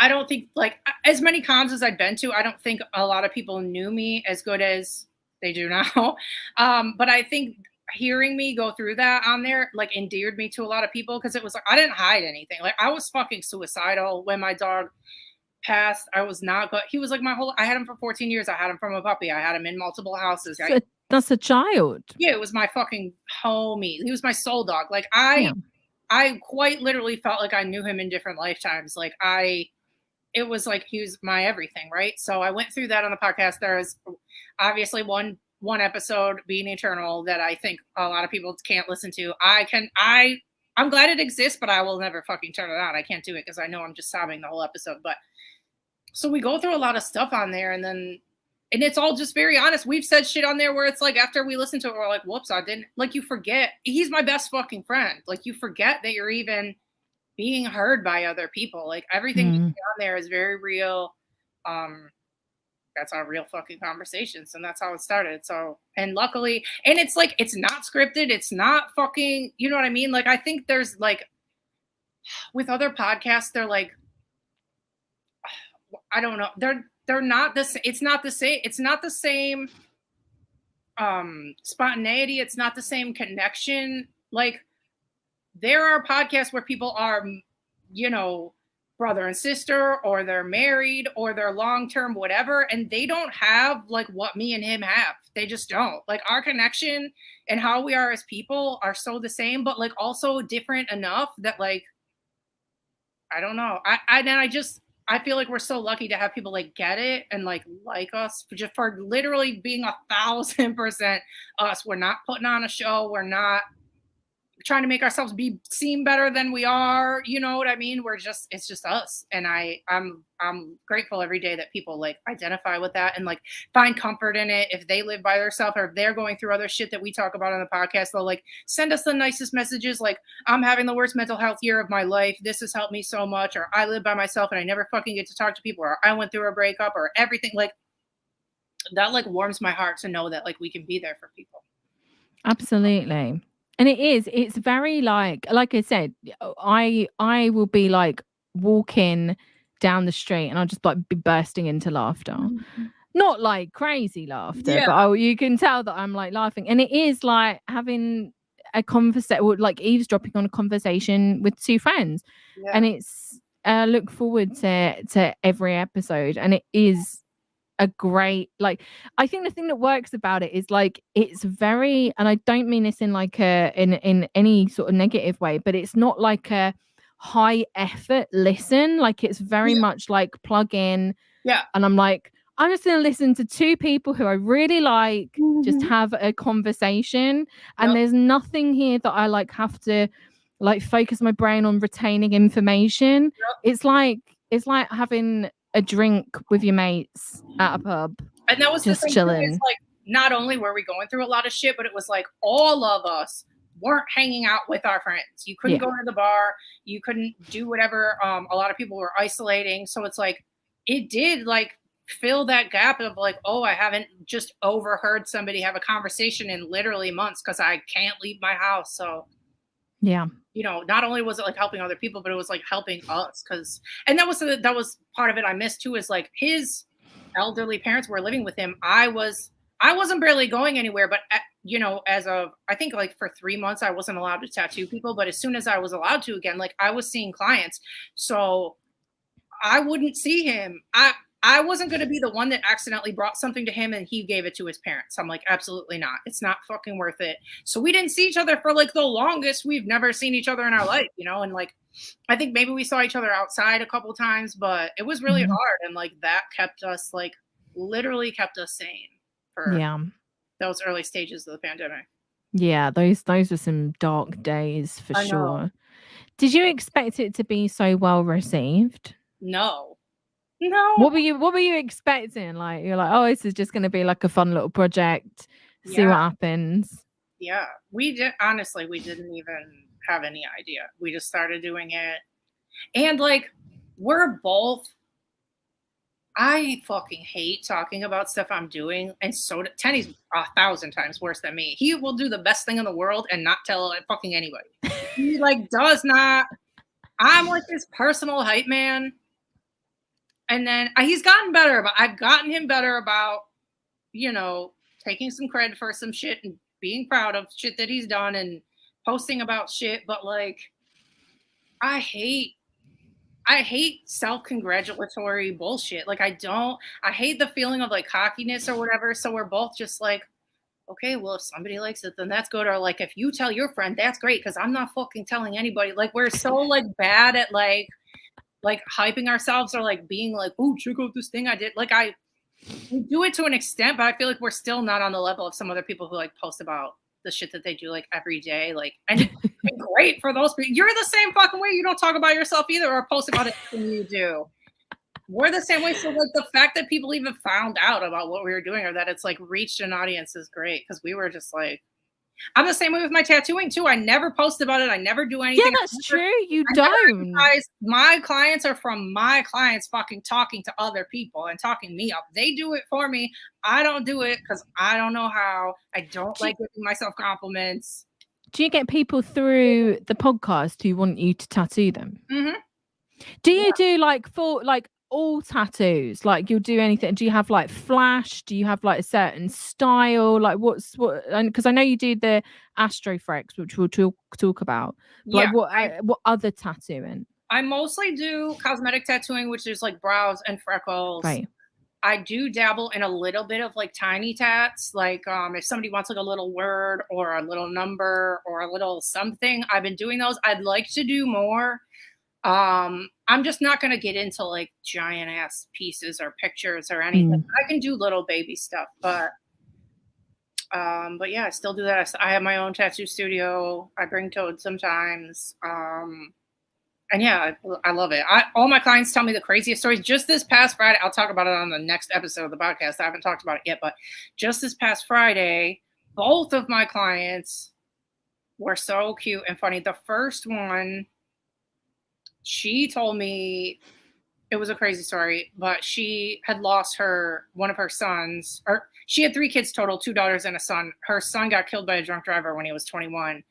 I don't think, like, as many cons as I've been to, I don't think a lot of people knew me as good as they do now. But I think hearing me go through that on there, like, endeared me to a lot of people, because it was like, I didn't hide anything. Like, I was fucking suicidal when my dog passed. I was not good. He was like I had him for 14 years. I had him from a puppy. I had him in multiple houses. That's a child. Yeah, it was my fucking homie. He was my soul dog. Like, I quite literally felt like I knew him in different lifetimes. Like, it was like he was my everything, right? So I went through that on the podcast. There is obviously one episode, Being Eternal, that I think a lot of people can't listen to. I'm glad it exists, but I will never fucking turn it on. I can't do it because I know I'm just sobbing the whole episode. But So we go through a lot of stuff on there, and it's all just very honest. We've said shit on there where it's like after we listen to it, we're like, whoops, I didn't, like, you forget he's my best fucking friend. Like, you forget that you're even being heard by other people. Like, everything you see on there is very real. That's our real fucking conversations, and that's how it started. So, and luckily, and it's like, it's not scripted, it's not fucking, you know what I mean? Like, I think there's like, with other podcasts, they're like, I don't know, they're not this, it's not the same spontaneity, it's not the same connection. Like, there are podcasts where people are, you know, brother and sister, or they're married, or they're long-term, whatever, and they don't have like what me and him have. They just don't. Like, our connection and how we are as people are so the same, but like also different enough that, like, I don't know. I feel like we're so lucky to have people like get it and like us for literally being 1,000% us. We're not putting on a show. We're not trying to make ourselves seem better than we are. You know what I mean? It's just us. And I'm grateful every day that people like identify with that and like find comfort in it. If they live by themselves, or if they're going through other shit that we talk about on the podcast, they'll like send us the nicest messages. Like, I'm having the worst mental health year of my life. This has helped me so much. Or I live by myself and I never fucking get to talk to people. Or I went through a breakup, or everything. Like, that like warms my heart to know that like we can be there for people. Absolutely. And it's very like I said, I will be like walking down the street and I'll just like be bursting into laughter. Not like crazy laughter, but you can tell that I'm like laughing. And it is like having a conversation, or like eavesdropping on a conversation with two friends. Yeah. And it's look forward to every episode, and it is a great, like, I think the thing that works about it is like it's very, and I don't mean this in like in any sort of negative way, but it's not like a high effort listen. Like, it's very much like plug in, and I'm like, I'm just going to listen to two people who I really like, just have a conversation, and there's nothing here that I like have to like focus my brain on retaining information. It's like having a drink with your mates at a pub, and that was just the thing chilling. It's like, not only were we going through a lot of shit, but it was like all of us weren't hanging out with our friends. You couldn't go to the bar, you couldn't do whatever. A lot of people were isolating, so it's like it did like fill that gap of like, oh, I haven't just overheard somebody have a conversation in literally months because I can't leave my house. So yeah, you know, not only was it like helping other people, but it was like helping us. And that was part of it I missed too, is like his elderly parents were living with him. I wasn't barely going anywhere, but you know, I think like for 3 months I wasn't allowed to tattoo people, but as soon as I was allowed to again, like I was seeing clients, so I wouldn't see him. I wasn't going to be the one that accidentally brought something to him and he gave it to his parents. I'm like, absolutely not. It's not fucking worth it. So we didn't see each other for like the longest we've never seen each other in our life, you know? And like, I think maybe we saw each other outside a couple times, but it was really hard. And like that kept us like literally kept us sane for those early stages of the pandemic. Yeah, those were some dark days for sure. Did you expect it to be so well received? No. What were you expecting? Like, you're like, oh, this is just going to be like a fun little project. See what happens. Yeah, we didn't even have any idea. We just started doing it, and like we're both. I fucking hate talking about stuff I'm doing, and so Tenney's 1,000 times worse than me. He will do the best thing in the world and not tell fucking anybody. He like does not. I'm like this personal hype man. And then he's gotten better, but I've gotten him better about, you know, taking some credit for some shit and being proud of shit that he's done and posting about shit. But like, I hate self-congratulatory bullshit. Like, I hate the feeling of like cockiness or whatever. So we're both just like, okay, well, if somebody likes it, then that's good. Or like, if you tell your friend, that's great, because I'm not fucking telling anybody. Like, we're so like bad at like hyping ourselves, or like being like, oh, check out this thing I did. Like, we do it to an extent, but I feel like we're still not on the level of some other people who like post about the shit that they do like every day. Like, and it's great for those people. You're the same fucking way. You don't talk about yourself either or post about anything you do. We're the same way. So like the fact that people even found out about what we were doing or that it's like reached an audience is great because we were just like, I'm the same way with my tattooing too. I never post about it. I never do anything. Yeah, that's true. You don't. My clients are from my clients fucking talking to other people and talking me up. They do it for me. I don't do it because I don't know how. I don't like giving myself compliments. Do you get people through the podcast who want you to tattoo them? Mm-hmm. Do you do like full, like all tattoos? Like you'll do anything? Do you have like flash? Do you have like a certain style? Like what? And because I know you do the AstroFrecks, which we'll talk about. Like what other tattooing? I mostly do cosmetic tattooing, which is like brows and freckles. Right. I do dabble in a little bit of like tiny tats, like if somebody wants like a little word or a little number or a little something. I've been doing those. I'd like to do more. I'm just not going to get into like giant ass pieces or pictures or anything. I can do little baby stuff, but yeah, I still do that. I have my own tattoo studio. I bring Toad sometimes. And yeah, I love it. All my clients tell me the craziest stories. Just this past Friday, I'll talk about it on the next episode of the podcast. I haven't talked about it yet, but just this past Friday, both of my clients were so cute and funny. The first one, she told me it was a crazy story, but she had lost one of her sons, or she had 3 kids total, 2 daughters and a son. Her son got killed by a drunk driver when he was 21.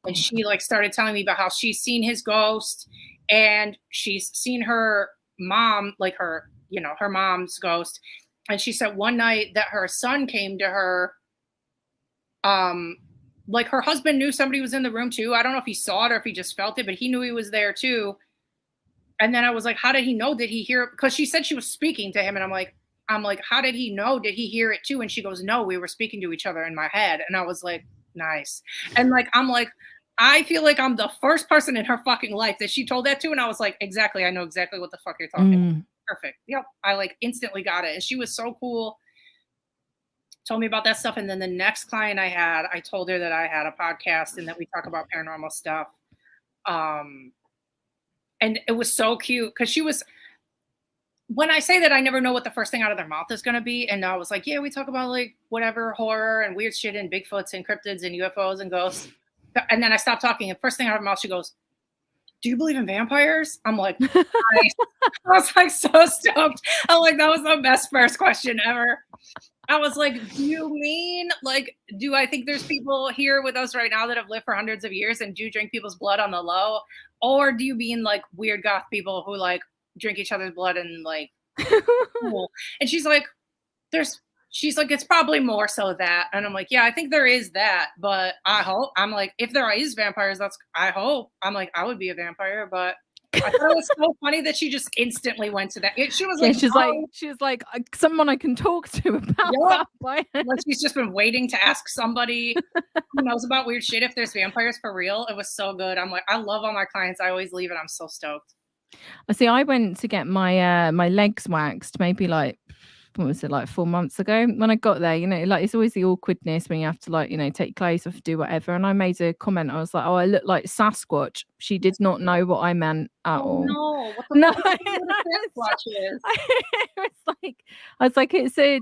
And she like started telling me about how she's seen his ghost and she's seen her mom, like her mom's ghost. And she said one night that her son came to her, like her husband knew somebody was in the room too. I don't know if he saw it or if he just felt it, but he knew he was there too. And then I was like, how did he know? Did he hear it? Because she said she was speaking to him. And I'm like, how did he know? Did he hear it too? And she goes, no, we were speaking to each other in my head. And I was like, nice. And like, I'm like, I feel like I'm the first person in her fucking life that she told that to. And I was like, exactly. I know exactly what the fuck you're talking about. Perfect. Yep. I like instantly got it. And she was so cool. Told me about that stuff. And then the next client I had, I told her that I had a podcast and that we talk about paranormal stuff. And it was so cute because when I say that, I never know what the first thing out of their mouth is going to be. And I was like, yeah, we talk about like whatever horror and weird shit and Bigfoots and cryptids and UFOs and ghosts. And then I stopped talking. And first thing out of her mouth, she goes, do you believe in vampires? I'm like, nice. I was like so stoked. I'm like, that was the best first question ever. I was like, do you mean like, do I think there's people here with us right now that have lived for hundreds of years and do drink people's blood on the low? Or do you mean like weird goth people who like drink each other's blood and like cool? And she's like, it's probably more so that. And I'm like, yeah, I think there is that, but I hope. I'm like, if there is vampires, I hope. I'm like, I would be a vampire, but I thought it was so funny that she just instantly went to that. She was like, she was like someone I can talk to about that. Like she's just been waiting to ask somebody who knows about weird shit if there's vampires for real. It was so good. I'm like, I love all my clients. I always leave it. I'm so stoked. See, I went to get my my legs waxed maybe like, what was it, like 4 months ago. When I got there, like it's always the awkwardness when you have to like, take clothes off, do whatever. And I made a comment. I was like, oh, I look like Sasquatch. She did not know what I meant at all. No, what the fuck Sasquatch is? I was like, it's a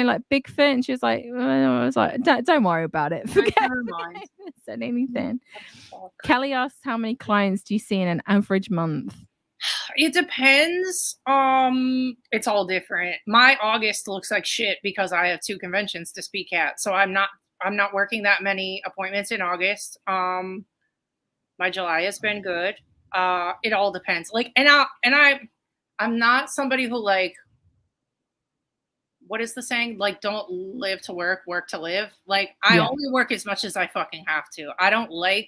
like Bigfoot. And she was like, I was like, don't worry about it. Forget it. Said anything. Kelly asked, how many clients do you see in an average month? It depends. It's all different. My August looks like shit because I have 2 conventions to speak at. So I'm not working that many appointments in August. My July has been good. It all depends. Like, I'm not somebody who like, what is the saying? Like, don't live to work, work to live. Like, I only work as much as I fucking have to. I don't like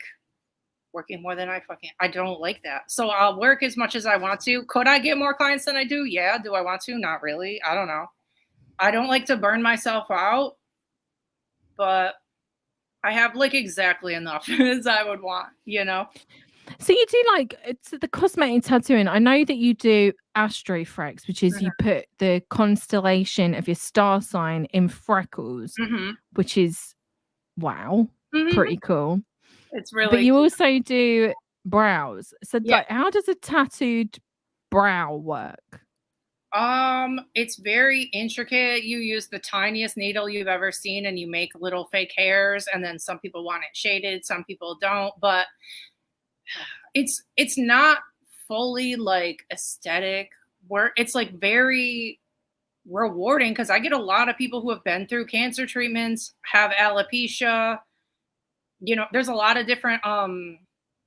working more than I don't like that. So I'll work as much as I want to. Could I get more clients than I do? Yeah. Do I want to? Not really. I don't know. I don't like to burn myself out, but I have like exactly enough as I would want, So you do like, it's the cosmetic tattooing. I know that you do AstroFrecks, which is you put the constellation of your star sign in freckles, which is pretty cool. It's really But you also do brows. So like, how does a tattooed brow work? It's very intricate. You use the tiniest needle you've ever seen and you make little fake hairs, and then some people want it shaded, some people don't, but it's not fully like aesthetic work. It's like very rewarding because I get a lot of people who have been through cancer treatments, have alopecia. There's a lot of different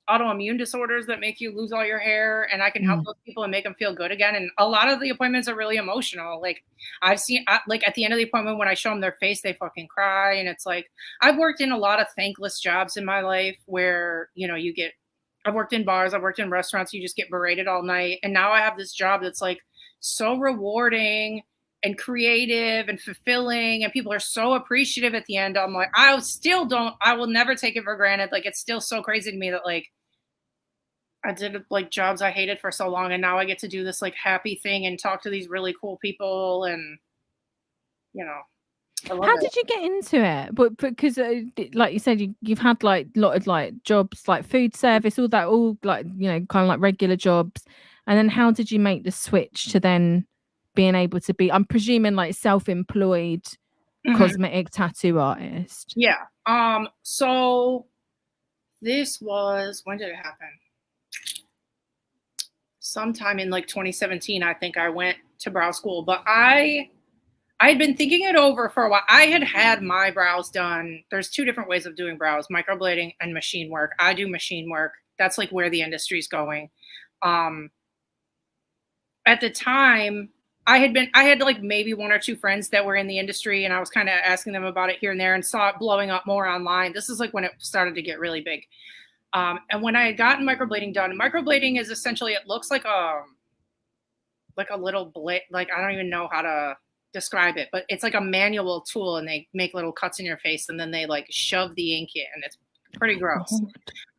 autoimmune disorders that make you lose all your hair, and I can help those people and make them feel good again. And a lot of the appointments are really emotional. Like I've seen, like at the end of the appointment, when I show them their face, they fucking cry. And it's like, I've worked in a lot of thankless jobs in my life where, I've worked in bars, I've worked in restaurants, you just get berated all night. And now I have this job that's like so rewarding and creative and fulfilling, and people are so appreciative at the end. I'm like, I will never take it for granted. Like, it's still so crazy to me that like I did like jobs I hated for so long, and now I get to do this like happy thing and talk to these really cool people, and I love How it. did you get into it? But because like you said, you've had like a lot of like jobs like food service, all that, all like kind of like regular jobs, and then how did you make the switch to then being able to be, I'm presuming, like self-employed cosmetic tattoo artist? Yeah. So this was, when did it happen? Sometime in like 2017, I think I went to brow school, but I had been thinking it over for a while. I had my brows done. There's two different ways of doing brows, microblading and machine work. I do machine work. That's like where the industry's going. At the time, I had like maybe one or two friends that were in the industry, and I was kind of asking them about it here and there, and saw it blowing up more online. This is like when it started to get really big. And when I had gotten microblading done, microblading is essentially, it looks like a little blade. Like, I don't even know how to describe it, but it's like a manual tool, and they make little cuts in your face, and then they like shove the ink in. It's pretty gross.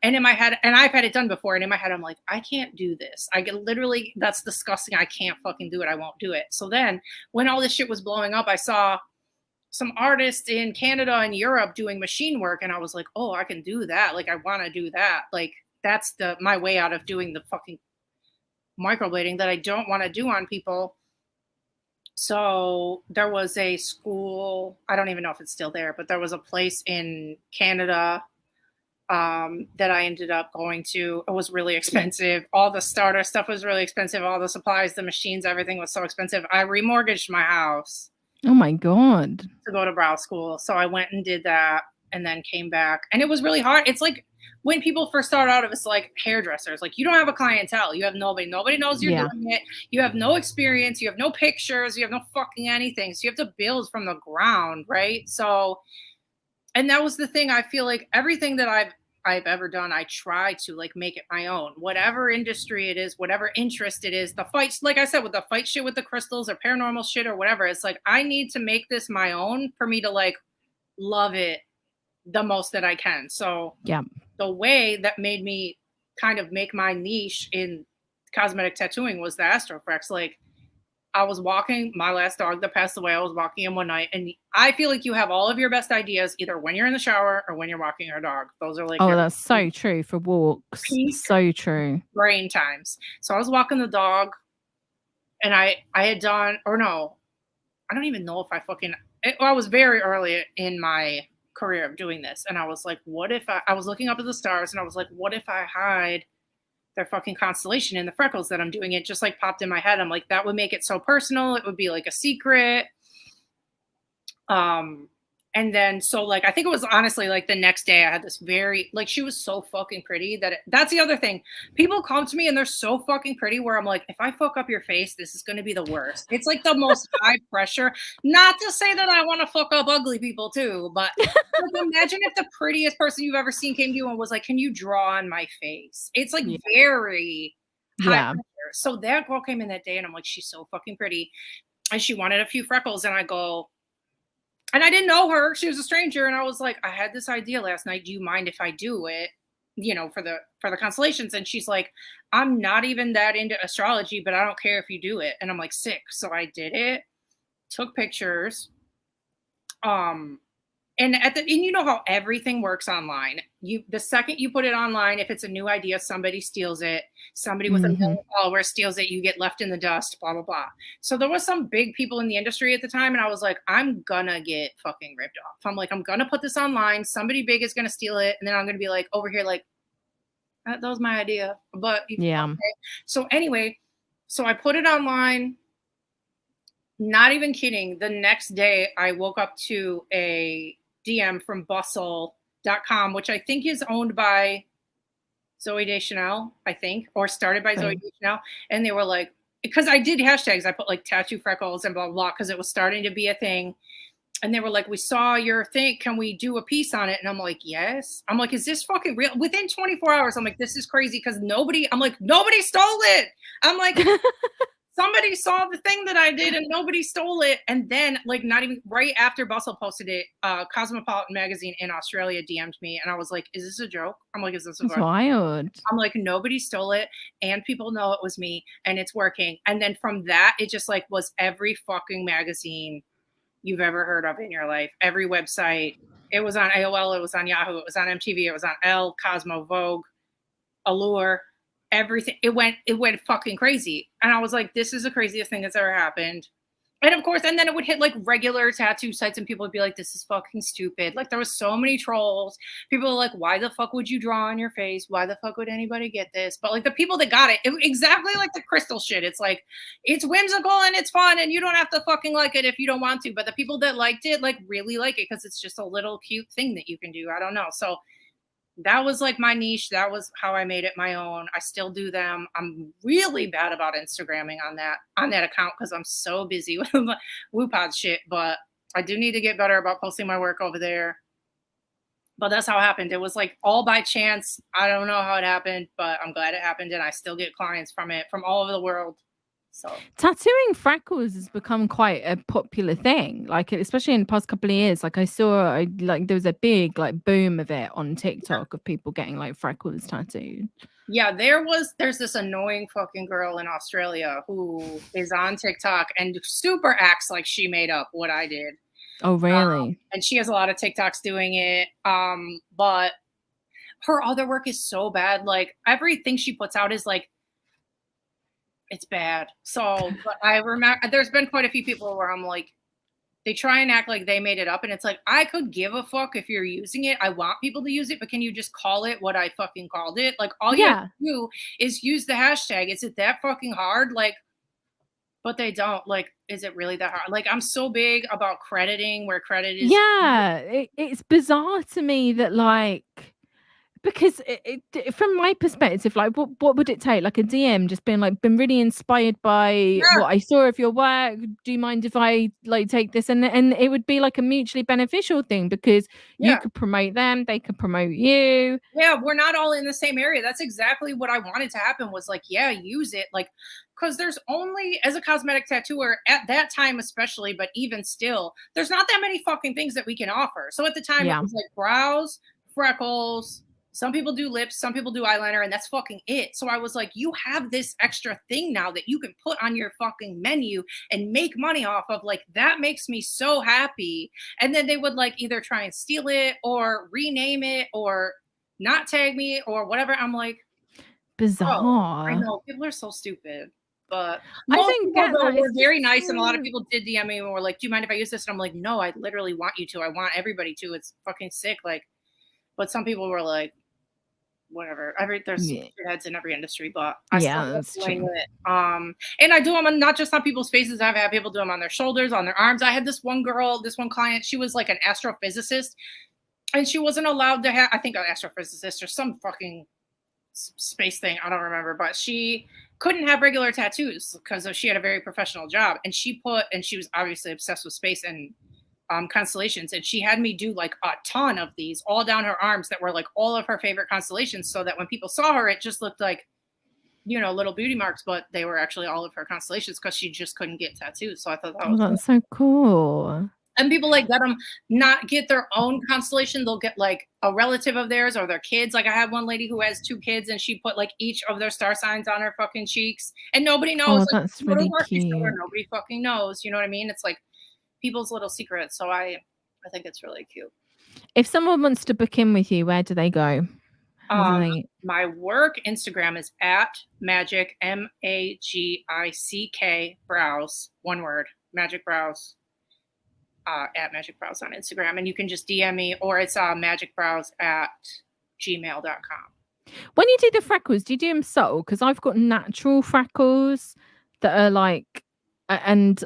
And in my head, and I've had it done before, and in my head, I'm like, I can't do this. I get literally, that's disgusting. I can't fucking do it. I won't do it. So then when all this shit was blowing up, I saw some artists in Canada and Europe doing machine work, and I was like, oh, I can do that. Like, I want to do that. Like, that's my way out of doing the fucking microblading that I don't want to do on people. So there was a school, I don't even know if it's still there, but there was a place in Canada that I ended up going to. It was really expensive. All the starter stuff was really expensive. All the supplies, the machines, everything was so expensive. I remortgaged my house. Oh my God. To go to brow school. So I went and did that, and then came back. And it was really hard. It's like when people first start out, it's like hairdressers. Like, you don't have a clientele. You have nobody. Nobody knows you're doing it. You have no experience. You have no pictures. You have no fucking anything. So you have to build from the ground, right? So, and that was the thing. I feel like everything that I've ever done, I try to like make it my own. Whatever industry it is, whatever interest it is, the fights, like I said, with the fight shit with the crystals or paranormal shit or whatever, it's like, I need to make this my own for me to like love it the most that I can. So yeah, the way that made me kind of make my niche in cosmetic tattooing was the AstroFrecks. Like, I was walking my last dog that passed away. I was walking him one night, and I feel like you have all of your best ideas either when you're in the shower or when you're walking your dog. Those are like, oh, that's so true for walks. So true. Brain times. So I was walking the dog, and I had done, or no, I don't even know if I was very early in my career of doing this, and I was like, what if I was looking up at the stars, and I was like, what if I hide their fucking constellation in the freckles that I'm doing? It just like popped in my head. I'm like, that would make it so personal. It would be like a secret. And then, so like, I think it was honestly like the next day I had this very, like, she was so fucking pretty that's the other thing. People come to me and they're so fucking pretty where I'm like, if I fuck up your face, this is going to be the worst. It's like the most high pressure. Not to say that I want to fuck up ugly people too, but like, imagine if the prettiest person you've ever seen came to you and was like, can you draw on my face? It's like very high pressure. So that girl came in that day and I'm like, she's so fucking pretty. And she wanted a few freckles, and I go, and I didn't know her. She was a stranger. And I was like, I had this idea last night. Do you mind if I do it, for the constellations? And she's like, I'm not even that into astrology, but I don't care if you do it. And I'm like, sick. So I did it, took pictures. And you know how everything works online. the second you put it online, if it's a new idea, somebody steals it. Somebody with a Mm-hmm. million followers steals it. You get left in the dust, blah, blah, blah. So there was some big people in the industry at the time. And I was like, I'm gonna get fucking ripped off. I'm like, I'm gonna put this online. Somebody big is gonna steal it. And then I'm gonna be like over here, like, that was my idea. But Yeah. okay. So anyway, so I put it online. Not even kidding. The next day I woke up to a DM from bustle.com, which I think is owned by Zoe Deschanel, I think, or started by Zoe Deschanel. And they were like, because I did hashtags, I put like tattoo freckles and blah, blah, blah, because it was starting to be a thing. And they were like, we saw your thing. Can we do a piece on it? And I'm like, yes. I'm like, is this fucking real? Within 24 hours, I'm like, this is crazy because nobody stole it. I'm like, somebody saw the thing that I did and nobody stole it. And then, like, not even right after Bustle posted it, Cosmopolitan magazine in Australia DM'd me, and I was like, "Is this a joke?" I'm like, "Is this a That's wild?" I'm like, nobody stole it, and people know it was me, and it's working. And then from that, it just like was every fucking magazine you've ever heard of in your life, every website. It was on AOL, it was on Yahoo, it was on MTV, it was on Elle, Cosmo, Vogue, Allure. Everything, it went fucking crazy. And I was like, this is the craziest thing that's ever happened. And of course, and then it would hit like regular tattoo sites and people would be like, this is fucking stupid. Like there was so many trolls. People were like, why the fuck would you draw on your face? Why the fuck would anybody get this? But like the people that got it exactly like the crystal shit. It's like, it's whimsical and it's fun and you don't have to fucking like it if you don't want to. But the people that liked it, like really like it because it's just a little cute thing that you can do. I don't know. So that was like my niche. That was how I made it my own. I still do them. I'm really bad about Instagramming on that account because I'm so busy with WooPod shit. But I do need to get better about posting my work over there. But that's how it happened. It was like all by chance. I don't know how it happened, but I'm glad it happened. And I still get clients from it from all over the world. So tattooing freckles has become quite a popular thing, like especially in the past couple of years. Like I saw like there was a big like boom of it on TikTok of people getting like freckles tattooed. Yeah, there's this annoying fucking girl in Australia who is on TikTok and super acts like she made up what I did. Oh really? And she has a lot of TikToks doing it. But her other work is so bad. Like everything she puts out is like, it's bad. So, but I remember there's been quite a few people where I'm like, they try and act like they made it up. And it's like, I could give a fuck if you're using it. I want people to use it, but can you just call it what I fucking called it? Like all you have to do is use the hashtag. Is it that fucking hard? Like, but they don't. Like, is it really that hard? Like, I'm so big about crediting where credit is. Yeah, it's bizarre to me that like, because from my perspective, like what would it take? Like a DM just being like, been really inspired by what I saw of your work. Do you mind if I like take this? And it would be like a mutually beneficial thing because you could promote them, they could promote you. Yeah, we're not all in the same area. That's exactly what I wanted to happen was like, yeah, use it. Like, because there's only, as a cosmetic tattooer at that time especially, but even still, there's not that many fucking things that we can offer. So at the time it was like brows, freckles, some people do lips, some people do eyeliner, and that's fucking it. So I was like, you have this extra thing now that you can put on your fucking menu and make money off of. Like, that makes me so happy. And then they would like either try and steal it or rename it or not tag me or whatever. I'm like, bizarre. Oh, I know people are so stupid. But I think were very nice, and a lot of people did DM me and were like, "Do you mind if I use this?" And I'm like, "No, I literally want you to. I want everybody to. It's fucking sick." Like, but some people were like, whatever. There's heads in every industry, but I still that's true. it. And I do them not just on people's faces. I've had people do them on their shoulders, on their arms. I had this one client. She was like an astrophysicist, and she wasn't allowed to have, I think, an astrophysicist or some fucking space thing. I don't remember, but she couldn't have regular tattoos because she had a very professional job. And she was obviously obsessed with space and constellations, and she had me do like a ton of these all down her arms that were like all of her favorite constellations, so that when people saw her it just looked like, you know, little beauty marks, but they were actually all of her constellations because she just couldn't get tattoos. So I thought that was that's so cool. And people like not get their own constellation. They'll get like a relative of theirs or their kids. Like I had one lady who has 2 kids and she put like each of their star signs on her fucking cheeks and nobody knows. Oh, that's really cute. Nobody fucking knows. You know what I mean? It's like people's little secrets. So I think it's really cute. If someone wants to book in with you, where do they go? My work Instagram is at magic MAGICK brows, one word, magic brows, at magic brows on Instagram, and you can just DM me, or it's magicbrows@gmail.com. When you do the freckles, do you do them subtle? Because I've got natural freckles that are like, and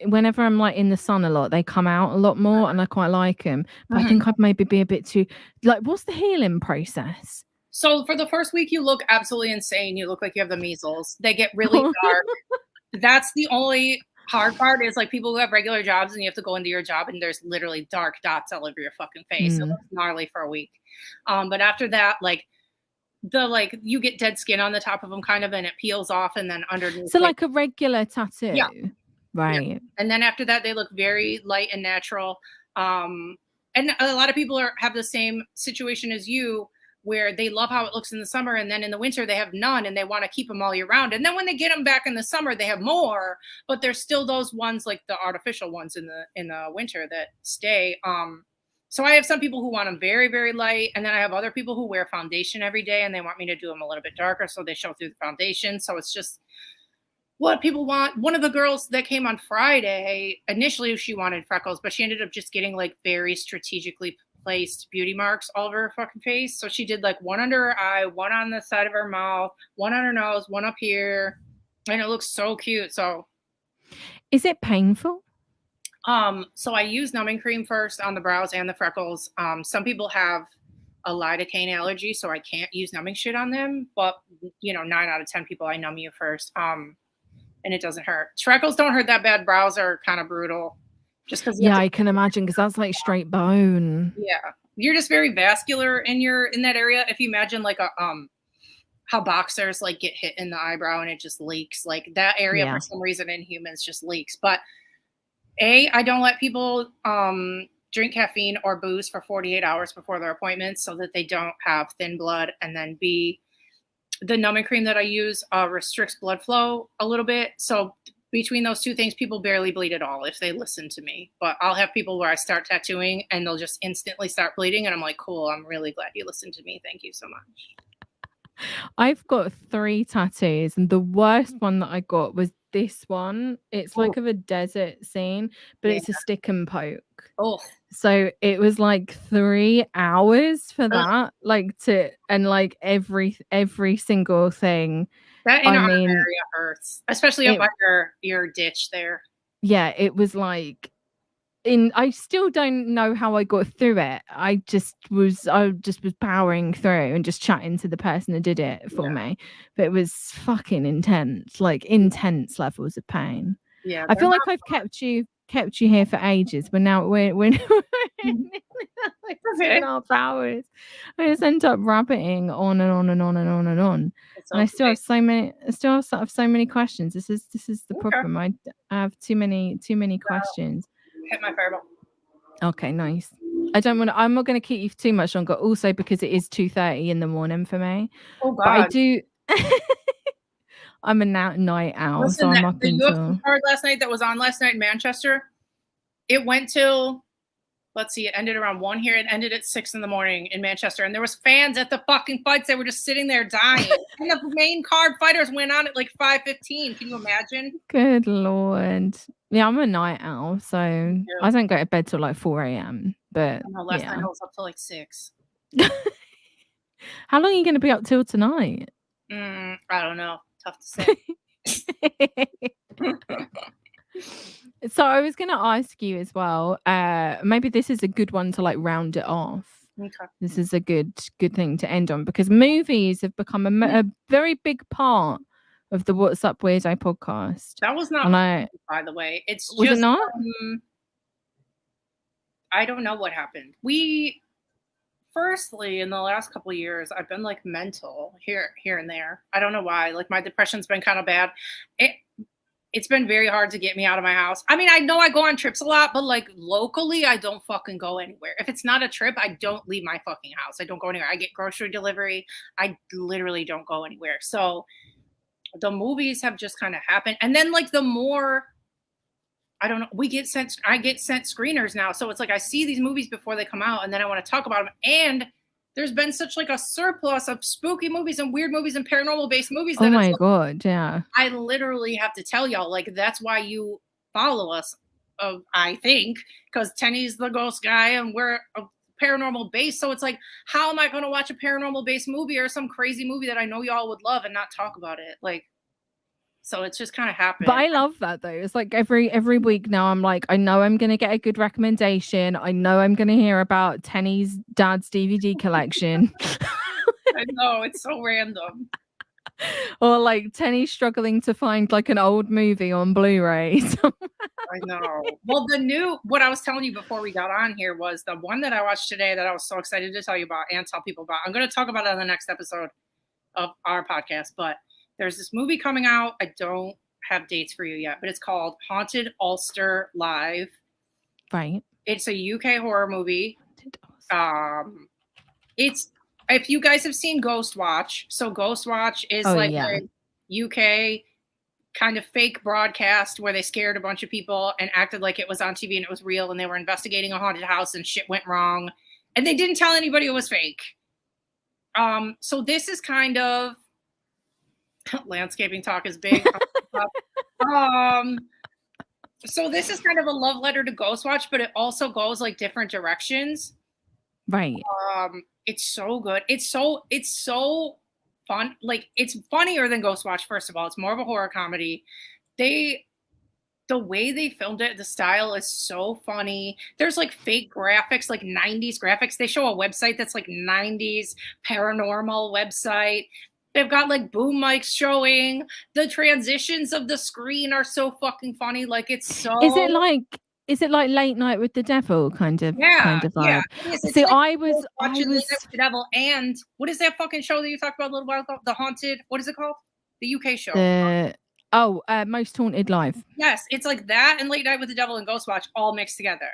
whenever I'm like in the sun a lot, they come out a lot more, and I quite like them. But I think I'd maybe be a bit too like. What's the healing process? So for the first week, you look absolutely insane. You look like you have the measles. They get really dark. That's the only hard part is like people who have regular jobs and you have to go into your job and there's literally dark dots all over your fucking face. It looks gnarly for a week. But after that, like you get dead skin on the top of them kind of, and it peels off, and then underneath. So like a regular tattoo. Yeah. Right. Yeah. And then after that, they look very light and natural. And a lot of people have the same situation as you, where they love how it looks in the summer, and then in the winter they have none, and they want to keep them all year round. And then when they get them back in the summer, they have more, but there's still those ones, like the artificial ones in the winter, that stay. So I have some people who want them very, very light, and then I have other people who wear foundation every day, and they want me to do them a little bit darker so they show through the foundation. So it's just what people want. One of the girls that came on Friday, initially she wanted freckles, but she ended up just getting like very strategically placed beauty marks all over her fucking face. So she did like one under her eye, one on the side of her mouth, one on her nose, one up here, and it looks so cute. So is it painful? So I use numbing cream first on the brows and the freckles. Some people have a lidocaine allergy, so I can't use numbing shit on them, but 9 out of 10 people, I numb you first. And it doesn't hurt. Freckles don't hurt that bad. Brows are kind of brutal. Just because I can imagine, because that's like straight bone. Yeah, you're just very vascular in that area. If you imagine like how boxers like get hit in the eyebrow and it just leaks, like that area for some reason in humans just leaks. But I don't let people drink caffeine or booze for 48 hours before their appointments so that they don't have thin blood. And then B, the numbing cream that I use restricts blood flow a little bit. So between those two things, people barely bleed at all if they listen to me. But I'll have people where I start tattooing and they'll just instantly start bleeding. And I'm like, cool, I'm really glad you listened to me. Thank you so much. I've got 3 tattoos, and the worst one that I got was this one. It's like of a desert scene, but it's a stick and poke. Oh. So it was like 3 hours for that, and every single thing. That inner arm area hurts, especially up by your ditch there. Yeah, it was like I still don't know how I got through it. I just was powering through and just chatting to the person that did it for me. But it was fucking intense, like intense levels of pain. Yeah, I feel like I've kept you here for ages, but now we're like 2.5 hours. I just end up rabbiting on and on and on and on and on. And I still have so many questions. This is the problem. I have too many questions. Hit my fireball. Okay, nice. I'm not going to keep you for too much longer. Also, because it is 2:30 in the morning for me. Oh God! But I do. I'm a night owl, so I'm up until. The UFC card last night that was on last night in Manchester. It went till, let's see, it ended around 1 here. It ended at 6 in the morning in Manchester, and there was fans at the fucking fights. They were just sitting there dying. And the main card fighters went on at like 5:15. Can you imagine? Good Lord. Yeah, I'm a night owl, so I don't go to bed till like 4 a.m. But last night I was up till like 6. How long are you going to be up till tonight? I don't know. Tough to say. So I was going to ask you as well. Maybe this is a good one to like round it off. Okay. This is a good thing to end on, because movies have become a very big part of the What's Up Weirdo podcast. That was not, by the way. It's was just, it not? I don't know what happened. Firstly, in the last couple of years, I've been like mental here and there. I don't know why. Like my depression's been kind of bad. It's been very hard to get me out of my house. I mean, I know I go on trips a lot, but like locally, I don't fucking go anywhere. If it's not a trip, I don't leave my fucking house. I don't go anywhere. I get grocery delivery. I literally don't go anywhere. So the movies have just kind of happened. And then like the more I don't know. I get sent screeners now. So it's like I see these movies before they come out and then I want to talk about them. And there's been such like a surplus of spooky movies and weird movies and paranormal based movies that oh my God, yeah. I literally have to tell y'all, like, that's why you follow us, I think, because Tenney's the ghost guy and we're a paranormal base. So it's like, how am I going to watch a paranormal based movie or some crazy movie that I know y'all would love and not talk about it? Like, so it's just kind of happened. But I love that though. It's like every week now I'm like, I know I'm gonna get a good recommendation. I know I'm gonna hear about Tenney's dad's DVD collection. I know, it's so random. Or like Tenney struggling to find like an old movie on Blu-ray. I know. Well, what I was telling you before we got on here was the one that I watched today that I was so excited to tell you about and tell people about. I'm going to talk about it on the next episode of our podcast, but there's this movie coming out. I don't have dates for you yet, but it's called Haunted Ulster Live. Right. It's a UK horror movie. It's, if you guys have seen Ghost Watch, so Ghost Watch is a UK kind of fake broadcast where they scared a bunch of people and acted like it was on TV and it was real and they were investigating a haunted house and shit went wrong and they didn't tell anybody it was fake. So this is kind of landscaping talk is big. So this is kind of a love letter to Ghost Watch, but it also goes like different directions. Right. It's so good. It's so fun. Like, it's funnier than Ghost Watch. First of all, it's more of a horror comedy. The way they filmed it, the style is so funny. There's like fake graphics, like 90s graphics. They show a website that's like 90s paranormal website. They've got like boom mics showing. The transitions of the screen are so fucking funny. Like, it's so. Is it like Late Night with the Devil kind of vibe? Yeah. See, like I was Late Night with the Devil, and what is that fucking show that you talked about a little while ago? The Haunted. What is it called? The UK show. Most Haunted Live. Yes, it's like that and Late Night with the Devil and Ghost Watch all mixed together.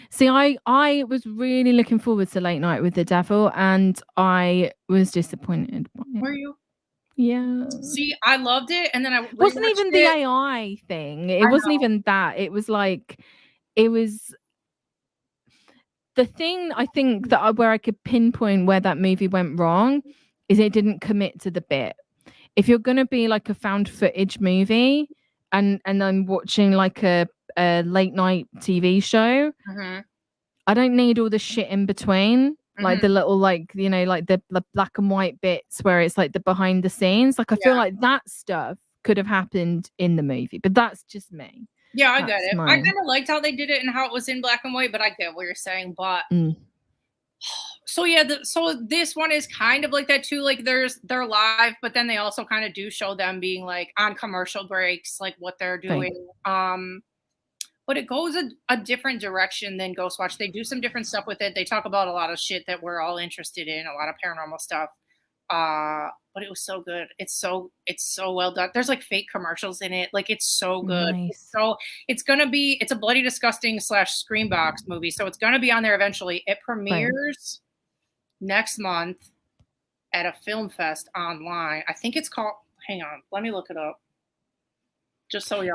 See, I was really looking forward to Late Night with the Devil, and I was disappointed by it. Were you? Yeah. See, I loved it, and then I wasn't even the AI thing. It wasn't even that. It was like, it was the thing. I think that where I could pinpoint where that movie went wrong is it didn't commit to the bit. If you're gonna be like a found footage movie, and then watching like a late night TV show, I don't need all the shit in between. Like the little, like, you know, like the black and white bits where it's like the behind the scenes. Like, I feel like that stuff could have happened in the movie, but that's just me. Yeah, I get it. I kind of liked how they did it and how it was in black and white, but I get what you're saying. But so yeah, so this one is kind of like that too. Like, they're live, but then they also kind of do show them being like on commercial breaks, like what they're doing. But it goes a different direction than Ghost Watch. They do some different stuff with it. They talk about a lot of shit that we're all interested in, a lot of paranormal stuff. But it was so good. It's so well done. There's like fake commercials in it. Like, it's so good. Nice. It's a Bloody Disgusting / Screambox movie. So it's gonna be on there eventually. It premieres next month at a film fest online. I think it's called, hang on, let me look it up. Just so y'all.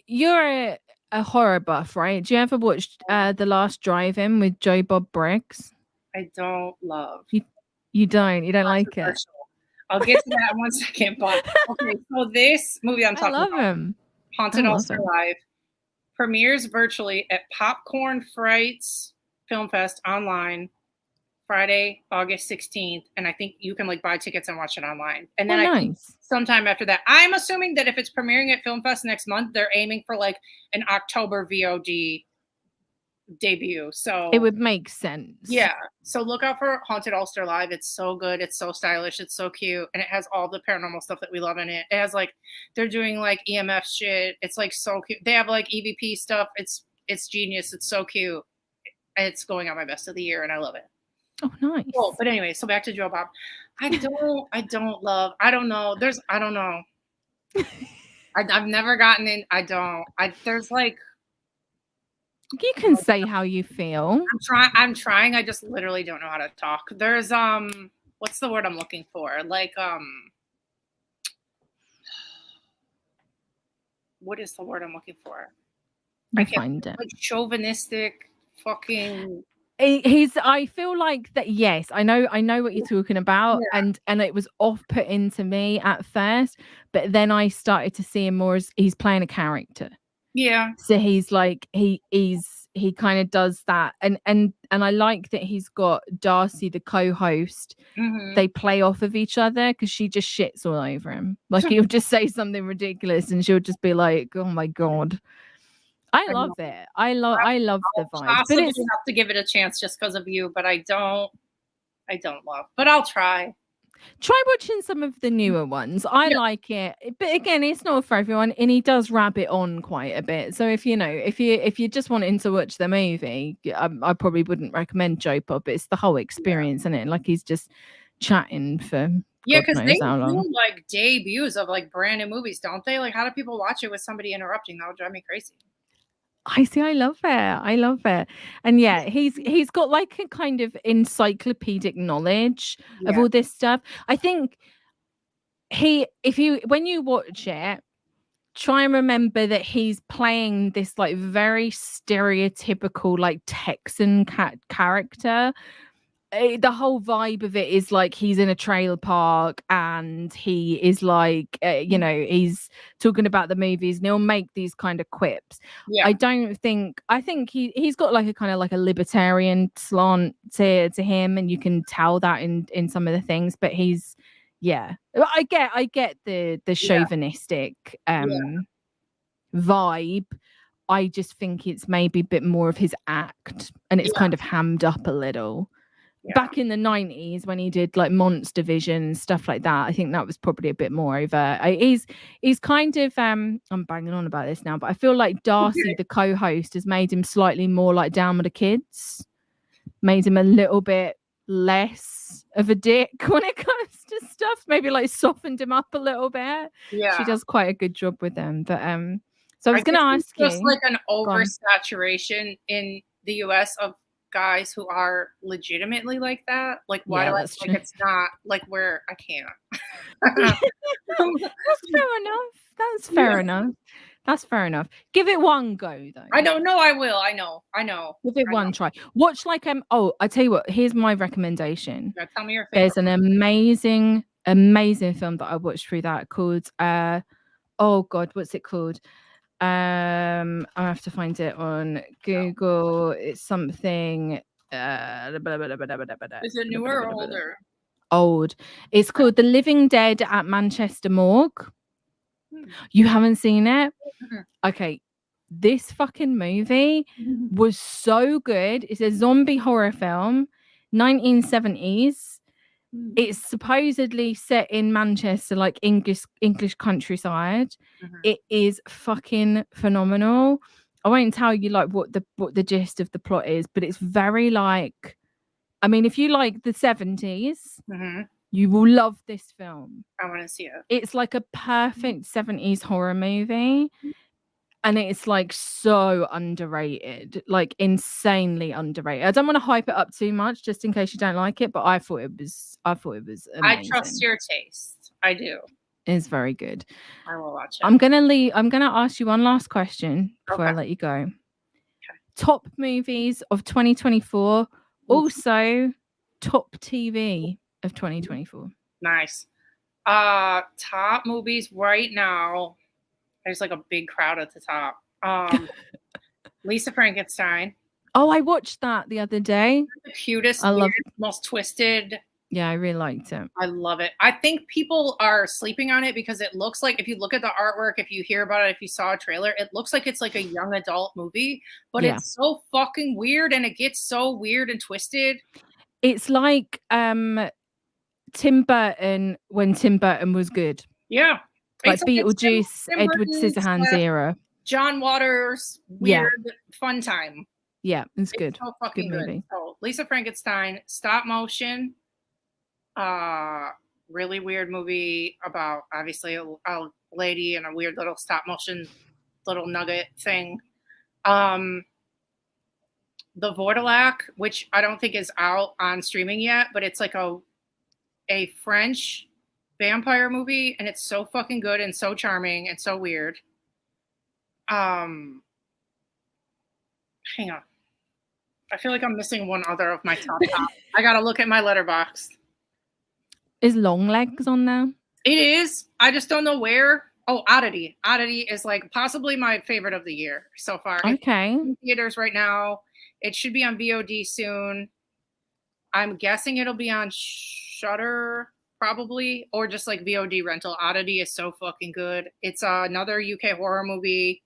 You're a horror buff, right? Do you ever watch The Last Drive-In with Joe Bob Briggs? I don't love. You don't like it? I'll get to that in 1 second. But okay, so this movie I'm talking about, him. Haunted Ulster Live, premieres virtually at Popcorn Frights Film Fest online Friday, August 16th. And I think you can like buy tickets and watch it online. And then I think sometime after that, I'm assuming that if it's premiering at Film Fest next month, they're aiming for like an October VOD debut. So it would make sense. Yeah. So look out for Haunted Ulster Live. It's so good. It's so stylish. It's so cute. And it has all the paranormal stuff that we love in it. It has like, they're doing like EMF shit. It's like so cute. They have like EVP stuff. It's genius. It's so cute. It's going on my best of the year and I love it. Oh, nice. Cool. But anyway, so back to Joe Bob. I don't know. I've never gotten in. There's like, you can say how you feel. I'm trying. I just literally don't know how to talk. There's what's the word I'm looking for? Like what is the word I'm looking for? You'll find it. Like chauvinistic fucking. I feel like that. Yes, I know what you're talking about, Yeah. and it was off-putting to me at first, but then I started to see him more as he's playing a character. Yeah. So he's like he kind of does that, and I like that he's got Darcy, the co-host. Mm-hmm. They play off of each other because she just shits all over him. Like he'll just say something ridiculous, and she'll just be like, "Oh my god." I love it. I love the vibes. But it's have to give it a chance just because of you, but I don't love. But I'll try. Try watching some of the newer ones. I like it. But again, it's not for everyone, and he does rabbit on quite a bit. So if you're just wanting to watch the movie, I probably wouldn't recommend Joe Pop. It's the whole experience, isn't it? Like he's just chatting for because they how long. do like debuts of like brand new movies, don't they? Like how do people watch it with somebody interrupting? That would drive me crazy. I see. I love it. And yeah, he's got like a kind of encyclopedic knowledge of all this stuff. I think when you watch it, try and remember that he's playing this like very stereotypical like Texan character. The whole vibe of it is like he's in a trailer park and he is like he's talking about the movies and he'll make these kind of quips. I think he's got like a kind of like a libertarian slant to him, and you can tell that in some of the things, but he's I get the chauvinistic vibe. I just think it's maybe a bit more of his act, and it's kind of hammed up a little. Back in the 90s when he did like Monster Vision and stuff like that, I think that was probably a bit more over. He's kind of I'm banging on about this now, but I feel like Darcy, the co-host, has made him slightly more like down with the kids, made him a little bit less of a dick when it comes to stuff, maybe like softened him up a little bit. She does quite a good job with them. But so I was going to ask you, just like an oversaturation in the US of guys who are legitimately like that. Like why do I like true. It's not like where I can't. That's fair enough. That's fair enough. Give it one go though. I don't know. I will. I know. Give it one try. Watch like I tell you what, here's my recommendation. Yeah, tell me your favorite. There's an amazing film that I watched through that called oh god, what's it called? I have to find it on Google. It's something is it newer or older? Old. It's called The Living Dead at Manchester Morgue. You haven't seen it? Okay. This fucking movie was so good. It's a zombie horror film, 1970s. It's supposedly set in Manchester, like English countryside. It is fucking phenomenal. I won't tell you like what the gist of the plot is, but it's very like, I mean, if you like the 70s, you will love this film. I want to see it. It's like a perfect 70s horror movie. And it's like so underrated, like insanely underrated. I don't want to hype it up too much just in case you don't like it, but I thought it was amazing. I trust your taste. I do. It's very good. I will watch it. I'm gonna ask you one last question before I let you go. Okay. Top movies of 2024, also top TV of 2024. Nice. Top movies right now. There's like a big crowd at the top. Lisa Frankenstein. Oh, I watched that the other day. The cutest, weird, most twisted. Yeah, I really liked it. I love it. I think people are sleeping on it because it looks like, if you look at the artwork, if you hear about it, if you saw a trailer, it looks like it's like a young adult movie, but it's so fucking weird, and it gets so weird and twisted. It's like Tim Burton when Tim Burton was good. Yeah. Like Beetlejuice, Edward Scissorhands era. John Waters, weird, fun time. Yeah, it's good. So fucking good movie. So Lisa Frankenstein, stop motion, really weird movie about obviously a lady and a weird little stop motion little nugget thing. The Vourdelac, which I don't think is out on streaming yet, but it's like a French vampire movie, and it's so fucking good and so charming and so weird. Hang on. I feel like I'm missing one other of my top. I gotta look at my letterbox. Is Long Legs on there? It is. I just don't know where. Oh, Oddity. Oddity is like possibly my favorite of the year so far. Okay. It's in theaters right now. It should be on VOD soon. I'm guessing it'll be on Shudder probably, or just like VOD rental. Oddity is so fucking good. It's another UK horror movie.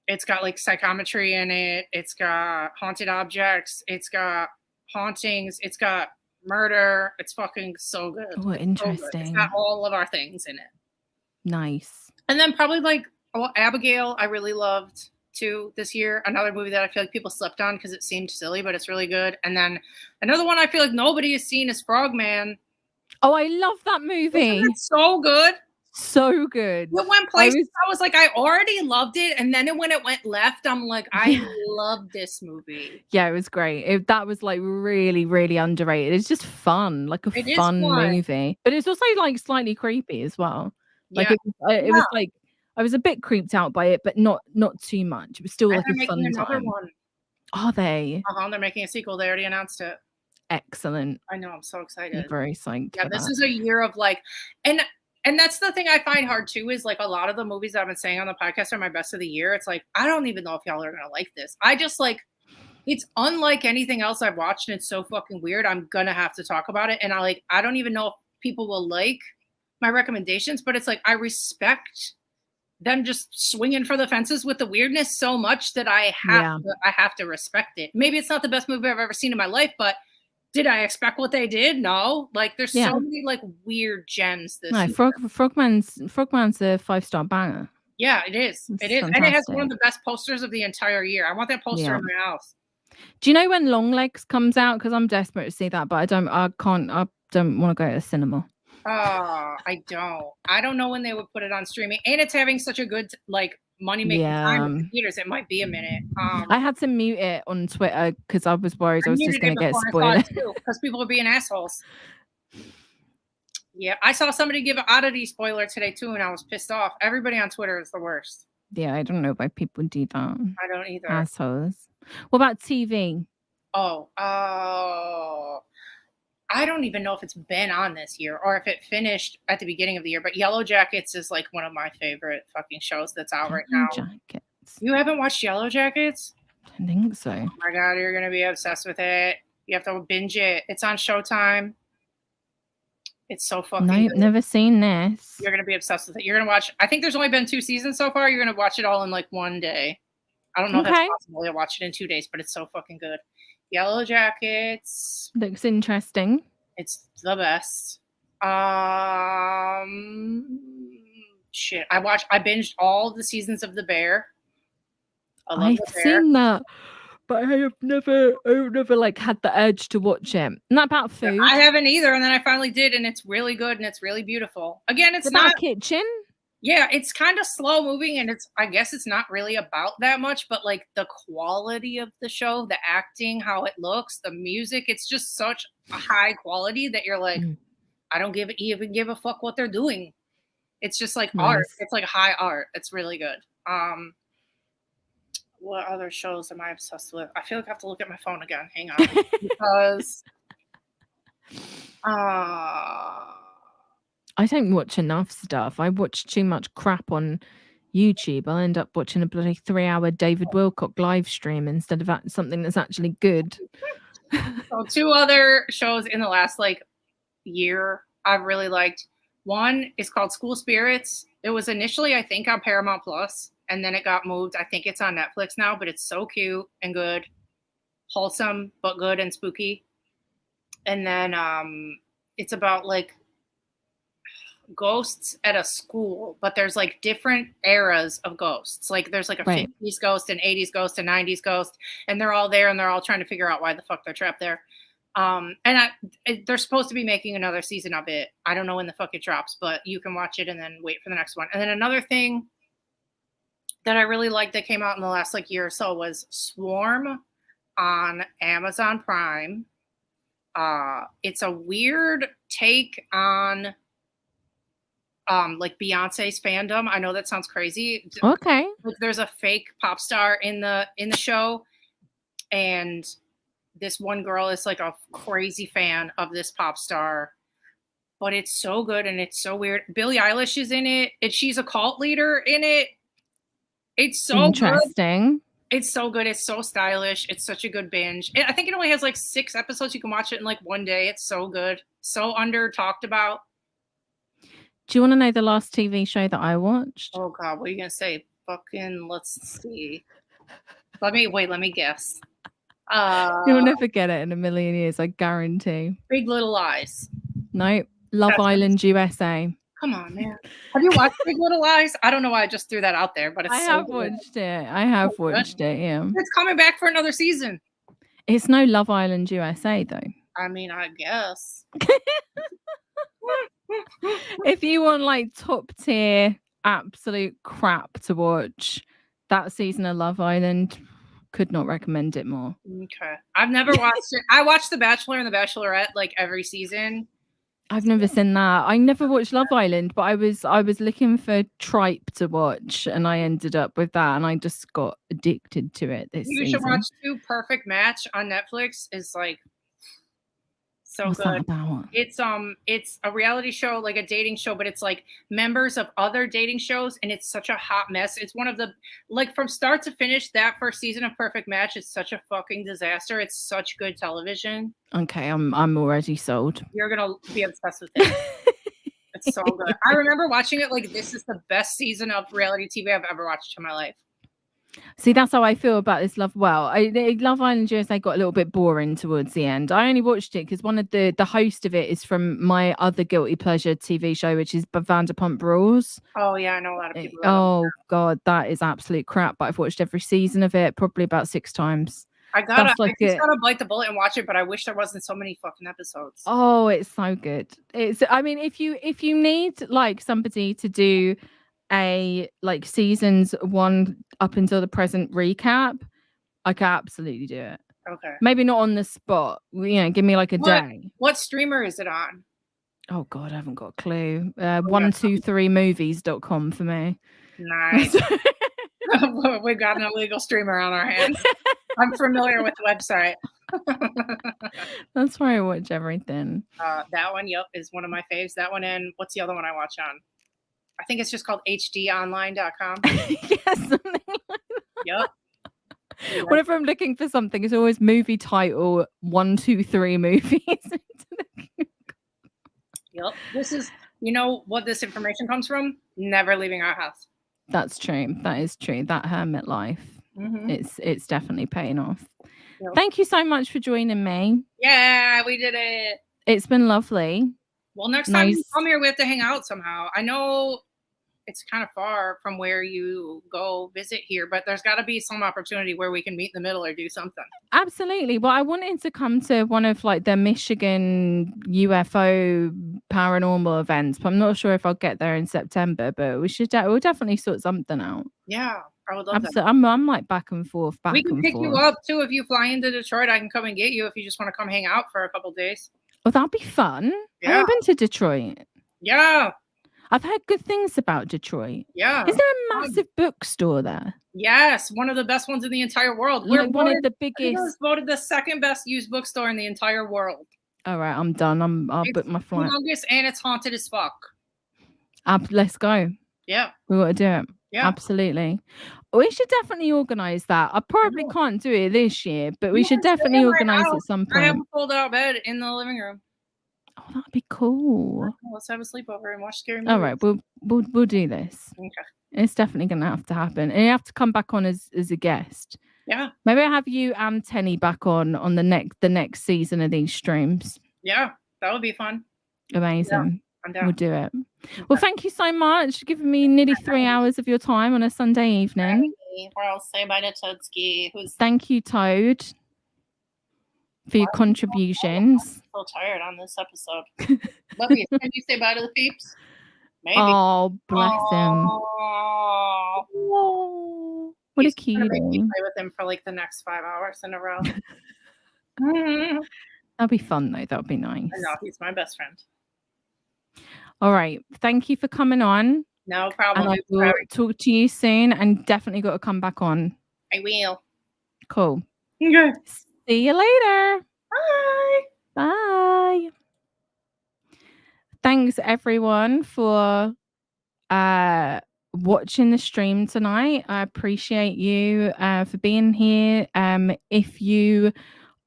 It's got like psychometry in it. It's got haunted objects. It's got hauntings. It's got murder. It's fucking so good. Oh, interesting. So it's got all of our things in it. Nice. And then probably like Abigail, I really loved too this year. Another movie that I feel like people slept on because it seemed silly, but it's really good. And then another one I feel like nobody has seen is Frogman. Oh, I love that movie. It's so good. So good. It went places. I was like, I already loved it. And then when it went left, I'm like, I love this movie. Yeah, it was great. That was like really, really underrated. It's just fun, like a fun movie. But it's also like slightly creepy as well. Like it was like I was a bit creeped out by it, but not too much. It was still like a fun time. One. Are they? They're making a sequel. They already announced it. Excellent. I know. I'm so excited. I'm very psyched. Yeah, this is a year of like, and that's the thing I find hard too, is like a lot of the movies I've been saying on the podcast are my best of the year. It's like, I don't even know if y'all are going to like this. I just like, it's unlike anything else I've watched. And it's so fucking weird. I'm going to have to talk about it. And I don't even know if people will like my recommendations, but it's like, I respect them just swinging for the fences with the weirdness so much that I have to respect it. Maybe it's not the best movie I've ever seen in my life, but did I expect what they did? No. Like there's so many like weird gems this year. Frogman's a 5-star banger. Yeah, it is. It is. And it has one of the best posters of the entire year. I want that poster in my house. Do you know when Long Legs comes out? Because I'm desperate to see that, but I don't want to go to the cinema. I don't know when they would put it on streaming. And it's having such a good like money-making time in the theaters. It might be a minute. I had to mute it on Twitter because I was worried I was just going to get spoiled. Because people are being assholes. Yeah, I saw somebody give an Oddity spoiler today too, and I was pissed off. Everybody on Twitter is the worst. Yeah, I don't know why people do that. I don't either. Assholes. What about TV? I don't even know if it's been on this year or if it finished at the beginning of the year, but Yellow Jackets is like one of my favorite fucking shows that's out right now. Jackets. You haven't watched Yellow Jackets? I think so. Oh my God, you're going to be obsessed with it. You have to binge it. It's on Showtime. It's so fucking good. Never seen this. You're going to be obsessed with it. You're going to watch, I think there's only been 2 seasons so far. You're going to watch it all in like one day. I don't know if that's possible to watch it in 2 days, but it's so fucking good. Yellow Jackets. Looks interesting. It's the best. Shit. I binged all the seasons of The Bear. I've seen that, but I've never like had the urge to watch it. Not about food. I haven't either, and then I finally did, and it's really good and it's really beautiful. Again, it's not not a kitchen. Yeah, it's kind of slow moving, and I guess it's not really about that much, but like the quality of the show, the acting, how it looks, the music, it's just such a high quality that you're like, I don't even give a fuck what they're doing. It's just like art. It's like high art. It's really good. What other shows am I obsessed with? I feel like I have to look at my phone again. Hang on. Because I don't watch enough stuff. I watch too much crap on YouTube. I'll end up watching a bloody 3-hour David Wilcock live stream instead of something that's actually good. So 2 other shows in the last like year I've really liked. One is called School Spirits. It was initially, I think, on Paramount Plus, and then it got moved. I think it's on Netflix now, but it's so cute and good. Wholesome, but good and spooky. And then it's about like ghosts at a school, but there's like different eras of ghosts. Like there's like a 50s ghost, an 80s ghost, a 90s ghost, and they're all there and they're all trying to figure out why the fuck they're trapped there. They're supposed to be making another season of it. I don't know when the fuck it drops, but you can watch it and then wait for the next one. And then another thing that I really liked that came out in the last like year or so was Swarm on Amazon Prime. It's a weird take on like Beyonce's fandom. I know that sounds crazy. Okay. Like there's a fake pop star in the show, and this one girl is like a crazy fan of this pop star. But it's so good and it's so weird. Billie Eilish is in it, and she's a cult leader in it. It's so interesting. Good. It's so good. It's so stylish. It's such a good binge. I think it only has like 6 episodes. You can watch it in like one day. It's so good. So under talked about. Do you want to know the last TV show that I watched? Oh God, what are you gonna say? Fucking, let's see. Let me guess. You'll never get it in a million years, I guarantee. Big Little Lies. Nope. Love Island USA. Come on, man. Have you watched Big Little Lies? I don't know why I just threw that out there, but I have watched it. I have watched it, yeah. It's coming back for another season. It's no Love Island USA, though. I mean, I guess. If you want like top tier, absolute crap to watch, that season of Love Island, could not recommend it more. Okay. I've never watched it. I watched The Bachelor and The Bachelorette like every season. I've never seen that. I never watched Love Island, but I was looking for tripe to watch, and I ended up with that, and I just got addicted to it this season. You should watch Two Perfect Match on Netflix. It's like so What's good. That about? It's a reality show, like a dating show, but it's like members of other dating shows, and it's such a hot mess. It's one of the, like, from start to finish, that first season of Perfect Match is such a fucking disaster. It's such good television. Okay, I'm already sold. You're gonna be obsessed with it. It's so good. I remember watching it like this is the best season of reality TV I've ever watched in my life. See, that's how I feel about this Love. Well, Love Island USA got a little bit boring towards the end. I only watched it because one of the host of it is from my other guilty pleasure TV show, which is Vanderpump Rules. Oh yeah, I know a lot of people. Oh God, that is absolute crap. But I've watched every season of it probably about 6 times. I just gotta bite the bullet and watch it, but I wish there wasn't so many fucking episodes. Oh, it's so good. I mean, if you need like somebody to do a like seasons 1 up until the present recap, I could absolutely do it. Okay. Maybe not on the spot. Give me like a day. What streamer is it on? Oh God, I haven't got a clue. 123movies.com for me. Nice. We've got an illegal streamer on our hands. I'm familiar with the website. That's where I watch everything. That one, yep, is one of my faves. That one, and what's the other one I watch on? I think it's just called hdonline.com. Yes, something like that. Yep. Whenever I'm looking for something, it's always movie title 123 movies. Yep. This is, you know what this information comes from? Never leaving our house. That's true. That is true. That hermit life. Mm-hmm. It's definitely paying off. Yep. Thank you so much for joining me. Yeah, we did it. It's been lovely. Well, next time you come here, we have to hang out somehow. I know it's kind of far from where you go visit here, but there's got to be some opportunity where we can meet in the middle or do something. Absolutely. Well, I wanted to come to one of like the Michigan UFO paranormal events, but I'm not sure if I'll get there in September, but we'll definitely sort something out. Yeah, I would love that. I'm like back and forth. We can pick you up too. If you fly into Detroit, I can come and get you if you just want to come hang out for a couple days. Well, that'd be fun. Yeah. I haven't been to Detroit. Yeah. I've heard good things about Detroit. Yeah. Is there a massive bookstore there? Yes, one of the best ones in the entire world. Like one of the biggest. It was voted the second best used bookstore in the entire world. All right, I'm done. I'll book my flight. It's humongous and it's haunted as fuck. Let's go. Yeah. We want to do it. Yeah. Absolutely. We should definitely organise that. I probably can't do it this year, but we should definitely organise at some point. I have a fold-out bed in the living room. Oh, that'd be cool. Let's have a sleepover and watch scary movies. All right, we'll do this. Okay. It's definitely going to have to happen, and you have to come back on as a guest. Yeah. Maybe I'll have you and Tenney back on the next season of these streams. Yeah, that would be fun. Amazing. Yeah, I'm down. We'll do it. Well, thank you so much for giving me nearly 3 hours of your time on a Sunday evening. Well, say bye to Toadski. Thank you, Toad, for your contributions. I'm so tired on this episode. Love you. Can you say bye to the peeps? Maybe. Oh, bless him. Oh, what a cutie. Make me play with him for like the next 5 hours in a row. That'll be fun though. That'll be nice. I know, he's my best friend. All right. Thank you for coming on. No problem. And I will talk to you soon, and definitely got to come back on. I will. Cool. Okay. See you later. Bye. Bye. Thanks everyone for watching the stream tonight. I appreciate you for being here. If you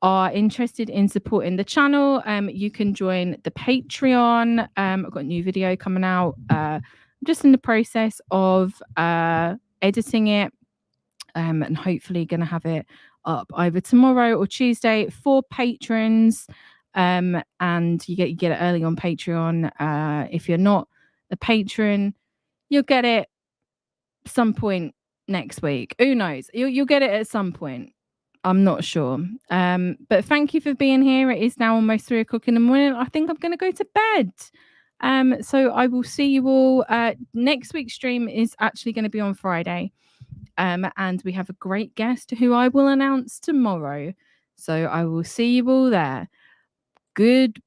are interested in supporting the channel, you can join the Patreon. I've got a new video coming out. I'm just in the process of editing it, and hopefully going to have it up either tomorrow or Tuesday for patrons. And you get it early on Patreon. If you're not a patron, you'll get it some point next week. Who knows? You'll get it at some point. I'm not sure. But thank you for being here. It is now almost 3 o'clock in the morning. I think I'm going to go to bed. So I will see you all. Next week's stream is actually going to be on Friday. And we have a great guest who I will announce tomorrow. So I will see you all there. Good.